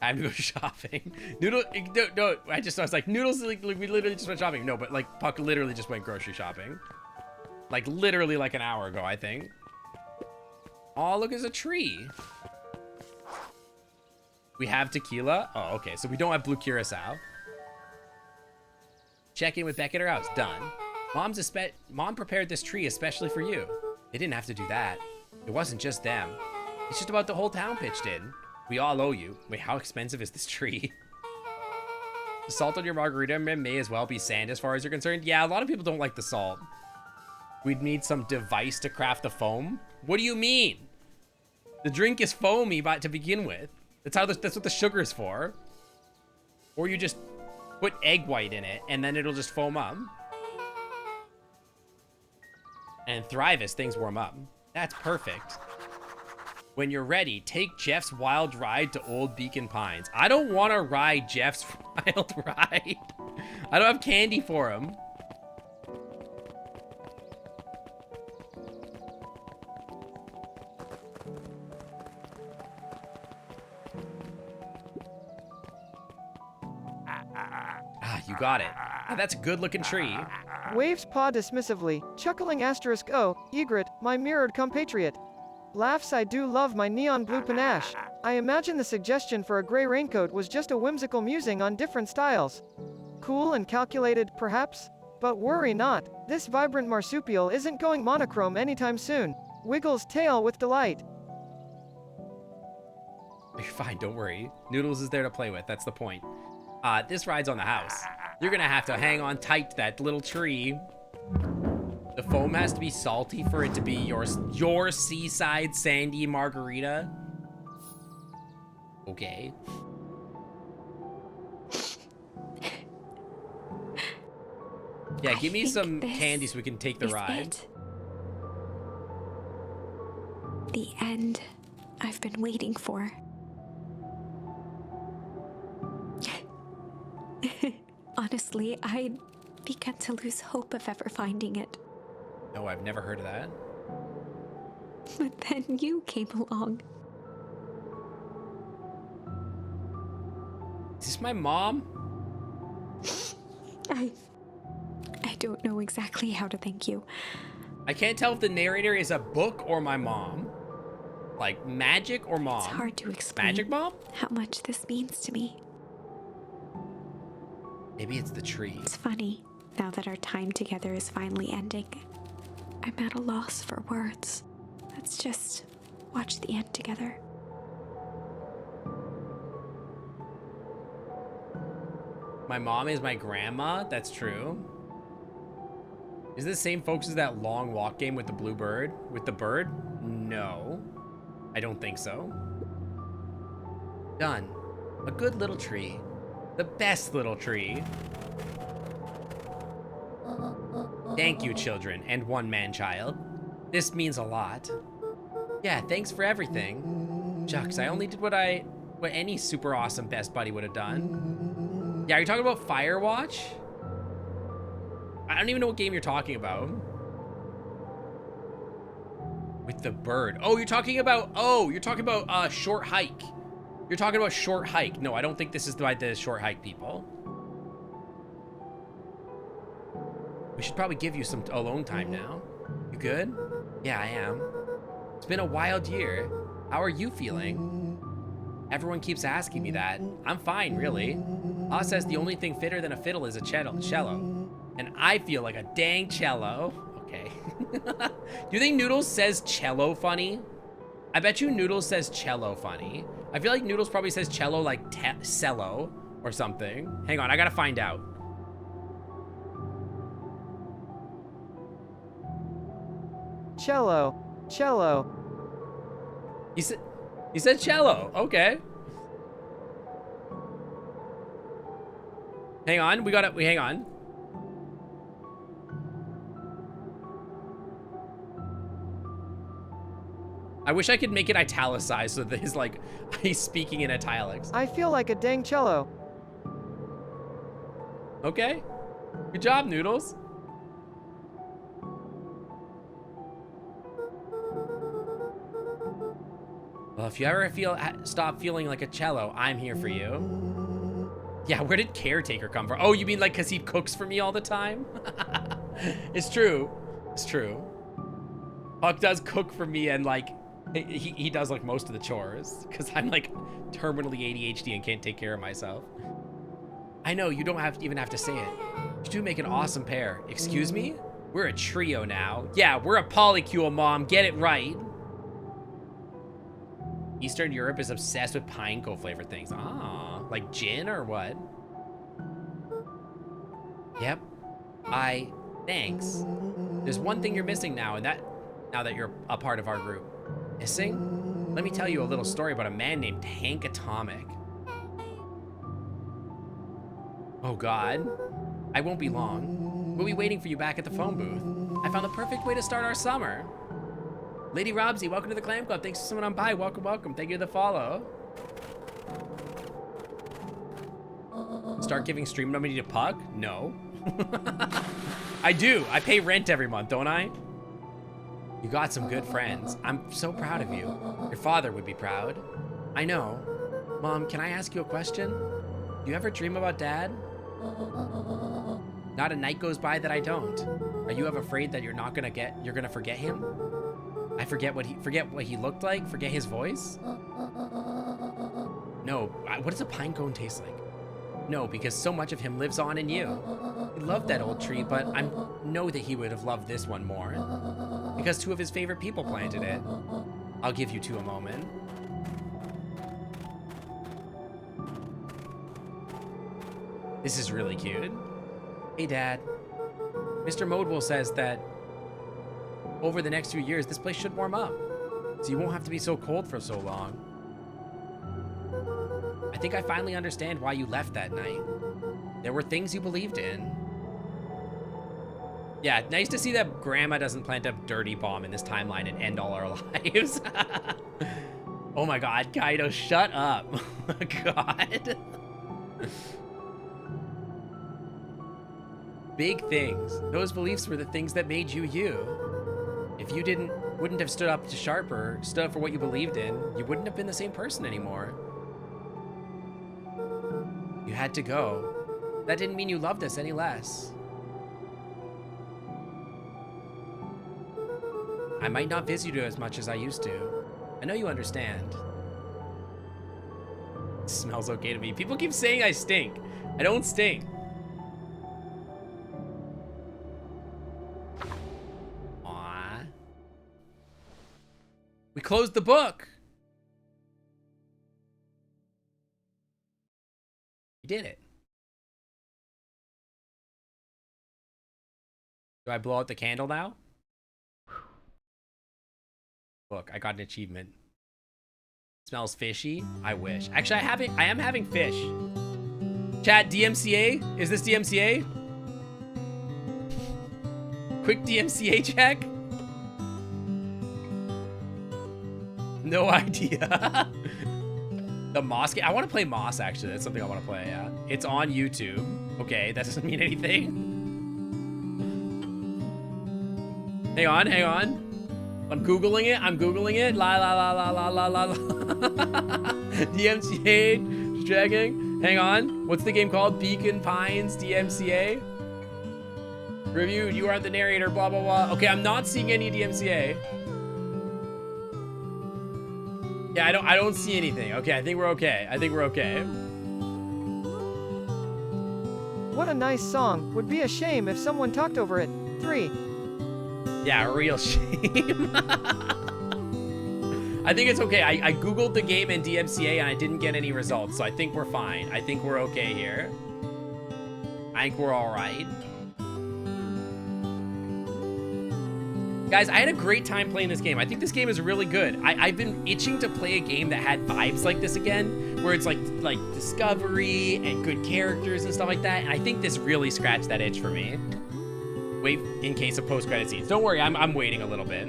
Time to go shopping. No, I was like, Noodles, like, we literally just went shopping. No, but like, Puck literally just went grocery shopping. Like, literally like an hour ago, I think. Oh, look, there's a tree. We have tequila. Oh, okay, so we don't have blue curacao. Check in with Beck at her house. Done. Mom prepared this tree especially for you. They didn't have to do that. It wasn't just them. It's just about the whole town pitched in. We all owe you. Wait, how expensive is this tree? The salt on your margarita may as well be sand as far as you're concerned. Yeah, a lot of people don't like the salt. We'd need some device to craft the foam. What do you mean? The drink is foamy to begin with. That's what the sugar is for. Or you just put egg white in it and then it'll just foam up. And thrive as things warm up. That's perfect. When you're ready, take Jeff's wild ride to Old Beacon Pines. I don't want to ride Jeff's wild ride. I don't have candy for him. You got it. Ah, that's a good looking tree. Waves paw dismissively, chuckling asterisk oh, egret, my mirrored compatriot. Laughs I do love my neon blue panache. I imagine the suggestion for a gray raincoat was just a whimsical musing on different styles. Cool and calculated, perhaps? But worry not, this vibrant marsupial isn't going monochrome anytime soon. Wiggles tail with delight. You're fine, don't worry. Noodles is there to play with, that's the point. This ride's on the house. You're gonna have to hang on tight to that little tree. The foam has to be salty for it to be your seaside sandy margarita. Okay. Yeah, give me some candy so we can take the ride. The end I've been waiting for. Honestly, I'd I've begun to lose hope of ever finding it. No, I've never heard of that. But then you came along. Is this my mom? I don't know exactly how to thank you. I can't tell if the narrator is a book or my mom. Like magic or mom. It's hard to explain Magic mom? how much this means to me. Maybe it's the tree. It's funny, now that our time together is finally ending, I'm at a loss for words. Let's just watch the end together. My mom is my grandma? That's true. Is it the same folks as that long walk game with the blue bird? With the bird? No. I don't think so. Done. A good little tree. The best little tree. Thank you, children, and one man-child. This means a lot. Yeah, thanks for everything. Shucks, I only did what any super awesome best buddy would have done. Yeah, are you talking about Firewatch? I don't even know what game you're talking about. With the bird. Oh, you're talking about Short Hike. You're talking about Short Hike. No, I don't think this is by the Short Hike people. We should probably give you some alone time now. You good? Yeah, I am. It's been a wild year. How are you feeling? Everyone keeps asking me that. I'm fine, really. Pa says the only thing fitter than a fiddle is a cello. And I feel like a dang cello. Okay. Do you think Noodles says cello funny? I bet you Noodles says cello funny. I feel like Noodles probably says cello like cello or something. Hang on, I gotta find out. Cello. Cello. He said cello. Okay. Hang on, hang on. I wish I could make it italicized so that he's speaking in italics. I feel like a dang cello. Okay. Good job, Noodles. Well, if you ever stop feeling like a cello, I'm here for you. Yeah, where did caretaker come from? Oh, you mean like because he cooks for me all the time? It's true. It's true. Huck does cook for me, and like he does like most of the chores because I'm like terminally ADHD and can't take care of myself. I know, you don't even have to say it. You do make an awesome pair. Excuse me? We're a trio now. Yeah, we're a polycule, Mom. Get it right. Eastern Europe is obsessed with pineco flavored things. Ah, like gin or what? Yep. Thanks. There's one thing you're missing now that you're a part of our group. Missing? Let me tell you a little story about a man named Hank Atomic. Oh God. I won't be long. We'll be waiting for you back at the phone booth. I found the perfect way to start our summer. Lady Robsy, welcome to the Clam Club. Thanks for someone on by. Welcome, welcome. Thank you for the follow. Start giving stream money to Puck? No. I do. I pay rent every month, don't I? You got some good friends. I'm so proud of you. Your father would be proud. I know. Mom, can I ask you a question? Do you ever dream about Dad? Not a night goes by that I don't. Are you ever afraid that you're gonna forget him? I forget what he looked like? Forget his voice? No. What does a pine cone taste like? No, because so much of him lives on in you. He loved that old tree, but I know that he would have loved this one more. Because two of his favorite people planted it. I'll give you two a moment. This is really cute. Hey, Dad. Mr. Modewell says that over the next few years, this place should warm up, so you won't have to be so cold for so long. I think I finally understand why you left that night. There were things you believed in. Yeah, nice to see that Grandma doesn't plant a dirty bomb in this timeline and end all our lives. Oh my God, Kaido, shut up. Oh God. Big things. Those beliefs were the things that made you you. If you wouldn't have stood up to Sharper, stood up for what you believed in, you wouldn't have been the same person anymore. You had to go. That didn't mean you loved us any less. I might not visit you as much as I used to. I know you understand. It smells okay to me. People keep saying I stink. I don't stink. Aww. We closed the book. We did it. Do I blow out the candle now? Look, I got an achievement. Smells fishy. I wish. Actually, I am having fish. Chat, DMCA? Is this DMCA? Quick DMCA check? No idea. The Moss game. I want to play Moss, actually. That's something I want to play, yeah. It's on YouTube. Okay, that doesn't mean anything. Hang on, hang on. I'm Googling it. I'm Googling it. La la la la la la la la. DMCA. Just checking. Hang on. What's the game called? Beacon Pines DMCA. Review. You aren't the narrator. Blah blah blah. Okay, I'm not seeing any DMCA. Yeah, I don't see anything. Okay, I think we're okay. I think we're okay. What a nice song. Would be a shame if someone talked over it. 3. Yeah, a real shame. I think it's okay. I Googled the game in DMCA and I didn't get any results, so I think we're fine. I think we're okay here. I think we're all right. Guys, I had a great time playing this game. I think this game is really good. I've been itching to play a game that had vibes like this again, where it's like discovery and good characters and stuff like that. And I think this really scratched that itch for me. Wait in case of post-credit scenes. Don't worry, I'm waiting a little bit.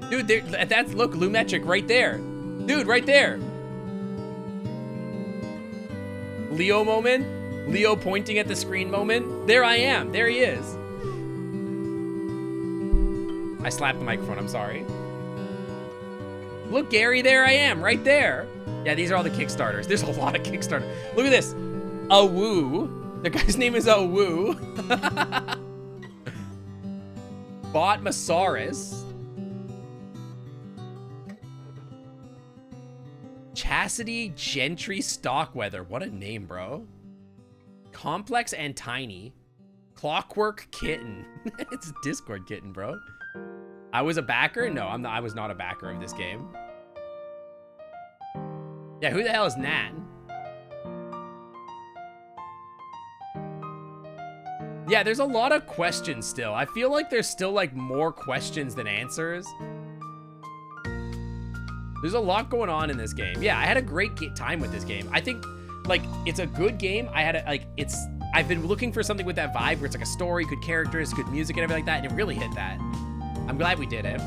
Dude, that's, look, Lumetric right there. Dude, right there. Leo moment. Leo pointing at the screen moment. There I am. There he is. I slapped the microphone, I'm sorry. Look, Gary, there I am, right there. Yeah, these are all the Kickstarters. There's a lot of Kickstarters. Look at this. Awoo. The guy's name is Awoo. Botmasaurus. Chastity Gentry Stockweather. What a name, bro. Complex and Tiny. Clockwork Kitten. It's a Discord kitten, bro. I was a backer? No, I'm not. I was not a backer of this game. Yeah, who the hell is Nat? Yeah, there's a lot of questions still. I feel like there's still like more questions than answers. There's a lot going on in this game. Yeah, I had a great time with this game. I think like it's a good game. I've been looking for something with that vibe where it's like a story, good characters, good music and everything like that, and it really hit that. I'm glad we did it.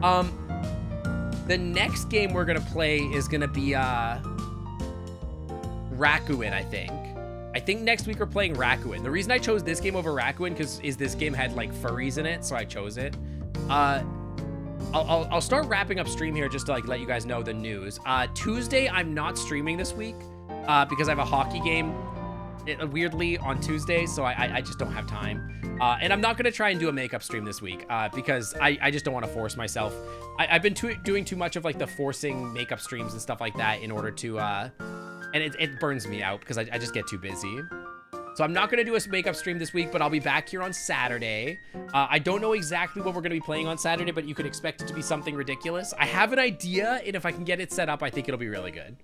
The next game we're gonna play is gonna be Rakuin, I think. I think next week we're playing Rakuin. The reason I chose this game over Rakuin is this game had like furries in it, so I chose it. I'll start wrapping up stream here just to like let you guys know the news. Tuesday I'm not streaming this week because I have a hockey game weirdly on Tuesday, so I just don't have time. And I'm not gonna try and do a makeup stream this week because I just don't want to force myself. I've been doing too much of like the forcing makeup streams and stuff like that in order to and it burns me out because I just get too busy. So I'm not gonna do a makeup stream this week, but I'll be back here on Saturday. I don't know exactly what we're gonna be playing on Saturday, but you can expect it to be something ridiculous. I have an idea, and if I can get it set up, I think it'll be really good.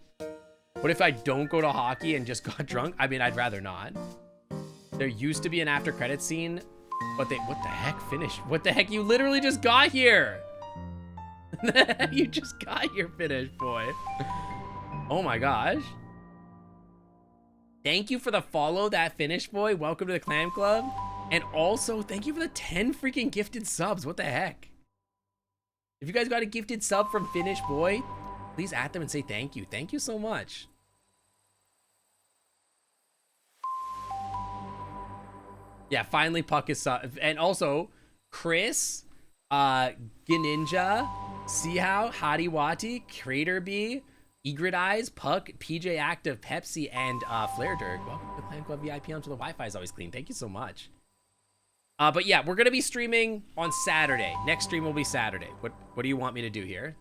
What if I don't go to hockey and just got drunk? I mean, I'd rather not. There used to be an after credit scene, but what the heck finished? What the heck? You literally just got here. You just got here finished, boy. Oh my gosh. Thank you for the follow, that Finnish boy. Welcome to the clan club. And also, thank you for the 10 freaking gifted subs. What the heck? If you guys got a gifted sub from Finnish boy, please at them and say thank you. Thank you so much. Yeah, finally Puck is and also Chris, Ganinja, Seahow, Hadiwati, Crater Bee, Egret Eyes, Puck, PJ Active, Pepsi, and Flare Dirk. Welcome to the Clan Club VIP onto the Wi-Fi is always clean. Thank you so much. But yeah, we're gonna be streaming on Saturday. Next stream will be Saturday. What do you want me to do here?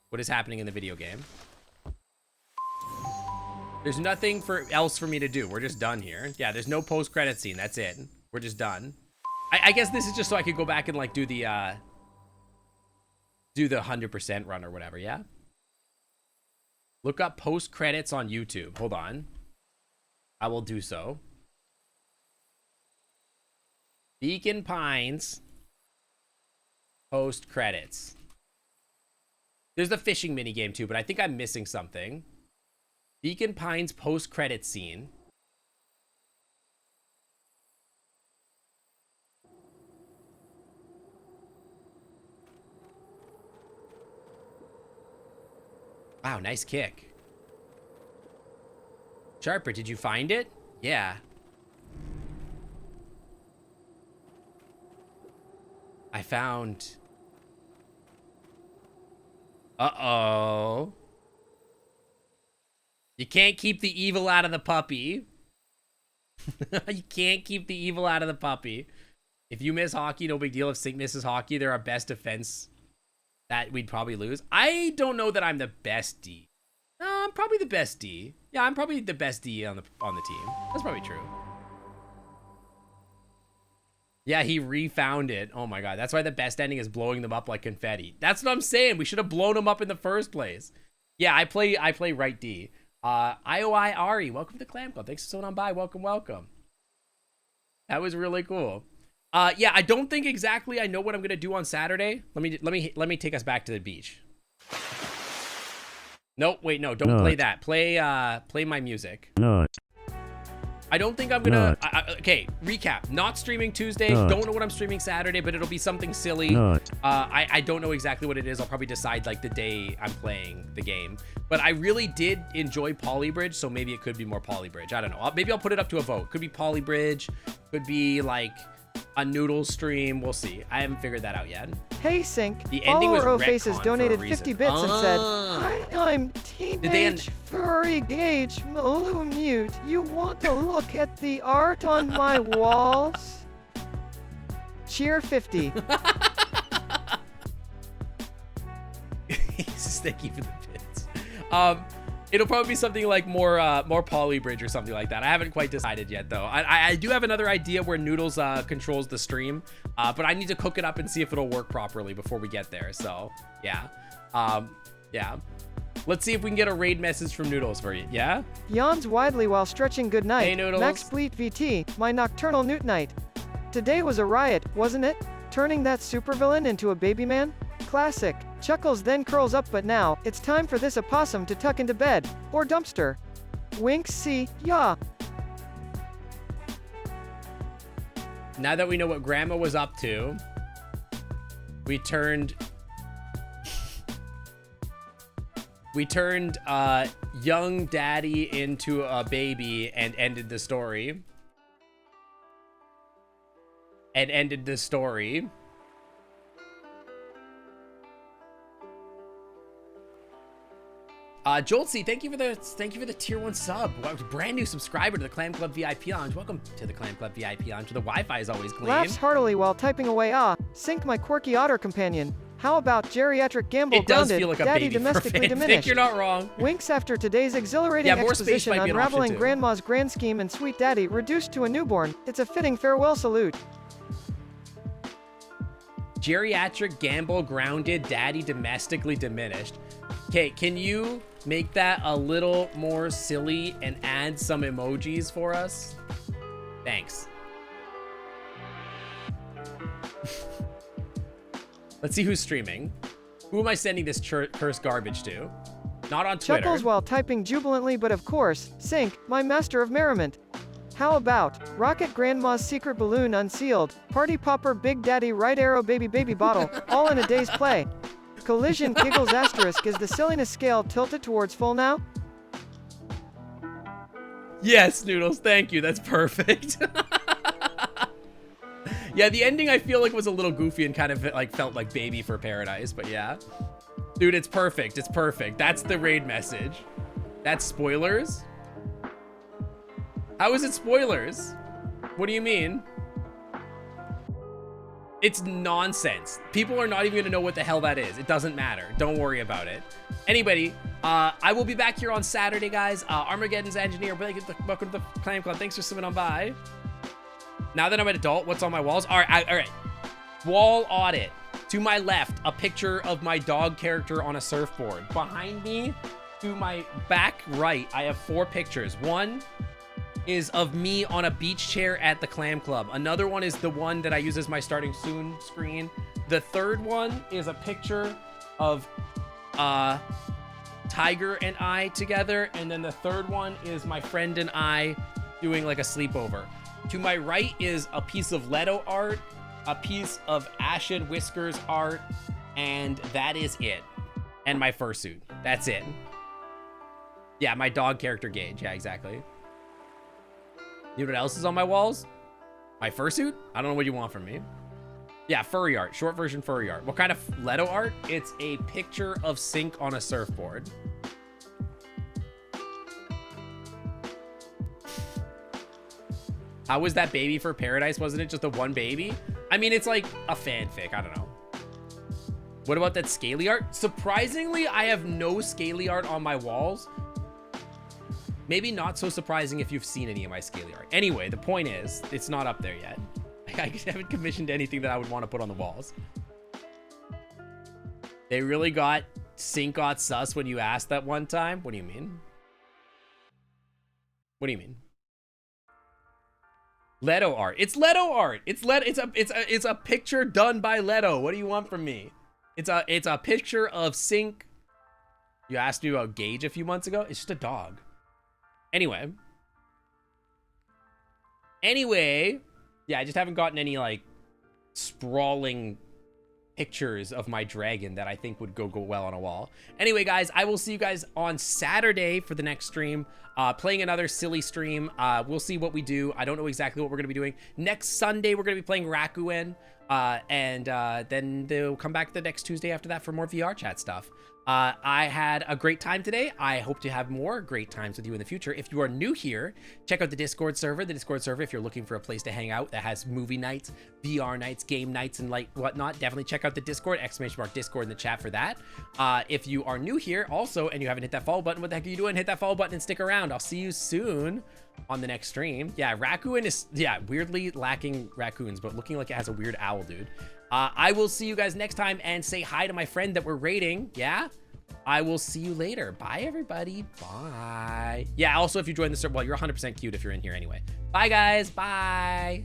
What is happening in the video game? There's nothing else for me to do. We're just done here. Yeah, there's no post-credit scene. That's it. We're just done. I guess this is just so I could go back and like do the 100% run or whatever, yeah? Look up post-credits on YouTube. Hold on. I will do so. Beacon Pines post-credits. There's the fishing minigame too, but I think I'm missing something. Beacon Pines post-credit scene. Wow, nice kick. Sharper, did you find it? Yeah. I found... Uh-oh. You can't keep the evil out of the puppy. You can't keep the evil out of the puppy. If you miss hockey, no big deal. If Sync misses hockey, they're our best defense that we'd probably lose. I don't know that I'm the best D. No, I'm probably the best D. Yeah, I'm probably the best D on the team. That's probably true. Yeah, he refound it. Oh my god, that's why the best ending is blowing them up like confetti. That's what I'm saying. We should have blown them up in the first place. Yeah, I play right D. IOI Ari, welcome to the Clam Club. Thanks for someone on by. Welcome, welcome. That was really cool. Yeah, I don't think exactly I know what I'm gonna do on Saturday. Let me take us back to the beach. Nope, wait, no, don't play that. Play my music. No. I don't think I'm gonna. Okay, recap. Not streaming Tuesday. Don't know what I'm streaming Saturday, but it'll be something silly. I don't know exactly what it is. I'll probably decide like the day I'm playing the game. But I really did enjoy Polybridge, so maybe it could be more Polybridge. I don't know. Maybe I'll put it up to a vote. Could be Polybridge. Could be like a noodle stream. We'll see. I haven't figured that out yet. Hey Sync, the ending was Follower Faces retcon donated for a 50 reason. bits and said, "Hi, I'm Teenage Furry Gage Mute. You want to look at the art on my walls?" Cheer 50. Thank you for the bits. It'll probably be something like more Polybridge or something like that. I haven't quite decided yet, though. I do have another idea where Noodles controls the stream, but I need to cook it up and see if it'll work properly before we get there. So, yeah. Yeah. Let's see if we can get a raid message from Noodles for you. Yeah? Yawns widely while stretching good night. Hey, Noodles. Max Bleat VT, my nocturnal newt night. Today was a riot, wasn't it? Turning that supervillain into a baby man? Classic. Chuckles then curls up, but now, it's time for this opossum to tuck into bed. Or dumpster. Winks, see, ya. Now that we know what Grandma was up to, we turned young daddy into a baby and ended the story. Joltsy, thank you for the tier 1 sub. Brand new subscriber to the Clam Club VIP Lounge. Welcome to the Clam Club VIP Lounge. The Wi-Fi is always clean. Laughs heartily while typing away. Sync my quirky otter companion. How about geriatric gamble It does grounded, feel like a daddy baby domestically for fanfic. diminished. You're not wrong. Winks after today's exhilarating Yeah, more space exposition might be an unraveling option, too. grandma's grand scheme and sweet daddy reduced to a newborn. It's a fitting farewell salute. Geriatric gamble grounded, daddy domestically diminished. Okay, can you make that a little more silly and add some emojis for us? Thanks. Let's see who's streaming. Who am I sending this cursed garbage to? Not on Twitter. Chuckles while typing jubilantly, but of course, Sync, my master of merriment. How about Rocket Grandma's secret balloon unsealed, Party Popper Big Daddy Right Arrow Baby Bottle, all in a day's play. Collision giggles asterisk, is the silliness scale tilted towards full now? Yes, Noodles, thank you. That's perfect. Yeah, the ending I feel like was a little goofy and kind of like felt like Baby for Paradise, but yeah. Dude, it's perfect. It's perfect. That's the raid message. That's spoilers? How is it spoilers? What do you mean? It's nonsense. People are not even gonna know what the hell that is. It doesn't matter. Don't worry about it. Anybody, I will be back here on Saturday, guys. Armageddon's engineer, welcome to the Clam Club. Thanks for swimming on by. Now that I'm an adult, what's on my walls? All right. Wall audit. To my left, a picture of my dog character on a surfboard. Behind me, to my back right, I have 4 pictures. One is of me on a beach chair at the Clam Club. Another one is the one that I use as my starting soon screen. The third one is a picture of Tiger and I together. And then the third one is my friend and I doing like a sleepover. To my right is a piece of Leto art, a piece of Ashen Whiskers art, and that is it. And my fursuit. That's it. Yeah, my dog character Gage. Yeah, exactly. You know what else is on my walls? My fursuit? I don't know what you want from me. Yeah, furry art. Short version furry art. What kind of Leto art? It's a picture of Sync on a surfboard. How was that Baby for Paradise? Wasn't it just the one baby? I mean, it's like a fanfic. I don't know. What about that scaly art? Surprisingly, I have no scaly art on my walls. Maybe not so surprising if you've seen any of my scaly art. Anyway, the point is, it's not up there yet. I haven't commissioned anything that I would want to put on the walls. They really got Sync got sus when you asked that one time? What do you mean? What do you mean? Leto art. It's Leto art. It's a picture done by Leto. What do you want from me? It's a picture of Sync. You asked me about Gage a few months ago. It's just a dog. Anyway, yeah, I just haven't gotten any like sprawling pictures of my dragon that I think would go well on a wall. Anyway, guys, I will see you guys on Saturday for the next stream, playing another silly stream. We'll see what we do. I don't know exactly what we're gonna be doing. Next Sunday, we're gonna be playing Rakuen, and then they'll come back the next Tuesday after that for more VR chat stuff. I had a great time today. I hope to have more great times with you in the future. If you are new here, check out the Discord server. The Discord server, if you're looking for a place to hang out that has movie nights, VR nights, game nights, and like whatnot, definitely check out the Discord, !Discord in the chat for that. If you are new here also and you haven't hit that follow button, what the heck are you doing? Hit that follow button and stick around. I'll see you soon on the next stream. Yeah, Rakuen is, yeah, weirdly lacking raccoons, but looking like it has a weird owl, dude. I will see you guys next time and say hi to my friend that we're raiding. Yeah, I will see you later. Bye, everybody. Bye. Yeah, also, if you join the server, well, you're 100% cute if you're in here anyway. Bye, guys. Bye.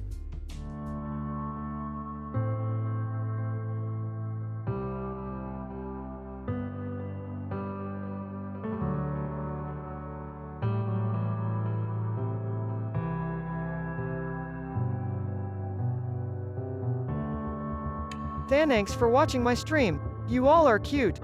Thanks for watching my stream. You all are cute.